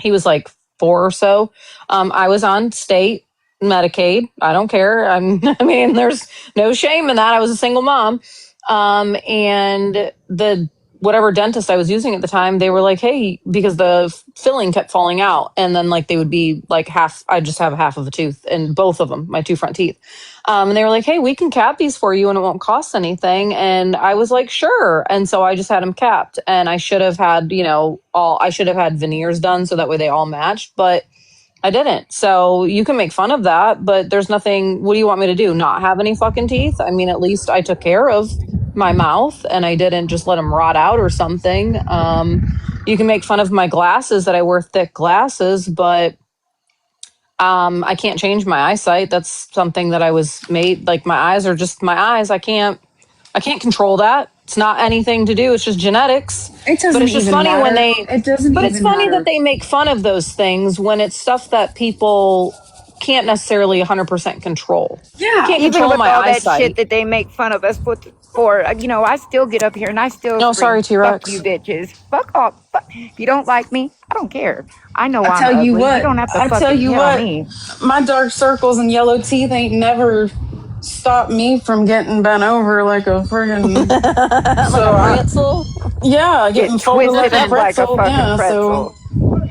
Speaker 1: He was like 4 or so. I was on state Medicaid. I don't care. I mean, there's no shame in that. I was a single mom. And the whatever dentist I was using at the time, they were like, hey, because the filling kept falling out. And then like they would be like half, I just have half of a tooth in both of them, my two front teeth. And they were like, hey, we can cap these for you and it won't cost anything. And I was like, sure. And so I just had them capped and I should have had, I should have had veneers done so that way they all matched, but I didn't. So you can make fun of that, but there's nothing, what do you want me to do? Not have any fucking teeth? I mean, at least I took care of my mouth and I didn't just let them rot out or something. You can make fun of my glasses that I wear thick glasses, but I can't change my eyesight. That's something that I was made, like my eyes are just my eyes. I can't control that. It's not anything to do. It's just genetics.
Speaker 2: It doesn't
Speaker 1: but it's just
Speaker 2: even
Speaker 1: funny
Speaker 2: matter.
Speaker 1: when they.
Speaker 2: It doesn't.
Speaker 1: But
Speaker 2: even
Speaker 1: it's funny
Speaker 2: matter.
Speaker 1: that they make fun of those things when it's stuff that people can't necessarily 100% control.
Speaker 6: Yeah,
Speaker 1: Can't
Speaker 6: even
Speaker 1: control
Speaker 6: with
Speaker 1: my
Speaker 6: all that
Speaker 1: eyesight.
Speaker 6: shit that they make fun of us for, I still get up here and I still
Speaker 1: No,
Speaker 6: scream,
Speaker 1: sorry, T-Rex.
Speaker 6: fuck you bitches. Fuck off. If you don't like me, I don't care. I know I'm
Speaker 2: tell you
Speaker 6: ugly.
Speaker 2: what,
Speaker 6: You don't have to
Speaker 2: I tell
Speaker 6: fucking
Speaker 2: you
Speaker 6: tell
Speaker 2: what,
Speaker 6: me.
Speaker 2: my dark circles and yellow teeth ain't never stopped me from getting bent over like a friggin'
Speaker 1: like a pretzel.
Speaker 2: Yeah, getting
Speaker 6: Get
Speaker 2: folded like
Speaker 6: twisted
Speaker 2: a
Speaker 6: like a
Speaker 2: pretzel.
Speaker 6: fucking
Speaker 2: Yeah,
Speaker 6: pretzel.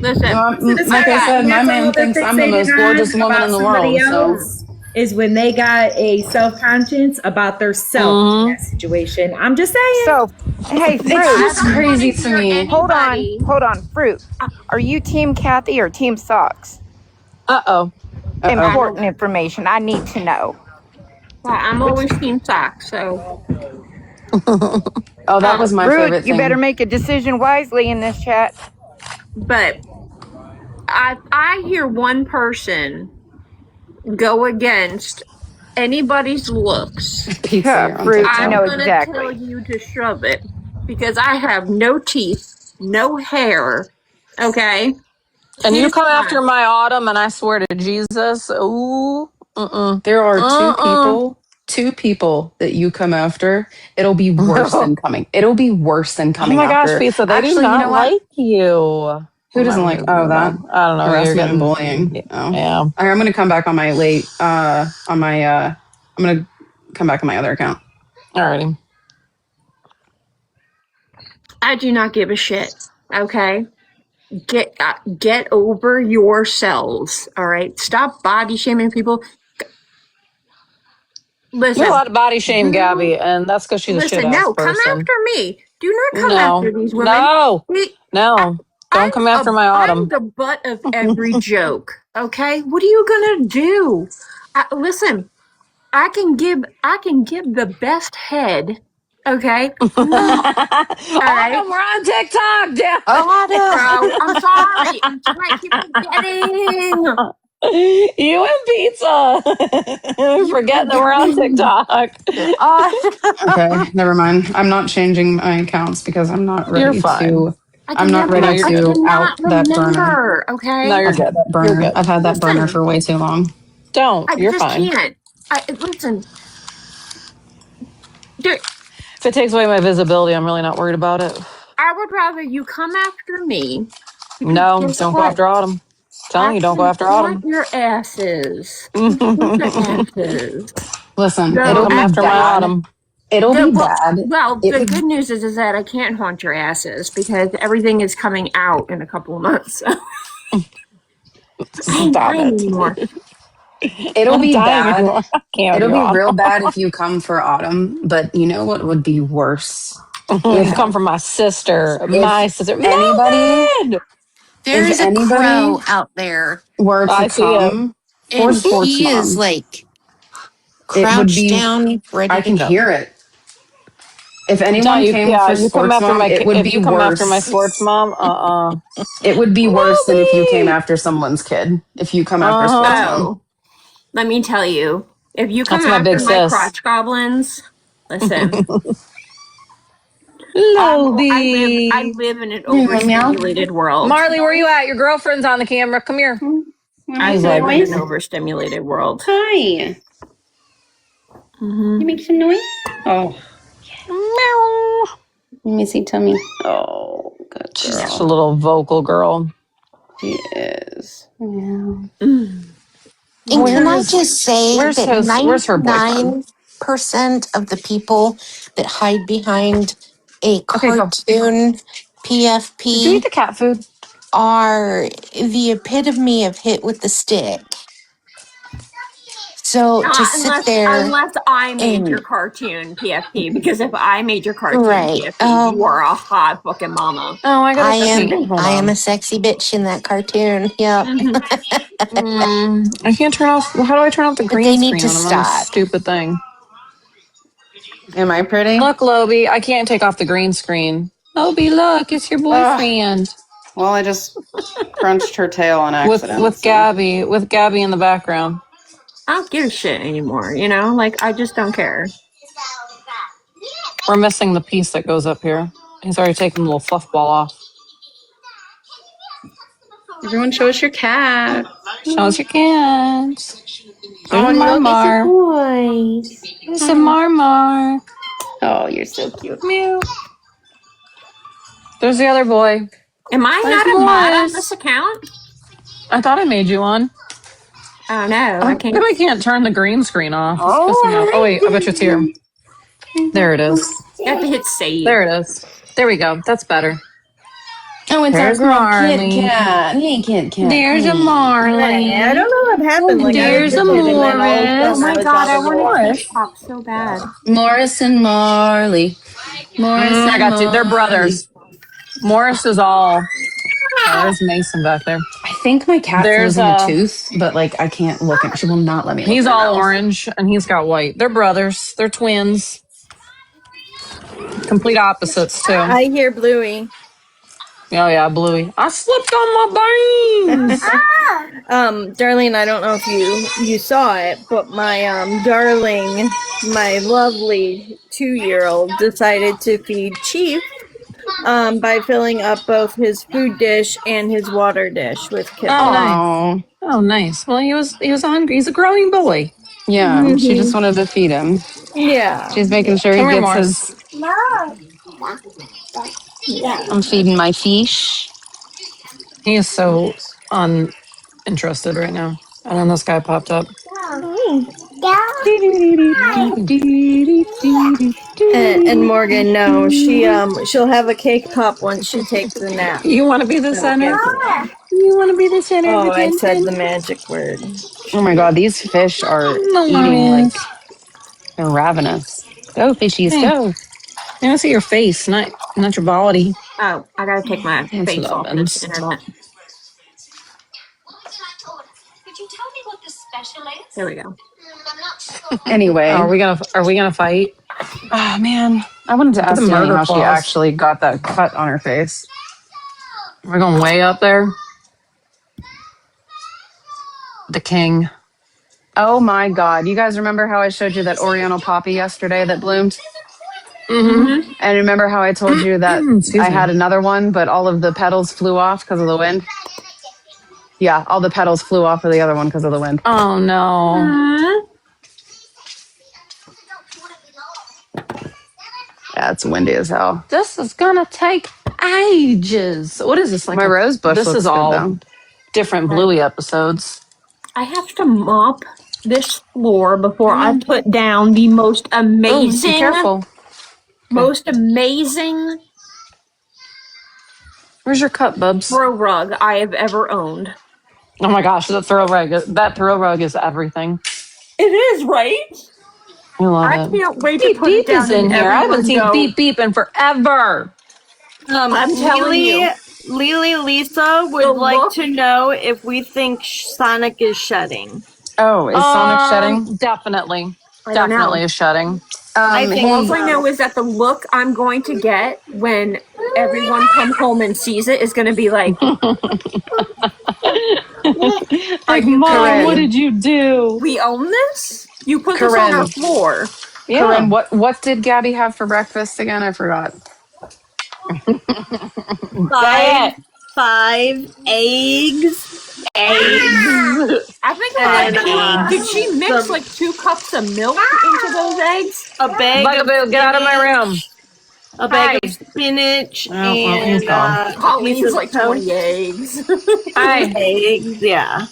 Speaker 10: Listen,
Speaker 2: like I said, my man thinks I'm the most gorgeous woman in the world. So
Speaker 12: is when they got a self-conscious about their self in that situation. I'm just saying.
Speaker 6: So, hey, Fruit.
Speaker 2: it's just crazy to me.
Speaker 6: Hold on, Fruit. Are you Team Kathy or Team Socks?
Speaker 1: Uh-oh.
Speaker 6: Important information. I need to know.
Speaker 10: Well, I'm always Team Socks, so.
Speaker 2: Oh, that was my
Speaker 6: Fruit,
Speaker 2: favorite thing.
Speaker 6: you better make a decision wisely in this chat.
Speaker 10: But I hear one person go against anybody's looks.
Speaker 2: Pizza,
Speaker 6: Fruit,
Speaker 10: I'm
Speaker 6: know
Speaker 10: gonna
Speaker 6: exactly.
Speaker 10: tell you to shove it because I have no teeth, no hair. Okay.
Speaker 1: And you come after my autumn, and I swear to Jesus, ooh,
Speaker 11: There are two people that you come after. It'll be worse than coming. It'll be worse than coming
Speaker 1: Oh my gosh,
Speaker 11: after.
Speaker 1: Pizza, they do
Speaker 11: Actually, you
Speaker 1: not
Speaker 11: know what?
Speaker 1: like you.
Speaker 11: Who doesn't like? Oh, that
Speaker 1: I don't know. You're
Speaker 11: harassment and
Speaker 1: getting,
Speaker 11: bullying. Oh,
Speaker 1: yeah.
Speaker 11: All right, I'm gonna come back on my late. On my. I'm gonna come back on my other account.
Speaker 1: Alrighty.
Speaker 10: I do not give a shit. Okay, get over yourselves. All right, stop body shaming people. Listen,
Speaker 1: You're allowed to body shame Gabby, and that's because she's a shit
Speaker 10: listen.
Speaker 1: ass
Speaker 10: No, come
Speaker 1: person.
Speaker 10: after me. Do not come
Speaker 1: No,
Speaker 10: after these women.
Speaker 1: no, no. Don't
Speaker 10: I'm
Speaker 1: come after my
Speaker 10: I'm
Speaker 1: Autumn.
Speaker 10: the butt of every joke. Okay, what are you gonna do? Listen, I can give the best head. Okay.
Speaker 1: Autumn,
Speaker 10: right.
Speaker 1: we're on TikTok, damn.
Speaker 10: Bro, I'm sorry. I keep forgetting.
Speaker 1: You and Pizza. Forgetting that we're on TikTok.
Speaker 11: Okay, never mind. I'm not changing my accounts because I'm not
Speaker 1: You're
Speaker 11: ready
Speaker 1: fine.
Speaker 11: to. I'm not ready
Speaker 10: I
Speaker 11: to out
Speaker 10: cannot
Speaker 11: that burner.
Speaker 10: remember. Okay.
Speaker 1: No, you're
Speaker 11: I've had
Speaker 1: good.
Speaker 11: that burner.
Speaker 1: You're good.
Speaker 11: I've had that burner
Speaker 10: Listen.
Speaker 11: for way too long.
Speaker 1: Don't.
Speaker 10: I
Speaker 1: You're
Speaker 10: just
Speaker 1: fine.
Speaker 10: can't. Listen. Dude,
Speaker 1: If it takes away my visibility, I'm really not worried about it.
Speaker 10: I would rather you come after me.
Speaker 1: No,
Speaker 10: Guess
Speaker 1: don't go
Speaker 10: what?
Speaker 1: after Autumn. I'm telling you, don't go after Autumn.
Speaker 10: Your asses. Your asses.
Speaker 11: Listen,
Speaker 10: No,
Speaker 11: it'll
Speaker 1: Come
Speaker 11: be
Speaker 1: after my
Speaker 11: bad.
Speaker 1: Autumn.
Speaker 11: It'll be bad.
Speaker 10: Well,
Speaker 11: It
Speaker 10: the
Speaker 11: would.
Speaker 10: good news is that I can't haunt your asses because everything is coming out in a couple of months. So. I ain't
Speaker 1: Stop
Speaker 10: dying
Speaker 1: it.
Speaker 10: anymore.
Speaker 11: It'll
Speaker 1: I'm
Speaker 11: be
Speaker 1: dying
Speaker 11: bad.
Speaker 1: anymore. I can't
Speaker 11: It'll
Speaker 1: do
Speaker 11: be
Speaker 1: Autumn.
Speaker 11: real bad if you come for Autumn. But you know what would be worse?
Speaker 1: You come from my sister. My sister.
Speaker 11: Anybody,
Speaker 1: Mildred!
Speaker 11: if
Speaker 9: There's a
Speaker 11: anybody
Speaker 9: crow out there,
Speaker 11: were to
Speaker 1: I see it.
Speaker 11: come for
Speaker 9: and
Speaker 11: Sports
Speaker 9: he is
Speaker 11: Mom,
Speaker 9: like
Speaker 11: it would
Speaker 9: crouched
Speaker 11: be.
Speaker 9: down,
Speaker 11: I
Speaker 9: ready to
Speaker 11: can
Speaker 9: go.
Speaker 11: hear it. If
Speaker 1: No,
Speaker 11: anyone came for
Speaker 1: you come
Speaker 11: Sports
Speaker 1: after
Speaker 11: Mom,
Speaker 1: my,
Speaker 11: it would
Speaker 1: if
Speaker 11: be
Speaker 1: you come after my
Speaker 11: worse.
Speaker 1: sports mom,
Speaker 11: It would be worse than if you came
Speaker 1: Moby!
Speaker 11: after someone's kid. If you come after Sports Mom.
Speaker 10: Oh, let me tell you, if you come
Speaker 1: That's my big
Speaker 10: after my
Speaker 1: sis.
Speaker 10: crotch goblins, listen. I
Speaker 1: Loby.
Speaker 10: live in an
Speaker 11: Meow.
Speaker 10: overstimulated world.
Speaker 1: Marley, where you at? Your girlfriend's on the camera. Come here.
Speaker 10: I
Speaker 1: He's
Speaker 10: live
Speaker 1: like,
Speaker 10: in an overstimulated world.
Speaker 5: Hi.
Speaker 10: Mm-hmm.
Speaker 5: You make some noise? Oh,
Speaker 1: meow.
Speaker 5: let me see Tummy. Oh, good
Speaker 1: She's
Speaker 5: girl.
Speaker 1: just a little vocal girl.
Speaker 5: She is. Yeah.
Speaker 9: And can I
Speaker 1: Where's
Speaker 9: just say that
Speaker 1: where's her boyfriend?
Speaker 9: 99% of the people that hide behind a
Speaker 1: Okay, go.
Speaker 9: cartoon
Speaker 1: Did you eat
Speaker 9: PFP
Speaker 1: the cat food?
Speaker 9: are the epitome of hit with the stick. So to sit there
Speaker 10: Unless I made your
Speaker 9: and,
Speaker 10: cartoon PFP, because if I made your cartoon
Speaker 9: right,
Speaker 10: PFP, you are a hot fucking mama.
Speaker 1: Oh, I gotta see. Hold
Speaker 9: I am
Speaker 1: on.
Speaker 9: a sexy bitch in that cartoon. Yep.
Speaker 1: I can't turn off. How do I turn off the
Speaker 9: But
Speaker 1: green
Speaker 9: they need
Speaker 1: screen
Speaker 9: to
Speaker 1: when I'm on this
Speaker 9: stop.
Speaker 1: stupid thing?
Speaker 5: Am I pretty?
Speaker 1: Look, Loby, I can't take off the green screen. Loby, look, it's your boyfriend
Speaker 5: Well, I just crunched her tail on accident.
Speaker 1: with Gabby in the background.
Speaker 10: I don't give a shit anymore, you know? Like, I just don't care.
Speaker 1: We're missing the piece that goes up here. He's already taken the little fluff ball off.
Speaker 5: Everyone, show us your cat.
Speaker 1: Show us your cat.
Speaker 5: Oh,
Speaker 1: There's
Speaker 5: look, it's a
Speaker 1: Marmar.
Speaker 5: boy.
Speaker 1: There's a Marmar.
Speaker 5: Oh, you're so cute.
Speaker 1: Meow. There's the other boy.
Speaker 10: Am I
Speaker 1: There's
Speaker 10: not a mod on
Speaker 1: boys.
Speaker 10: this account?
Speaker 1: I thought I made you one.
Speaker 10: Oh, no, I can't.
Speaker 1: I can't turn the green screen off. It's
Speaker 5: Oh,
Speaker 1: pissing me off. Oh, wait, I bet you it's here. There it is.
Speaker 10: You have to hit save.
Speaker 1: There it is. There we go. That's better.
Speaker 5: Oh, it's
Speaker 1: There's
Speaker 5: our girl
Speaker 1: Marley.
Speaker 5: Kit Kat. Hey, Kit Kat.
Speaker 1: There's a Marley.
Speaker 7: I don't know what happened. Like,
Speaker 1: There's a
Speaker 7: I visited and then all of a
Speaker 1: Morris.
Speaker 7: sudden I was out of the
Speaker 10: want to pop so bad.
Speaker 11: Morris and Marley. Morris and
Speaker 1: I got you. They're
Speaker 11: Marley.
Speaker 1: brothers. Morris is all. Oh, there's Mason back there.
Speaker 11: I think my cat
Speaker 1: There's
Speaker 11: frozen a tooth, but like I can't look at. She will not let me. Look
Speaker 1: He's
Speaker 11: at her
Speaker 1: all
Speaker 11: mouth.
Speaker 1: orange and he's got white. They're brothers. They're twins. Complete opposites too.
Speaker 7: I hear Bluey.
Speaker 1: Oh yeah, Bluey. I slipped on my beans.
Speaker 7: Darlene, I don't know if you saw it, but my darling, my lovely 2-year-old decided to feed Chief by filling up both his food dish and his water dish with kibble.
Speaker 11: Oh,
Speaker 1: Oh, nice. Well, he was hungry. He's a growing boy.
Speaker 11: Yeah, she just wanted to feed him.
Speaker 7: Yeah.
Speaker 11: She's making sure he
Speaker 1: Come here,
Speaker 11: gets
Speaker 1: Morris.
Speaker 11: his.
Speaker 7: Yeah.
Speaker 11: I'm feeding my fish.
Speaker 1: He is so uninterested right now. And then this guy popped up.
Speaker 7: And Morgan, no, she'll have a cake pop once she takes a nap.
Speaker 1: You want to be the center? You want to be the center of
Speaker 7: Oh, I said
Speaker 1: attention?
Speaker 7: the magic word.
Speaker 11: Oh my god, these fish are
Speaker 1: No
Speaker 11: eating like
Speaker 1: worries.
Speaker 11: they're ravenous. Go, fishies,
Speaker 1: Hey,
Speaker 11: go.
Speaker 1: I want to see your face, not your body.
Speaker 10: Oh, I gotta take my
Speaker 1: Thanks for
Speaker 10: face
Speaker 1: the
Speaker 10: off this
Speaker 1: ovens.
Speaker 10: internet. There we go.
Speaker 11: Anyway,
Speaker 1: Are we gonna fight?
Speaker 11: oh man, I wanted to
Speaker 1: Look at the
Speaker 11: ask Danny
Speaker 1: murder
Speaker 11: how she
Speaker 1: claws.
Speaker 11: actually got that cut on her face.
Speaker 1: We're going way up there. The king.
Speaker 11: Oh my god, you guys remember how I showed you that Oriental poppy yesterday that bloomed?
Speaker 1: Mm-hmm.
Speaker 11: And remember how I told you that
Speaker 1: Excuse
Speaker 11: I
Speaker 1: me.
Speaker 11: had another one, but all of the petals flew off because of the wind? Yeah, all the petals flew off of the other one because of the wind.
Speaker 1: Oh no.
Speaker 11: Yeah, it's windy as hell.
Speaker 1: This is gonna take ages. What is this like?
Speaker 11: My rose bush
Speaker 1: This
Speaker 11: looks
Speaker 1: is
Speaker 11: good
Speaker 1: all
Speaker 11: though.
Speaker 1: different Bluey episodes.
Speaker 10: I have to mop this floor before I put down the most
Speaker 1: Oh,
Speaker 10: amazing,
Speaker 1: be careful.
Speaker 10: most amazing
Speaker 1: Where's your cup, Bubs?
Speaker 10: throw rug I have ever owned.
Speaker 1: Oh my gosh, that throw rug is everything.
Speaker 10: It is, right?
Speaker 1: I love
Speaker 10: I
Speaker 1: it.
Speaker 10: can't wait to
Speaker 1: Beep
Speaker 10: put it
Speaker 1: Beep is
Speaker 10: down
Speaker 1: in
Speaker 10: and
Speaker 1: here. I haven't
Speaker 10: everyone
Speaker 1: seen
Speaker 10: go,
Speaker 1: Beep Beep in forever.
Speaker 10: I'm telling you.
Speaker 7: Lily Lisa would
Speaker 10: The
Speaker 7: like
Speaker 10: look-
Speaker 7: to know if we think Sonic is shedding.
Speaker 11: Oh, is Sonic shedding?
Speaker 1: Definitely.
Speaker 10: I don't
Speaker 1: Definitely
Speaker 10: know.
Speaker 1: is shedding.
Speaker 7: I think
Speaker 11: Hey,
Speaker 10: All I know is that the look I'm going to get when everyone comes home and sees it is going to be like,
Speaker 1: Like,
Speaker 10: you
Speaker 1: Mom,
Speaker 11: Corinne.
Speaker 1: what did you do?
Speaker 10: we own this? You put this on
Speaker 11: Corinne.
Speaker 10: our floor.
Speaker 1: Yeah.
Speaker 11: Corinne, what did Gabby have for breakfast again? I forgot.
Speaker 7: Five eggs.
Speaker 10: I think
Speaker 7: And,
Speaker 10: did she mix
Speaker 7: some-
Speaker 10: like 2 cups of milk into those eggs?
Speaker 7: A bag
Speaker 1: Bugaboo,
Speaker 7: of
Speaker 1: get out of my
Speaker 7: spinach,
Speaker 1: room.
Speaker 7: A bag
Speaker 10: Hi.
Speaker 7: of spinach
Speaker 1: well,
Speaker 7: and
Speaker 1: he's gone.
Speaker 7: a piece
Speaker 10: Colleen's
Speaker 7: of
Speaker 10: like
Speaker 7: toast.
Speaker 10: 20 eggs.
Speaker 1: Hi.
Speaker 7: Eggs, yeah.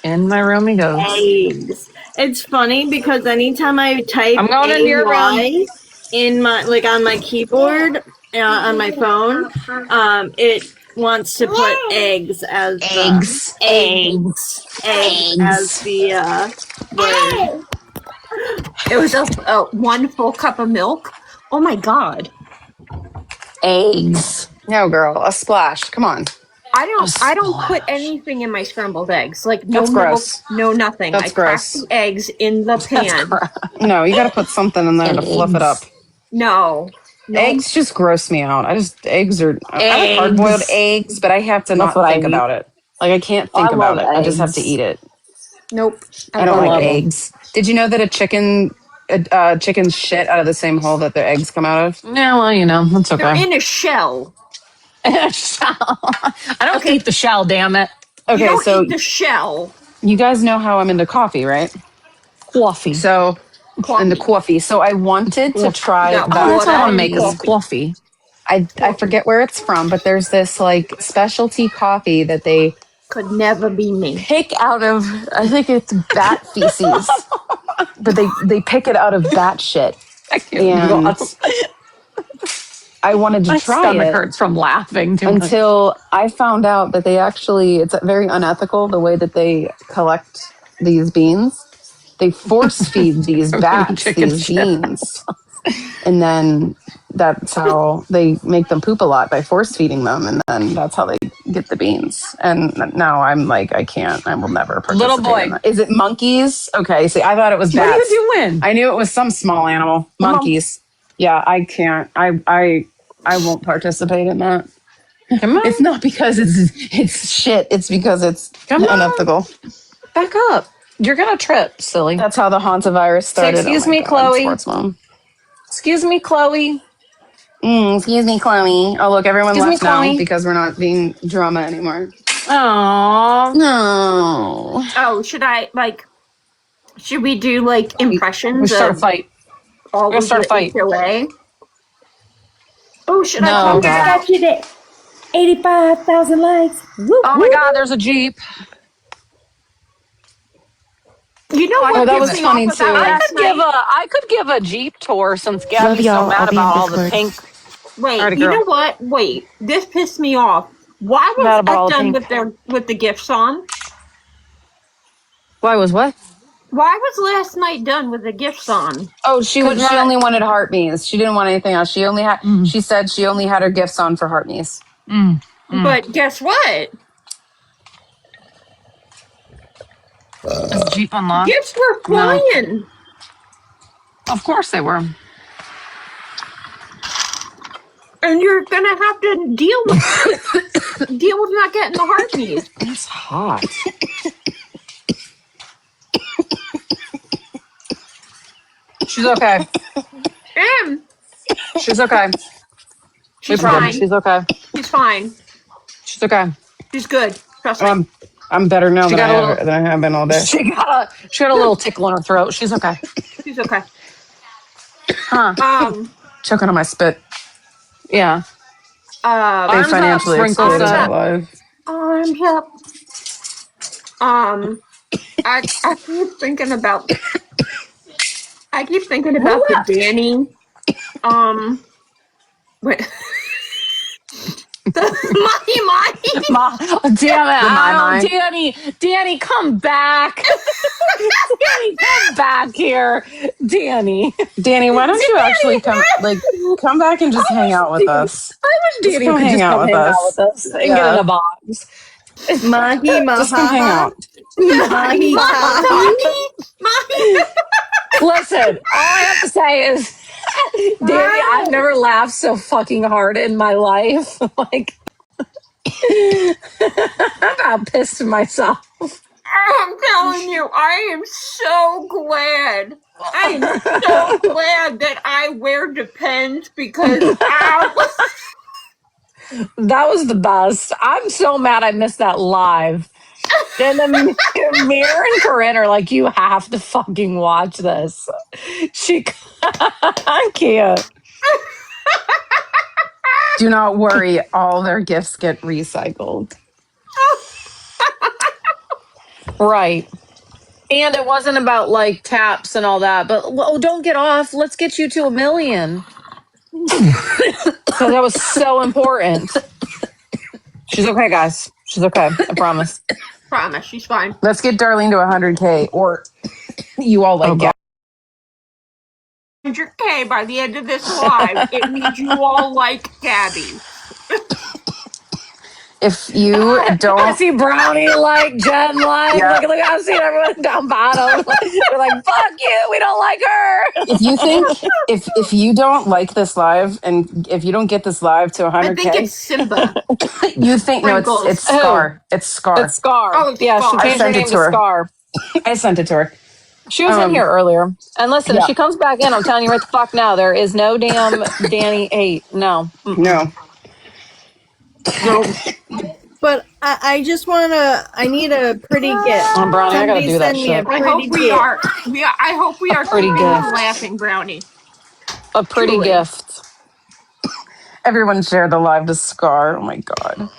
Speaker 1: In my room he goes.
Speaker 7: Eggs. It's funny because anytime I type
Speaker 1: I'm going into your room.
Speaker 7: AY in my on my keyboard on my phone, it wants to put eggs as
Speaker 11: Eggs.
Speaker 7: eggs as the word.
Speaker 10: It was just 1 full cup of milk. Oh my god.
Speaker 1: Eggs.
Speaker 11: No, girl, a splash. Come on.
Speaker 10: I don't put
Speaker 1: splash.
Speaker 10: anything in my scrambled eggs. Like no
Speaker 11: That's
Speaker 10: milk,
Speaker 11: gross.
Speaker 10: no nothing.
Speaker 11: That's
Speaker 10: I crack
Speaker 11: gross.
Speaker 10: the eggs in the pan.
Speaker 11: No, you got to put something in there to fluff it up.
Speaker 10: No.
Speaker 11: Eggs just gross me out. Eggs are. I like hard boiled eggs, but I have to
Speaker 1: That's
Speaker 11: not
Speaker 1: what I
Speaker 11: think
Speaker 1: eat.
Speaker 11: about it. Like I can't
Speaker 1: I
Speaker 11: think about
Speaker 1: love
Speaker 11: it. I just have to
Speaker 1: eggs.
Speaker 11: eat it.
Speaker 10: Nope.
Speaker 11: I don't
Speaker 1: I
Speaker 11: like
Speaker 1: love 'em.
Speaker 11: eggs. Did you know that a chickens shit out of the same hole that their eggs come out of?
Speaker 1: Yeah, well, that's
Speaker 10: They're
Speaker 1: okay.
Speaker 10: in a shell.
Speaker 1: I don't eat the shell, damn it.
Speaker 10: You
Speaker 11: Okay,
Speaker 10: don't
Speaker 11: so
Speaker 10: eat the shell.
Speaker 11: you guys know how I'm into coffee, right?
Speaker 1: Coffee.
Speaker 11: So into coffee. So I wanted to try
Speaker 10: No,
Speaker 1: Oh, that's how I want to
Speaker 11: that.
Speaker 1: make us coffee.
Speaker 11: I forget where it's from, but there's this like specialty coffee that they
Speaker 10: Could never be me.
Speaker 11: pick out of. I think it's bat feces, but they pick it out of bat shit. And I wanted to
Speaker 1: My
Speaker 11: try
Speaker 1: stomach
Speaker 11: it
Speaker 1: hurts from laughing too much.
Speaker 11: until I found out that it's very unethical the way that they collect these beans. They force feed these bats
Speaker 1: chicken
Speaker 11: these
Speaker 1: shit.
Speaker 11: beans, and then that's how they make them poop a lot by force feeding them, and then that's how they get the beans. And now I'm like, I can't. I will never participate.
Speaker 1: Little boy.
Speaker 11: in that. Is it monkeys? Okay, see, I thought it was bats.
Speaker 1: What are you doing?
Speaker 11: I knew it was some small animal. Monkeys. Yeah, I can't. I won't participate in that.
Speaker 1: Come on.
Speaker 11: It's not because it's shit. It's because it's unethical.
Speaker 1: Back up. You're going to trip, silly.
Speaker 11: That's how the hantavirus started.
Speaker 1: Excuse
Speaker 11: Oh my
Speaker 1: me,
Speaker 11: God,
Speaker 1: Chloe.
Speaker 11: Sports mom.
Speaker 1: Excuse me, Chloe.
Speaker 11: Excuse me, Chloe. Oh, look, everyone
Speaker 1: Excuse me,
Speaker 11: left now
Speaker 1: Chloe.
Speaker 11: because we're not being drama anymore.
Speaker 1: Oh.
Speaker 11: No.
Speaker 10: Oh, should we do like
Speaker 1: We
Speaker 10: impressions
Speaker 1: start a
Speaker 10: of
Speaker 1: fight.
Speaker 10: all
Speaker 1: We're gonna
Speaker 10: of
Speaker 1: start a
Speaker 10: the
Speaker 1: fight.
Speaker 10: HOA? Oh, should I
Speaker 1: No,
Speaker 10: call
Speaker 12: We
Speaker 10: you
Speaker 1: God.
Speaker 10: back?
Speaker 12: got you to 85,000 likes. Whoop,
Speaker 1: Oh my
Speaker 12: whoop.
Speaker 1: God, there's a Jeep.
Speaker 10: You know
Speaker 1: Oh,
Speaker 10: what
Speaker 1: that
Speaker 10: pissed
Speaker 1: was
Speaker 10: me off
Speaker 1: funny
Speaker 10: about
Speaker 1: too.
Speaker 10: last night?
Speaker 1: I could give a Jeep tour since
Speaker 13: Love
Speaker 1: Gabby's so
Speaker 13: y'all. I'll
Speaker 1: mad
Speaker 13: be in
Speaker 1: about all the
Speaker 13: Discord.
Speaker 1: pink.
Speaker 10: Wait,
Speaker 1: Alrighty,
Speaker 10: you
Speaker 1: girl.
Speaker 10: know what? Wait, this pissed me off. Why was
Speaker 1: Mad about
Speaker 10: F
Speaker 1: all the
Speaker 10: done
Speaker 1: pink.
Speaker 10: with the gifts on?
Speaker 1: Why was what?
Speaker 10: Why was last night done with the gifts on?
Speaker 11: Oh, she
Speaker 1: Cause
Speaker 11: would. She
Speaker 1: not.
Speaker 11: only wanted heart me's. She didn't want anything else. She only had.
Speaker 1: Mm,
Speaker 11: She said she only had her gifts on for heart me's.
Speaker 1: mm, mm.
Speaker 10: But guess what?
Speaker 1: Is the Jeep unlocked?
Speaker 10: Gifts were
Speaker 1: No.
Speaker 10: flying,
Speaker 1: Of course they were.
Speaker 10: and you're gonna have to deal with not getting the heartbeat.
Speaker 1: It's hot. She's okay.
Speaker 10: And
Speaker 1: She's okay. We
Speaker 10: she's
Speaker 1: promise.
Speaker 10: fine.
Speaker 1: She's okay.
Speaker 10: She's fine.
Speaker 1: She's okay.
Speaker 10: She's good. Trust me.
Speaker 11: I'm better now
Speaker 1: She
Speaker 11: than
Speaker 1: got a little.
Speaker 11: I have been all day.
Speaker 1: She got a little tickle in her throat. She's okay.
Speaker 10: She's okay.
Speaker 1: Huh?
Speaker 11: Choking on my spit.
Speaker 1: Yeah.
Speaker 11: They
Speaker 1: Arms up.
Speaker 11: financially
Speaker 1: Sprinkle
Speaker 11: exploited
Speaker 1: set.
Speaker 11: that live.
Speaker 10: Arms up. I keep thinking
Speaker 1: Who
Speaker 10: about the
Speaker 1: left?
Speaker 10: Danny. Wait. The
Speaker 1: Damn it!
Speaker 11: The my.
Speaker 1: Danny, come back! Danny, come back here, Danny.
Speaker 11: Danny, why don't you actually come back and just hang out with us?
Speaker 1: I wish
Speaker 11: Just
Speaker 1: Danny
Speaker 11: come
Speaker 1: could
Speaker 11: hang
Speaker 1: just
Speaker 11: out
Speaker 1: come
Speaker 11: with
Speaker 1: hang out
Speaker 11: us.
Speaker 1: with us and get in
Speaker 11: Yeah.
Speaker 1: a box.
Speaker 7: Mahi
Speaker 11: Just come hang
Speaker 7: mahaha.
Speaker 11: out.
Speaker 7: Mahi tahi.
Speaker 1: Listen, all I have to say is, Danny, I've never laughed so fucking hard in my life. Like, I'm about pissed at myself.
Speaker 10: I'm telling you, I am so glad. I am so glad that I wear Depends because
Speaker 1: That was the best. I'm so mad I missed that live. And then Mir and Corinne are like, you have to fucking watch this. I can't.
Speaker 11: Do not worry, all their gifts get recycled.
Speaker 1: Right. And it wasn't about like taps and all that, but oh, don't get off. Let's get you to 1 million. So that was so important. She's okay, guys. She's okay. I promise.
Speaker 10: promise she's fine.
Speaker 11: Let's get Darlene to 100K, or you all like Gabby.
Speaker 10: 100K by the end of this live, it means you all like Gabby.
Speaker 11: If you
Speaker 1: I
Speaker 11: don't,
Speaker 1: see Brownie like Jen like.
Speaker 11: yeah.
Speaker 1: Look, I've seen everyone down bottom. They're like, fuck you. We don't like her.
Speaker 11: If you think if you don't like this live, and if you don't get this live to
Speaker 10: I think
Speaker 11: 100K,
Speaker 10: it's Simba.
Speaker 11: you think no, it's
Speaker 10: Sprinkles.
Speaker 11: Scar. It's Scar.
Speaker 1: It's Scar.
Speaker 10: Oh, it's
Speaker 1: Yeah, she
Speaker 10: Scar.
Speaker 11: I
Speaker 1: changed her
Speaker 11: sent it
Speaker 1: name
Speaker 11: to
Speaker 1: to
Speaker 11: her.
Speaker 1: Scar.
Speaker 11: I sent it to her.
Speaker 1: She was in here earlier. And listen, if
Speaker 11: Yeah.
Speaker 1: she comes back in, I'm telling you right the fuck now, there is no damn Danny 8. No.
Speaker 11: No.
Speaker 1: Nope.
Speaker 7: But I just I need a pretty gift.
Speaker 1: Brownie, I gotta
Speaker 7: Somebody
Speaker 1: do that
Speaker 7: send me a
Speaker 1: shit.
Speaker 10: I
Speaker 7: pretty
Speaker 10: hope we
Speaker 7: gift.
Speaker 10: are. I hope we are
Speaker 1: Pretty
Speaker 10: keeping you
Speaker 1: gift.
Speaker 10: laughing, Brownie.
Speaker 1: A pretty
Speaker 10: Truly.
Speaker 1: gift.
Speaker 11: Everyone shared the live to Scar. Oh my god.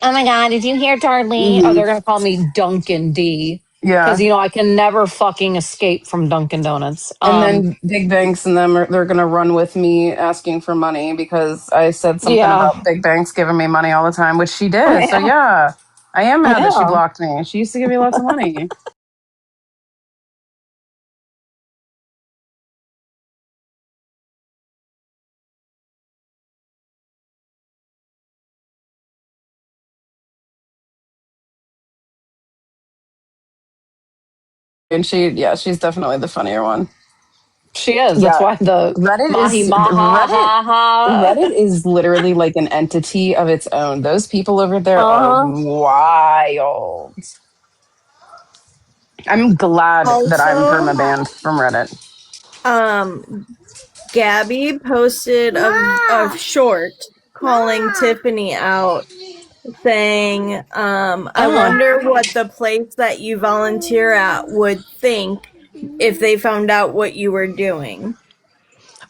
Speaker 1: oh my God, did you hear Darlene? Oh, they're going to call me Duncan D. Because,
Speaker 11: Yeah.
Speaker 1: I can never fucking escape from Dunkin' Donuts.
Speaker 11: And then Big Banks and them they're gonna run with me asking for money because I said something
Speaker 1: Yeah.
Speaker 11: about Big Banks giving me money all the time, which she
Speaker 1: Oh,
Speaker 11: did. So
Speaker 1: yeah.
Speaker 11: yeah, I am mad that she
Speaker 1: Yeah.
Speaker 11: blocked me. She used to give me lots of money. And she's definitely the funnier one.
Speaker 1: She is. That's
Speaker 11: Yeah.
Speaker 1: why the
Speaker 11: Reddit
Speaker 1: mahi
Speaker 11: is
Speaker 1: maha
Speaker 11: Reddit
Speaker 1: ha ha.
Speaker 11: Reddit is literally like an entity of its own. Those people over there are
Speaker 1: Uh-huh.
Speaker 11: wild. I'm glad that I'm
Speaker 7: Also,
Speaker 11: permabanned from Reddit.
Speaker 7: Gabby posted a short calling Tiffany out, saying, I
Speaker 1: Oh.
Speaker 7: wonder what the place that you volunteer at would think if they found out what you were doing.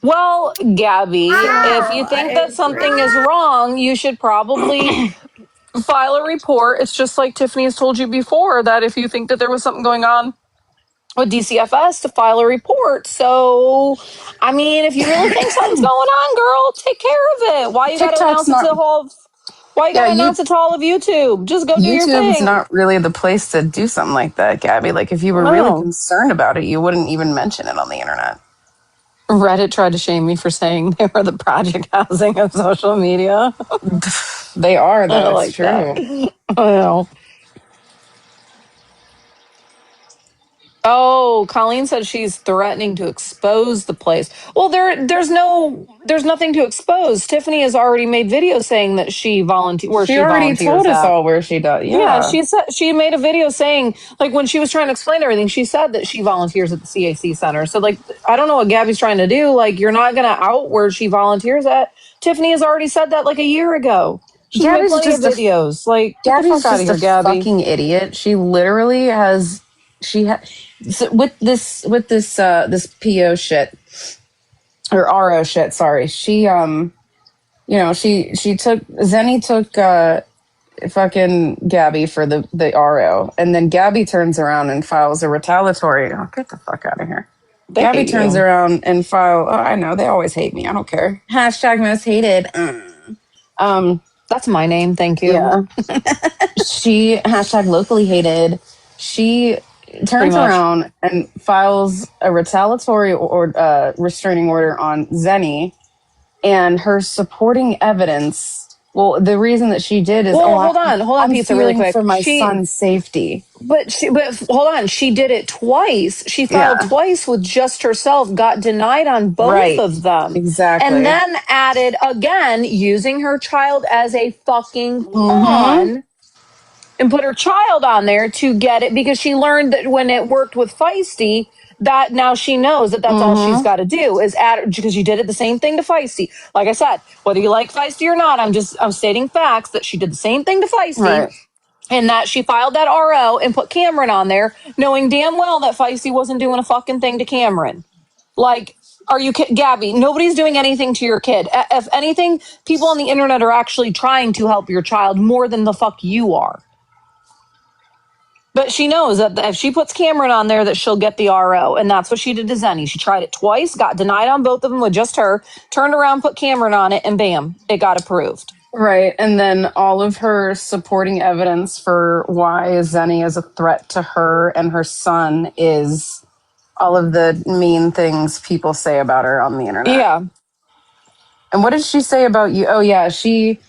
Speaker 1: Well,
Speaker 7: So
Speaker 1: Gabby, if you think
Speaker 7: I
Speaker 1: that something is
Speaker 7: agree.
Speaker 1: wrong, you should probably file a report. It's just like Tiffany has told you before that if you think that there was something going on with DCFS, to file a report. So, I mean, if you really think something's going on, girl, take care of it. Why you got to
Speaker 11: TikTok's
Speaker 1: announce it to
Speaker 11: not.
Speaker 1: the whole? Why you got
Speaker 11: Yeah,
Speaker 1: to announce it to all of YouTube? Just go do your
Speaker 11: YouTube's
Speaker 1: thing.
Speaker 11: not really the place to do something like that, Gabby. Like, if you were really
Speaker 1: No.
Speaker 11: concerned about it, you wouldn't even mention it on the internet.
Speaker 1: Reddit tried to shame me for saying they were the project housing of social media.
Speaker 11: They are,
Speaker 1: I
Speaker 11: though. It's
Speaker 1: like that.
Speaker 11: true.
Speaker 1: I know. Oh, Colleen said she's threatening to expose the place. Well, there's nothing to expose. Tiffany has already made videos saying that where
Speaker 11: She
Speaker 1: she
Speaker 11: already told
Speaker 1: volunteers
Speaker 11: us
Speaker 1: at.
Speaker 11: all where she does.
Speaker 1: Yeah,
Speaker 11: Yeah.
Speaker 1: she said she made a video saying, like, when she was trying to explain everything, she said that she volunteers at the CAC Center. So, like, I don't know what Gabby's trying to do. Like, you're not going to out where she volunteers at. Tiffany has already said that like a year ago. She's made
Speaker 11: Gabby's
Speaker 1: plenty of
Speaker 11: just a
Speaker 1: videos. Like, get the
Speaker 11: Gabby's
Speaker 1: fuck out of
Speaker 11: just a
Speaker 1: here, Gabby.
Speaker 11: fucking idiot. She literally has so with this PO shit or RO shit. Sorry, she took Zenny took fucking Gabby for the RO, and then Gabby turns around and files a retaliatory. Oh, get the fuck out of here.
Speaker 1: They
Speaker 11: Gabby
Speaker 1: hate
Speaker 11: turns
Speaker 1: you.
Speaker 11: around and file. Oh, I know they always hate me. I don't care. Hashtag most hated. Um,
Speaker 1: That's my name. Thank you.
Speaker 11: yeah. She hashtag locally hated. She
Speaker 1: Pretty
Speaker 11: turns
Speaker 1: much.
Speaker 11: around and files a retaliatory or restraining order on Zenny, and her supporting evidence. Well, the reason that she did is,
Speaker 1: Well, hold on,
Speaker 11: I'm
Speaker 1: pizza, really
Speaker 11: fearing for
Speaker 1: quick.
Speaker 11: my son's safety.
Speaker 1: But hold on, she did it twice. She filed
Speaker 11: Yeah,
Speaker 1: twice with just herself, got denied on both
Speaker 11: right.
Speaker 1: of them, and
Speaker 11: Exactly.
Speaker 1: then added again using her child as a fucking
Speaker 11: Mm-hmm.
Speaker 1: pawn and put her child on there to get it because she learned that when it worked with Feisty, that now she knows that that's all she's
Speaker 11: Mm-hmm.
Speaker 1: got to do is add because you did it the same thing to Feisty. Like I said, whether you like Feisty or not, I'm stating facts that she did the same thing to Feisty
Speaker 11: Right.
Speaker 1: and that she filed that RO and put Cameron on there, knowing damn well that Feisty wasn't doing a fucking thing to Cameron. Like, are you, Gabby? Nobody's doing anything to your kid. If anything, people on the internet are actually trying to help your child more than the fuck you are. But she knows that if she puts Cameron on there, that she'll get the RO, and that's what she did to Zenny. She tried it twice, got denied on both of them with just her. Turned around, put Cameron on it, and bam, it got approved.
Speaker 11: Right. And then all of her supporting evidence for why Zenny is a threat to her and her son is all of the mean things people say about her on the internet.
Speaker 1: Yeah,
Speaker 11: And what did she say about you? Oh yeah, she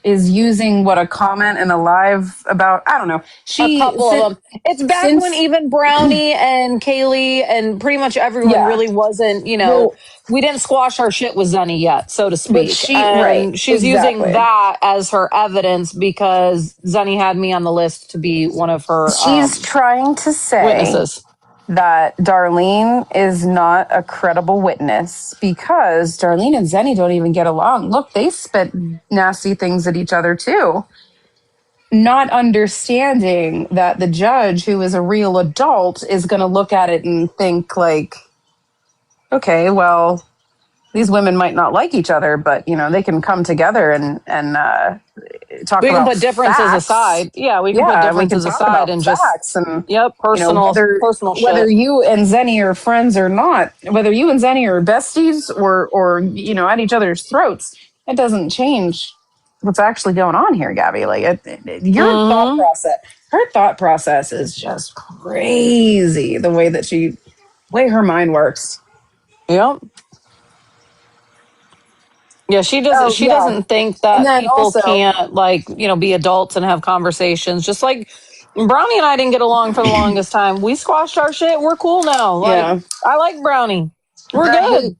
Speaker 11: is using what a comment in a live about, I don't know.
Speaker 1: a
Speaker 11: She
Speaker 1: couple of them. It's back when
Speaker 11: since
Speaker 1: even Brownie and Kaylee and pretty much everyone
Speaker 11: yeah.
Speaker 1: really wasn't,
Speaker 11: Well,
Speaker 1: we didn't squash our shit with Zenny yet, so to
Speaker 11: but
Speaker 1: speak. And she's using
Speaker 11: exactly.
Speaker 1: that as her evidence because Zenny had me on the list to be one of her
Speaker 11: She's trying to say
Speaker 1: witnesses.
Speaker 11: that Darlene is not a credible witness because Darlene and Zenny don't even get along. Look, they spit nasty things at each other too. Not understanding that the judge, who is a real adult, is going to look at it and think like, okay, well, these women might not like each other, but they can come together and talk
Speaker 1: We can
Speaker 11: about
Speaker 1: put differences
Speaker 11: facts.
Speaker 1: aside. Yeah, we can put
Speaker 11: Yeah, we can
Speaker 1: differences
Speaker 11: talk
Speaker 1: aside
Speaker 11: about
Speaker 1: and just,
Speaker 11: facts and
Speaker 1: yep, personal
Speaker 11: whether
Speaker 1: shit.
Speaker 11: you and Zenny are friends or not, whether you and Zenny are besties or at each other's throats, it doesn't change what's actually going on here, Gabby. Like your thought
Speaker 1: Mm-hmm.
Speaker 11: process, her thought process is just crazy. The way her mind works.
Speaker 1: Yep. Yeah, she does.
Speaker 11: Oh
Speaker 1: She
Speaker 11: yeah,
Speaker 1: doesn't think
Speaker 11: and
Speaker 1: that
Speaker 11: then
Speaker 1: people
Speaker 11: also
Speaker 1: can't be adults and have conversations. Just like Brownie and I didn't get along for the longest time. We squashed our shit. We're cool now. Like
Speaker 11: yeah,
Speaker 1: I like Brownie. We're
Speaker 11: the hate.
Speaker 1: good.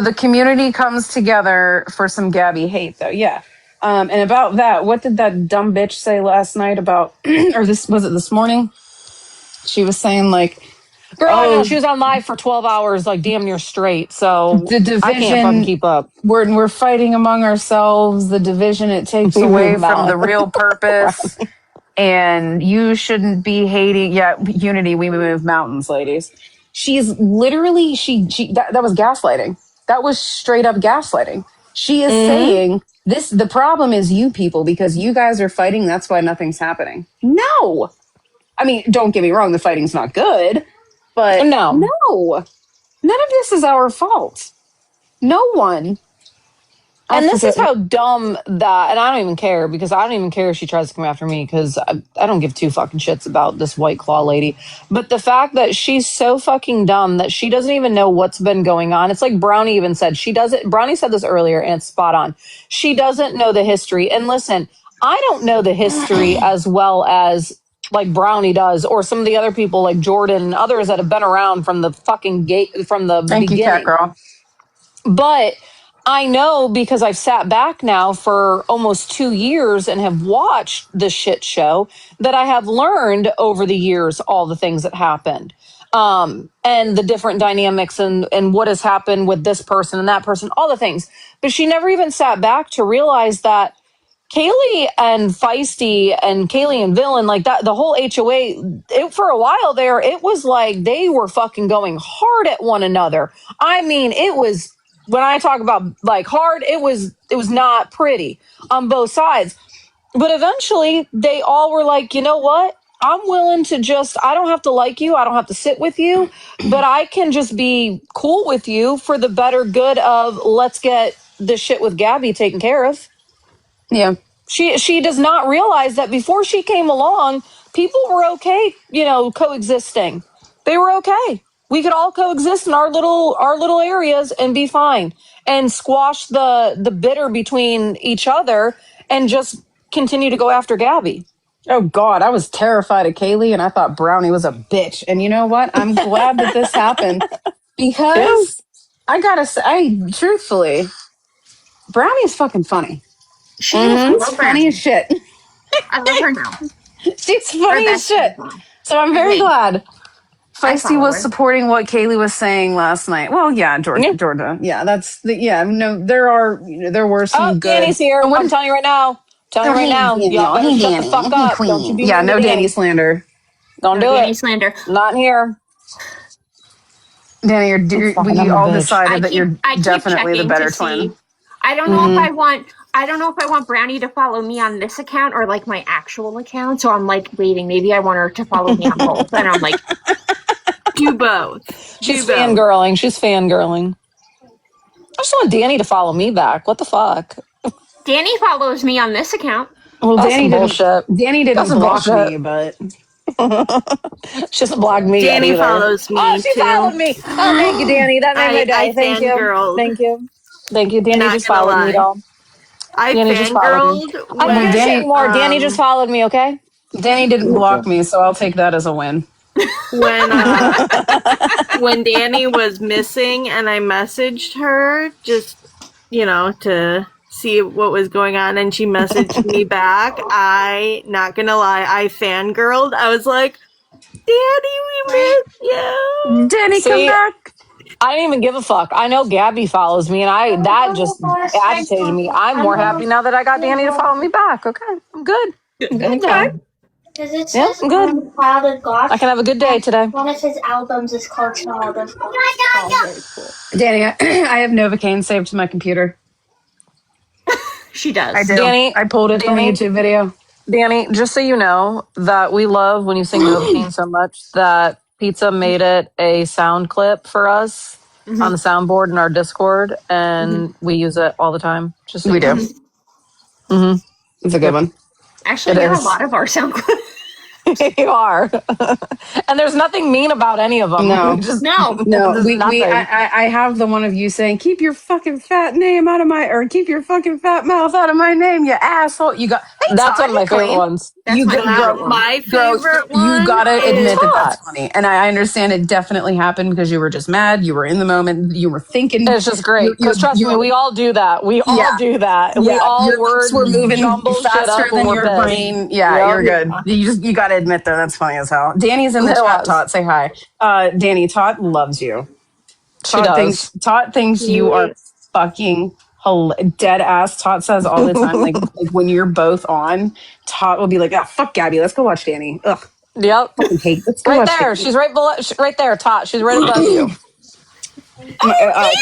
Speaker 11: The community comes together for some Gabby hate, though. Yeah. And about that, what did that dumb bitch say last night about, or was it this morning? She was saying like,
Speaker 1: Girl, I know
Speaker 11: oh,
Speaker 1: she was on live for 12 hours, like damn near straight. So
Speaker 11: the
Speaker 1: I can't fucking
Speaker 11: division,
Speaker 1: keep up.
Speaker 11: we're fighting among ourselves. The division, it takes
Speaker 1: We move
Speaker 11: away from the
Speaker 1: mountains.
Speaker 11: real purpose. And you shouldn't be hating. Yeah, unity, we move mountains, ladies. She's literally, that was gaslighting. That was straight up gaslighting. She is
Speaker 1: Mm-hmm.
Speaker 11: saying the problem is you people because you guys are fighting. That's why nothing's happening. No. I mean, don't get me wrong. The fighting's not good, but
Speaker 1: No.
Speaker 11: no, none of this is our fault. No one. I
Speaker 1: And this is
Speaker 11: forget.
Speaker 1: how dumb that, and I don't even care because I don't even care if she tries to come after me because I don't give two fucking shits about this White Claw lady. But the fact that she's so fucking dumb that she doesn't even know what's been going on. It's like Brownie even said, Brownie said this earlier and it's spot on. She doesn't know the history. And listen, I don't know the history as well as like Brownie does or some of the other people like Jordan and others that have been around from the fucking gate, from the
Speaker 11: Thank you, cat
Speaker 1: beginning.
Speaker 11: girl.
Speaker 1: But I know because I've sat back now for almost 2 years and have watched the shit show that I have learned over the years all the things that happened. And the different dynamics and what has happened with this person and that person, all the things. But she never even sat back to realize that Kaylee and Feisty and Kaylee and Villain, like that, the whole HOA, for a while there, it was like they were fucking going hard at one another. I mean, it was, when I talk about like hard, it was not pretty on both sides. But eventually they all were like, you know what? I'm willing to I don't have to like you. I don't have to sit with you, but I can just be cool with you for the better good of let's get this shit with Gabby taken care of.
Speaker 11: Yeah.
Speaker 1: She does not realize that before she came along, people were okay, coexisting. They were okay. We could all coexist in our little areas and be fine and squash the bitter between each other and just continue to go after Gabby.
Speaker 11: Oh God, I was terrified of Kaylee and I thought Brownie was a bitch. And you know what? I'm glad that this happened because I gotta say, truthfully, Brownie's fucking funny.
Speaker 10: She is. I
Speaker 1: Mm-hmm.
Speaker 11: She's
Speaker 10: love her.
Speaker 11: funny as shit.
Speaker 10: I love her now.
Speaker 11: She's
Speaker 10: We're
Speaker 11: funny as shit.
Speaker 10: besties now.
Speaker 11: So I'm
Speaker 10: I
Speaker 11: very
Speaker 10: think.
Speaker 11: glad.
Speaker 10: I
Speaker 11: Feisty
Speaker 10: follow
Speaker 11: was
Speaker 10: her.
Speaker 11: supporting what Kaylee was saying last night. Well, yeah,
Speaker 1: Yeah.
Speaker 11: Georgia. Yeah, no, there were
Speaker 1: Oh,
Speaker 11: some good.
Speaker 1: Danny's here.
Speaker 11: And
Speaker 1: I'm telling you right now.
Speaker 11: oh, hey,
Speaker 1: Y'all
Speaker 11: Daniel.
Speaker 1: better
Speaker 11: Hey,
Speaker 1: shut the
Speaker 11: Danny.
Speaker 1: fuck
Speaker 11: Hey,
Speaker 1: up. Don't you
Speaker 11: Queen.
Speaker 1: be
Speaker 11: Yeah,
Speaker 1: mean to
Speaker 11: no Danny
Speaker 1: Danny.
Speaker 11: slander.
Speaker 1: Don't
Speaker 10: No
Speaker 1: do
Speaker 10: Danny
Speaker 1: it.
Speaker 10: slander.
Speaker 1: Not here.
Speaker 11: Danny,
Speaker 1: I'm fucking,
Speaker 11: we
Speaker 1: I'm a
Speaker 11: all
Speaker 1: bitch.
Speaker 11: decided that you're
Speaker 10: I keep
Speaker 11: definitely the
Speaker 10: checking to
Speaker 11: better twin.
Speaker 10: see. I don't know if
Speaker 1: Mm-hmm.
Speaker 10: I don't know if I want Brownie to follow me on this account or like my actual account. So I'm like waiting. Maybe I want her to follow me on both. And I'm like,
Speaker 7: Do both.
Speaker 1: She's
Speaker 7: Do both.
Speaker 1: fangirling. She's fangirling. I just want Danny to follow me back. What the fuck?
Speaker 10: Danny follows me on this account.
Speaker 11: Well,
Speaker 1: That's some bullshit.
Speaker 11: Danny
Speaker 1: That's
Speaker 11: didn't
Speaker 1: some
Speaker 11: block
Speaker 1: bullshit.
Speaker 11: me, but
Speaker 1: She doesn't block me yet
Speaker 7: Danny
Speaker 1: either.
Speaker 7: follows
Speaker 1: Oh,
Speaker 7: me
Speaker 1: she
Speaker 7: too.
Speaker 1: followed me. Oh, thank you, Danny. That made my
Speaker 7: I
Speaker 1: day. Thank you.
Speaker 7: fangirled.
Speaker 1: Thank you. Thank you. Danny
Speaker 7: Not
Speaker 1: just
Speaker 7: gonna
Speaker 1: followed me,
Speaker 7: lie.
Speaker 1: y'all.
Speaker 7: I
Speaker 1: Danny just followed me.
Speaker 7: fangirled
Speaker 1: I don't
Speaker 11: well,
Speaker 1: hear shit
Speaker 7: when
Speaker 11: Danny
Speaker 1: more. Danny just followed me, okay?
Speaker 11: Danny didn't
Speaker 1: Thank
Speaker 11: block
Speaker 1: you.
Speaker 11: me, so I'll take that as a win.
Speaker 7: when when Danny was missing and I messaged her just to see what was going on and she messaged me back. I not gonna lie, I fangirled. I was like, Danny, we miss you.
Speaker 11: Danny, come
Speaker 1: See,
Speaker 11: back.
Speaker 1: I didn't even give a fuck. I know Gabby follows me, and that just agitated me. I'm more happy now that I got Danny to follow me back. Okay, I'm good. I'm good
Speaker 10: Okay.
Speaker 1: now.
Speaker 13: Because it
Speaker 1: Yeah,
Speaker 13: says
Speaker 1: I'm good.
Speaker 13: Child of God.
Speaker 1: I can have a good day today.
Speaker 13: One of his albums is called Child of God. Oh, very cool.
Speaker 5: Danny, I have Novocaine saved to my computer.
Speaker 3: She does.
Speaker 5: I do.
Speaker 1: Danny,
Speaker 5: I pulled it from a YouTube video.
Speaker 1: Danny, just so you know that we love when you sing Novocaine so much that Pizza made it a sound clip for us on the soundboard in our Discord, and we use it all the time. Just so
Speaker 5: We
Speaker 1: you know.
Speaker 5: do. It's a good one.
Speaker 3: Actually,
Speaker 5: It
Speaker 3: you're a
Speaker 5: is.
Speaker 3: lot of our sound clips.
Speaker 1: You are. And there's nothing mean about any of them.
Speaker 5: No.
Speaker 3: No.
Speaker 5: No,
Speaker 1: There's nothing.
Speaker 5: I have the one of you saying, "Keep your fucking fat name out of my," or "Keep your fucking fat mouth out of my name, you asshole." You got. Hey,
Speaker 1: That's
Speaker 5: Todd,
Speaker 1: one of my
Speaker 5: hey,
Speaker 1: favorite
Speaker 5: Queen.
Speaker 1: ones.
Speaker 3: That's my favorite one.
Speaker 7: My
Speaker 5: Girl,
Speaker 7: favorite
Speaker 5: you
Speaker 7: one
Speaker 5: gotta
Speaker 7: is
Speaker 5: admit that that's
Speaker 1: Todd.
Speaker 5: funny, and I understand it definitely happened because you were just mad. You were in the moment. You were thinking.
Speaker 1: It's just great because trust me, we all do that. We all do that. We all
Speaker 5: your lips were moving
Speaker 1: jumble shit
Speaker 5: faster
Speaker 1: up when
Speaker 5: than
Speaker 1: we're
Speaker 5: your
Speaker 1: pissed.
Speaker 5: brain. Yeah,
Speaker 1: Yep.
Speaker 5: you're good. You got to admit though, that's funny as hell. Danny's in the
Speaker 1: It
Speaker 5: chat.
Speaker 1: was.
Speaker 5: Tot, say hi. Danny, Tot loves you.
Speaker 1: She does.
Speaker 5: Tot thinks you are fucking dead ass. Tot says all the time, like when you're both on, Tot will be like, "Ah, fuck Gabby, let's go watch Danny." Ugh,
Speaker 1: Yep.
Speaker 5: fucking hate. Let's go
Speaker 1: Right
Speaker 5: watch
Speaker 1: there.
Speaker 5: Danny.
Speaker 1: She's right below. Right there, Tot. She's right above you.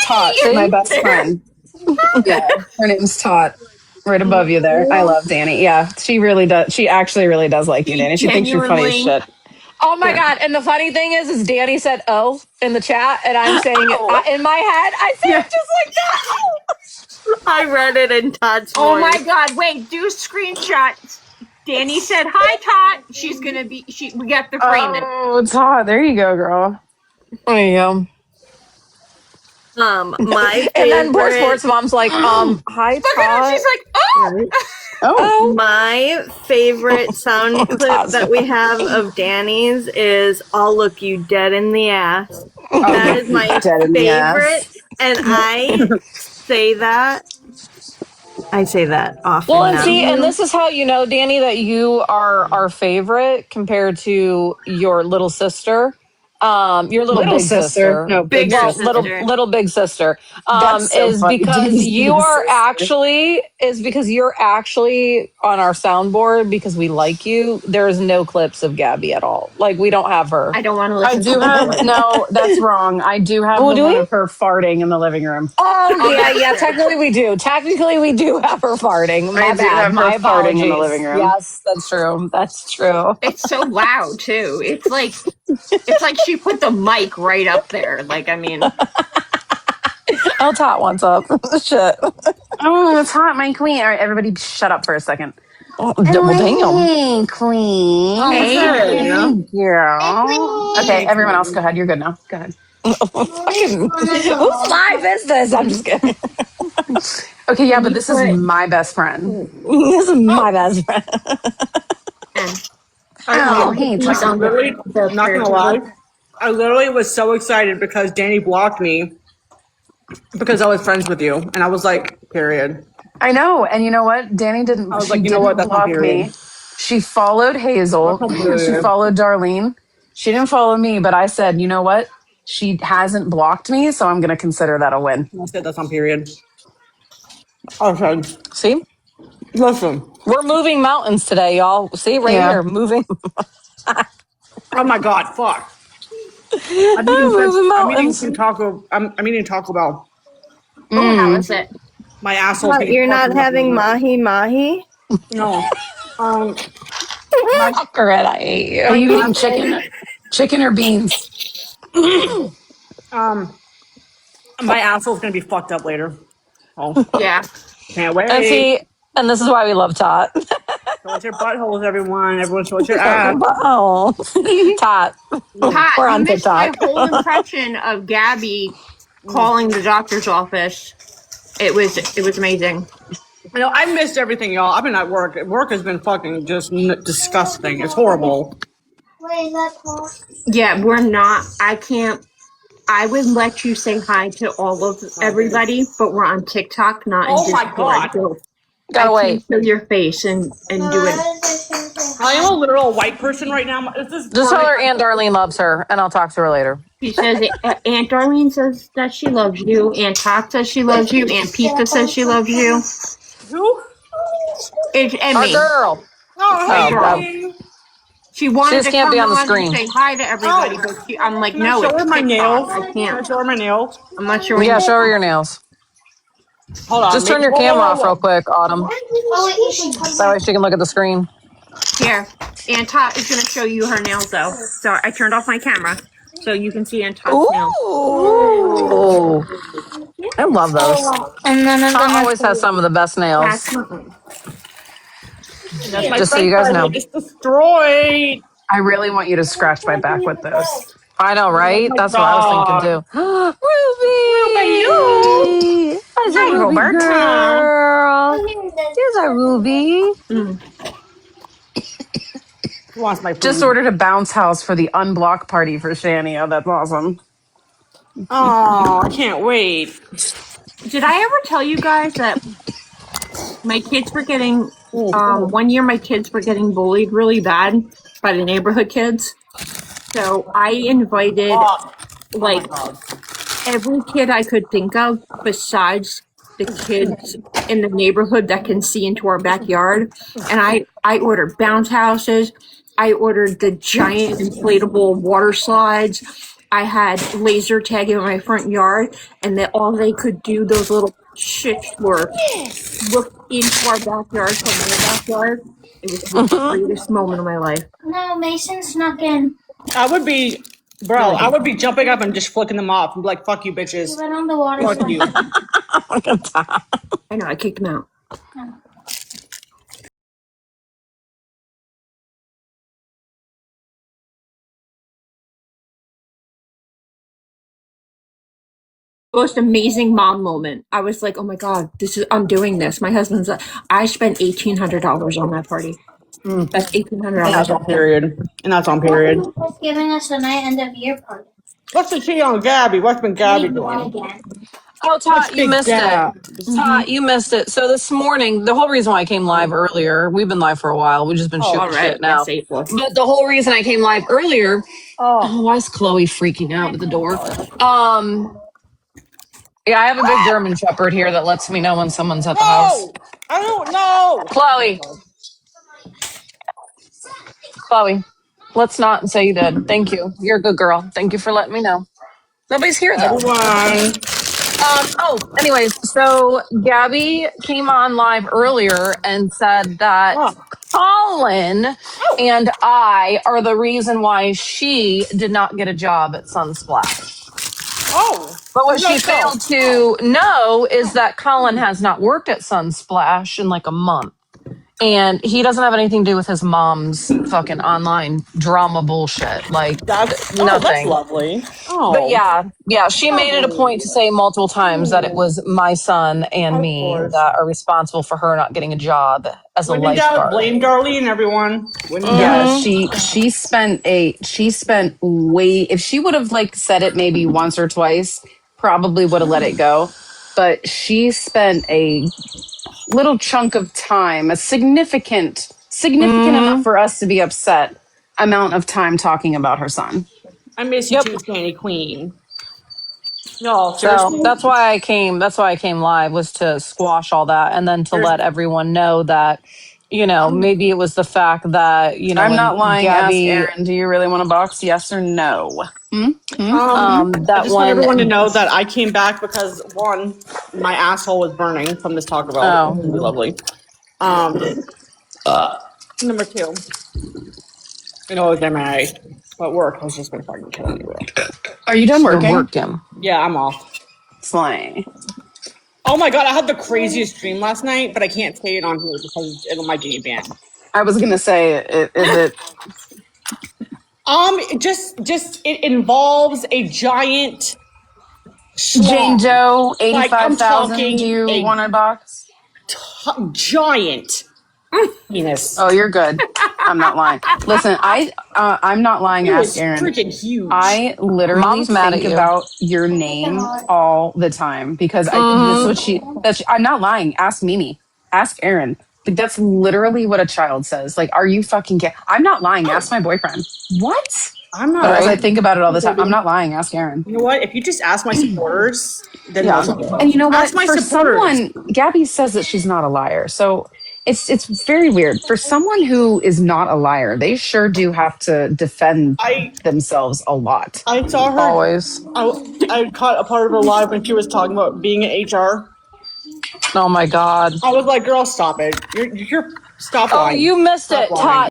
Speaker 5: Tot,
Speaker 1: See?
Speaker 5: my best friend. Yeah, her name's Tot. Right above you there. I love Danny. Yeah, she really does. She actually really does like you, Danny. She thinks you're funny as shit.
Speaker 1: Oh my God. And the funny thing is Danny said, "Oh," in the chat, and I'm saying it in my head. I say it just like that. Oh.
Speaker 7: I read it in Todd's voice.
Speaker 10: Oh my God! Wait, do screenshots. Danny said hi, Tot. She's gonna be. We got the frame it.
Speaker 5: Oh, Tot. There you go, girl.
Speaker 1: There you go.
Speaker 7: My
Speaker 1: And then poor
Speaker 7: favorite.
Speaker 1: sports mom's like, hi,
Speaker 10: Look at her. She's like, oh.
Speaker 5: Oh.
Speaker 7: My favorite sound clip that we have of Danny's is "I'll look you dead in the ass." That is my favorite, and I say that often.
Speaker 1: Well, and
Speaker 7: now.
Speaker 1: see, and this is how you know, Danny, that you are our favorite compared to your little sister. Your little big sister.
Speaker 5: No, big
Speaker 7: Bigger
Speaker 5: sister.
Speaker 1: little big sister.
Speaker 5: That's so
Speaker 1: Is
Speaker 5: funny.
Speaker 1: because
Speaker 5: Danny's
Speaker 1: you
Speaker 5: big
Speaker 1: are
Speaker 5: sister.
Speaker 1: you're actually on our soundboard because we like you. There is no clips of Gabby at all. Like we don't have her.
Speaker 10: I don't want to
Speaker 5: I
Speaker 10: listen.
Speaker 5: do have no. That's wrong. I do have
Speaker 1: Oh,
Speaker 5: the
Speaker 1: do
Speaker 5: one
Speaker 1: we?
Speaker 5: of her farting in the living room.
Speaker 1: Oh yeah. Technically we do. Technically we do have her farting. My
Speaker 5: I do
Speaker 1: bad.
Speaker 5: have her
Speaker 1: My
Speaker 5: farting
Speaker 1: apologies.
Speaker 5: in the living room.
Speaker 1: Yes, that's true. That's true.
Speaker 10: It's so loud too. It's like she put the mic right up there. Like, I mean,
Speaker 1: Oh, Tot wants up. Shit.
Speaker 5: Oh, it's hot, my queen. All right, everybody, shut up for a second.
Speaker 1: Well, damn.
Speaker 5: Hey, queen.
Speaker 10: Hey.
Speaker 5: Girl. Okay, everyone else, go ahead. You're good now. Go ahead.
Speaker 1: Fucking, whose life is this? I'm just kidding.
Speaker 5: Okay, yeah, but this is my best friend.
Speaker 1: This is my best friend.
Speaker 5: Oh, hey,
Speaker 6: I'm
Speaker 5: Tom.
Speaker 6: literally, not gonna lie, I literally was so excited because Danny blocked me because I was friends with you, and I was like, period.
Speaker 5: I know, and you know what? Danny didn't.
Speaker 6: I was
Speaker 5: She
Speaker 6: like, you know
Speaker 5: didn't
Speaker 6: what? That's not
Speaker 5: block
Speaker 6: period.
Speaker 5: me. She followed Hazel.
Speaker 6: That's not
Speaker 5: She
Speaker 6: period.
Speaker 5: followed Darlene. She didn't follow me, but I said, you know what? She hasn't blocked me, so I'm going to consider that a win.
Speaker 6: I said that's on period. Okay,
Speaker 1: See?
Speaker 6: listen.
Speaker 1: We're moving mountains today, y'all. See, right here, moving.
Speaker 6: Oh my god, fuck.
Speaker 1: Moving mountains.
Speaker 6: I'm eating Taco Bell.
Speaker 10: oh, how is it?
Speaker 6: My asshole.
Speaker 7: What, you're not having mahi mahi?
Speaker 6: No.
Speaker 1: Fucker, I hate you.
Speaker 5: Are you eating chicken or beans?
Speaker 6: My asshole's gonna be fucked up later. Oh,
Speaker 10: Yeah.
Speaker 6: can't wait.
Speaker 1: And see, and this is why we love Tot.
Speaker 6: Show us your buttholes, everyone. Everyone, show us your ass.
Speaker 1: Oh, Tot.
Speaker 10: Pat,
Speaker 1: We're
Speaker 10: you
Speaker 1: on
Speaker 10: missed my
Speaker 1: TikTok.
Speaker 10: whole impression of Gabby calling the doctor's office. It was amazing.
Speaker 6: You know, I missed everything, y'all. I've been at work. Work has been fucking just disgusting. It's horrible.
Speaker 10: Yeah, we're not. I can't. I would let you say hi to all of everybody, but we're on TikTok, not in
Speaker 6: Oh my
Speaker 10: Discord.
Speaker 6: god.
Speaker 10: So
Speaker 1: Gotta
Speaker 10: I
Speaker 1: wait.
Speaker 10: can't show your face and do it.
Speaker 6: I am a literal white person right now. This is
Speaker 1: Just tell her Aunt Darlene loves her, and I'll talk to her later.
Speaker 10: She says Aunt Darlene says that she loves you. Aunt Tot says she loves you. Aunt Pizza says she loves you.
Speaker 6: who?
Speaker 10: It's
Speaker 1: Our
Speaker 10: Emmy.
Speaker 1: girl.
Speaker 6: Oh, hey,
Speaker 1: Oh,
Speaker 6: Darlene.
Speaker 10: She wanted
Speaker 1: just
Speaker 10: to
Speaker 1: can't
Speaker 10: come
Speaker 1: be on the
Speaker 10: on and
Speaker 1: screen.
Speaker 10: say hi to everybody, but I'm like,
Speaker 6: Can I
Speaker 10: no,
Speaker 6: show
Speaker 10: it's
Speaker 6: her my
Speaker 10: TikTok.
Speaker 6: nails?
Speaker 10: I
Speaker 6: Can I
Speaker 10: can't.
Speaker 6: show her my nails?
Speaker 10: I'm not showing
Speaker 1: Yeah,
Speaker 10: you.
Speaker 1: show her your nails.
Speaker 6: Hold on.
Speaker 1: Just turn your
Speaker 6: Whoa, whoa,
Speaker 1: camera
Speaker 6: whoa,
Speaker 1: off real
Speaker 6: whoa.
Speaker 1: quick, Autumn. That way she can look at the screen.
Speaker 10: Here, Aunt Tot is going to show you her nails, though. So I turned off my camera so you can see Aunt Tot's nails.
Speaker 1: Ooh. I love those.
Speaker 13: And then I'm
Speaker 1: Tot
Speaker 13: gonna
Speaker 1: always has some of the best
Speaker 10: That's
Speaker 1: nails.
Speaker 10: mine.
Speaker 6: That's my
Speaker 1: Just so
Speaker 6: french
Speaker 1: you guys
Speaker 6: fries. They
Speaker 1: know.
Speaker 6: just destroyed.
Speaker 11: I really want you to scratch my back with those.
Speaker 1: I know,
Speaker 6: Oh
Speaker 1: right?
Speaker 6: my
Speaker 1: That's what I was thinking
Speaker 6: god.
Speaker 1: too.
Speaker 6: Ruby, you.
Speaker 1: Ruby! There's a
Speaker 10: Hi,
Speaker 1: Ruby
Speaker 10: Roberta.
Speaker 1: girl. Here's a Ruby.
Speaker 10: Mm.
Speaker 6: Who wants my
Speaker 11: Just
Speaker 6: food?
Speaker 11: ordered a bounce house for the unblock party for Shania. That's awesome.
Speaker 6: Oh, I can't wait.
Speaker 10: Did I ever tell you guys that my kids were getting,
Speaker 6: Oh,
Speaker 10: one year my kids were getting bullied really bad by the neighborhood kids? So I invited
Speaker 6: oh my
Speaker 10: like
Speaker 6: god.
Speaker 10: every kid I could think of besides the kids in the neighborhood that can see into our backyard. And I ordered bounce houses. I ordered the giant inflatable water slides. I had laser tag in my front yard, and all they could do, those little shits, were look into our backyard from their backyard. It was the greatest moment of my life.
Speaker 13: No, Mason snuck in.
Speaker 6: I would be, bro,
Speaker 10: No, I
Speaker 6: I
Speaker 10: didn't.
Speaker 6: would be jumping up and just flicking them off and be like, fuck you,
Speaker 13: He
Speaker 6: bitches.
Speaker 13: went on the water
Speaker 6: Fuck
Speaker 13: slide.
Speaker 6: you.
Speaker 10: I know, I kicked him out. Most amazing mom moment. I was like, oh my God, I'm doing this. My husband's like, I spent $1,800 on that party. That's
Speaker 6: And that's on
Speaker 10: $1,800.
Speaker 6: period. And that's on period.
Speaker 13: He's giving us a night end of year party.
Speaker 6: What's the tea on Gabby? What's been Gabby
Speaker 13: We won
Speaker 6: doing?
Speaker 13: again.
Speaker 1: Oh,
Speaker 6: What's
Speaker 1: Tot, you
Speaker 6: big
Speaker 1: missed it.
Speaker 6: Gab?
Speaker 1: Tot, you missed it. So this morning, the whole reason why I came live earlier, we've been live for a while. We've just been
Speaker 6: Oh,
Speaker 10: All
Speaker 1: shooting
Speaker 10: right.
Speaker 1: shit
Speaker 10: Yes,
Speaker 1: now.
Speaker 10: April.
Speaker 1: But the whole reason I came live earlier,
Speaker 6: oh,
Speaker 1: oh, why is Chloe freaking out at the door? Yeah, I have a big German Shepherd here that lets me know when someone's at the house.
Speaker 6: no! I don't know! Oh my
Speaker 1: Chloe,
Speaker 6: god.
Speaker 1: Chloe, let's not say you did. Thank you. You're a good girl. Thank you for letting me know. Nobody's here though.
Speaker 6: Everyone.
Speaker 1: Anyways, so Gabby came on live earlier and said that
Speaker 6: Oh,
Speaker 1: Colin
Speaker 6: oh,
Speaker 1: and I are the reason why she did not get a job at Sunsplash.
Speaker 6: oh.
Speaker 1: But what
Speaker 6: Is
Speaker 1: she
Speaker 6: that so?
Speaker 1: failed to know is that Colin has not worked at Sunsplash in like a month. And he doesn't have anything to do with his mom's fucking online drama bullshit. Like,
Speaker 6: That's
Speaker 1: nothing.
Speaker 6: lovely. Oh,
Speaker 1: But yeah, she made it a point to say multiple times that it was my son and
Speaker 6: of
Speaker 1: me
Speaker 6: course.
Speaker 1: that are responsible for her not getting a job as a
Speaker 6: When in doubt,
Speaker 1: lifeguard.
Speaker 6: blame Darlene, everyone. When in
Speaker 11: Yeah,
Speaker 6: doubt.
Speaker 11: she spent way, if she would have like said it maybe once or twice, probably would have let it go. But she spent a little chunk of time, a significant enough for us to be upset amount of time talking about her son.
Speaker 6: I miss you
Speaker 1: Yep.
Speaker 6: too, Sandy Queen. No,
Speaker 1: So
Speaker 6: seriously?
Speaker 1: that's why I came. That's why I came live, was to squash all that, and then to let everyone know that, maybe it was the fact that
Speaker 11: I'm
Speaker 1: when
Speaker 11: not lying. Ask
Speaker 1: Gabby,
Speaker 11: Aaron, do you really want a box? Yes or no?
Speaker 6: I
Speaker 1: that
Speaker 6: just want everyone to
Speaker 1: one,
Speaker 6: know that I came back because one, my asshole was burning from this Taco Bell.
Speaker 1: oh,
Speaker 6: Really lovely. Number two, it was MIA. But work has just been fucking killing me, bro.
Speaker 11: Are you done
Speaker 1: you're
Speaker 11: working?
Speaker 1: working.
Speaker 6: Yeah, I'm off.
Speaker 11: Slay.
Speaker 6: Oh my god, I had the craziest dream last night, but I can't say it on here because it might get you banned.
Speaker 11: I was gonna say, is it?
Speaker 6: It involves a giant
Speaker 11: Jane
Speaker 6: schlong.
Speaker 11: Doe,
Speaker 6: Like, I'm
Speaker 11: 85,000. Do
Speaker 6: talking
Speaker 11: you
Speaker 6: a
Speaker 11: want a box?
Speaker 6: giant penis.
Speaker 11: Oh, you're good. I'm not lying. Listen, I'm not lying.
Speaker 6: It
Speaker 11: Ask
Speaker 6: was
Speaker 11: Aaron.
Speaker 6: freaking huge.
Speaker 11: I literally
Speaker 1: Mom's mad
Speaker 11: think
Speaker 1: at you.
Speaker 11: about your name all the time because this is what I'm not lying. Ask Mimi. Ask Aaron. Like, that's literally what a child says. Like, are you fucking I'm not lying. Ask my boyfriend. What?
Speaker 6: I'm not.
Speaker 11: But as I
Speaker 1: Right.
Speaker 11: think about it all the time, I'm not lying. Ask Aaron.
Speaker 6: You know what? If you just ask my supporters, then
Speaker 11: Yeah.
Speaker 6: they'll know.
Speaker 11: And you know what?
Speaker 6: Ask my
Speaker 11: For
Speaker 6: supporters.
Speaker 11: someone, Gabby says that she's not a liar. So
Speaker 5: It's very weird. For someone who is not a liar, they sure do have to defend themselves a lot.
Speaker 6: I saw her.
Speaker 1: Always.
Speaker 6: I caught a part of her live when she was talking about being in HR.
Speaker 1: Oh my God.
Speaker 6: I was like, girl, stop it. You're stop
Speaker 1: Oh,
Speaker 6: lying.
Speaker 1: you missed
Speaker 6: Stop
Speaker 1: it,
Speaker 6: lying.
Speaker 1: Todd.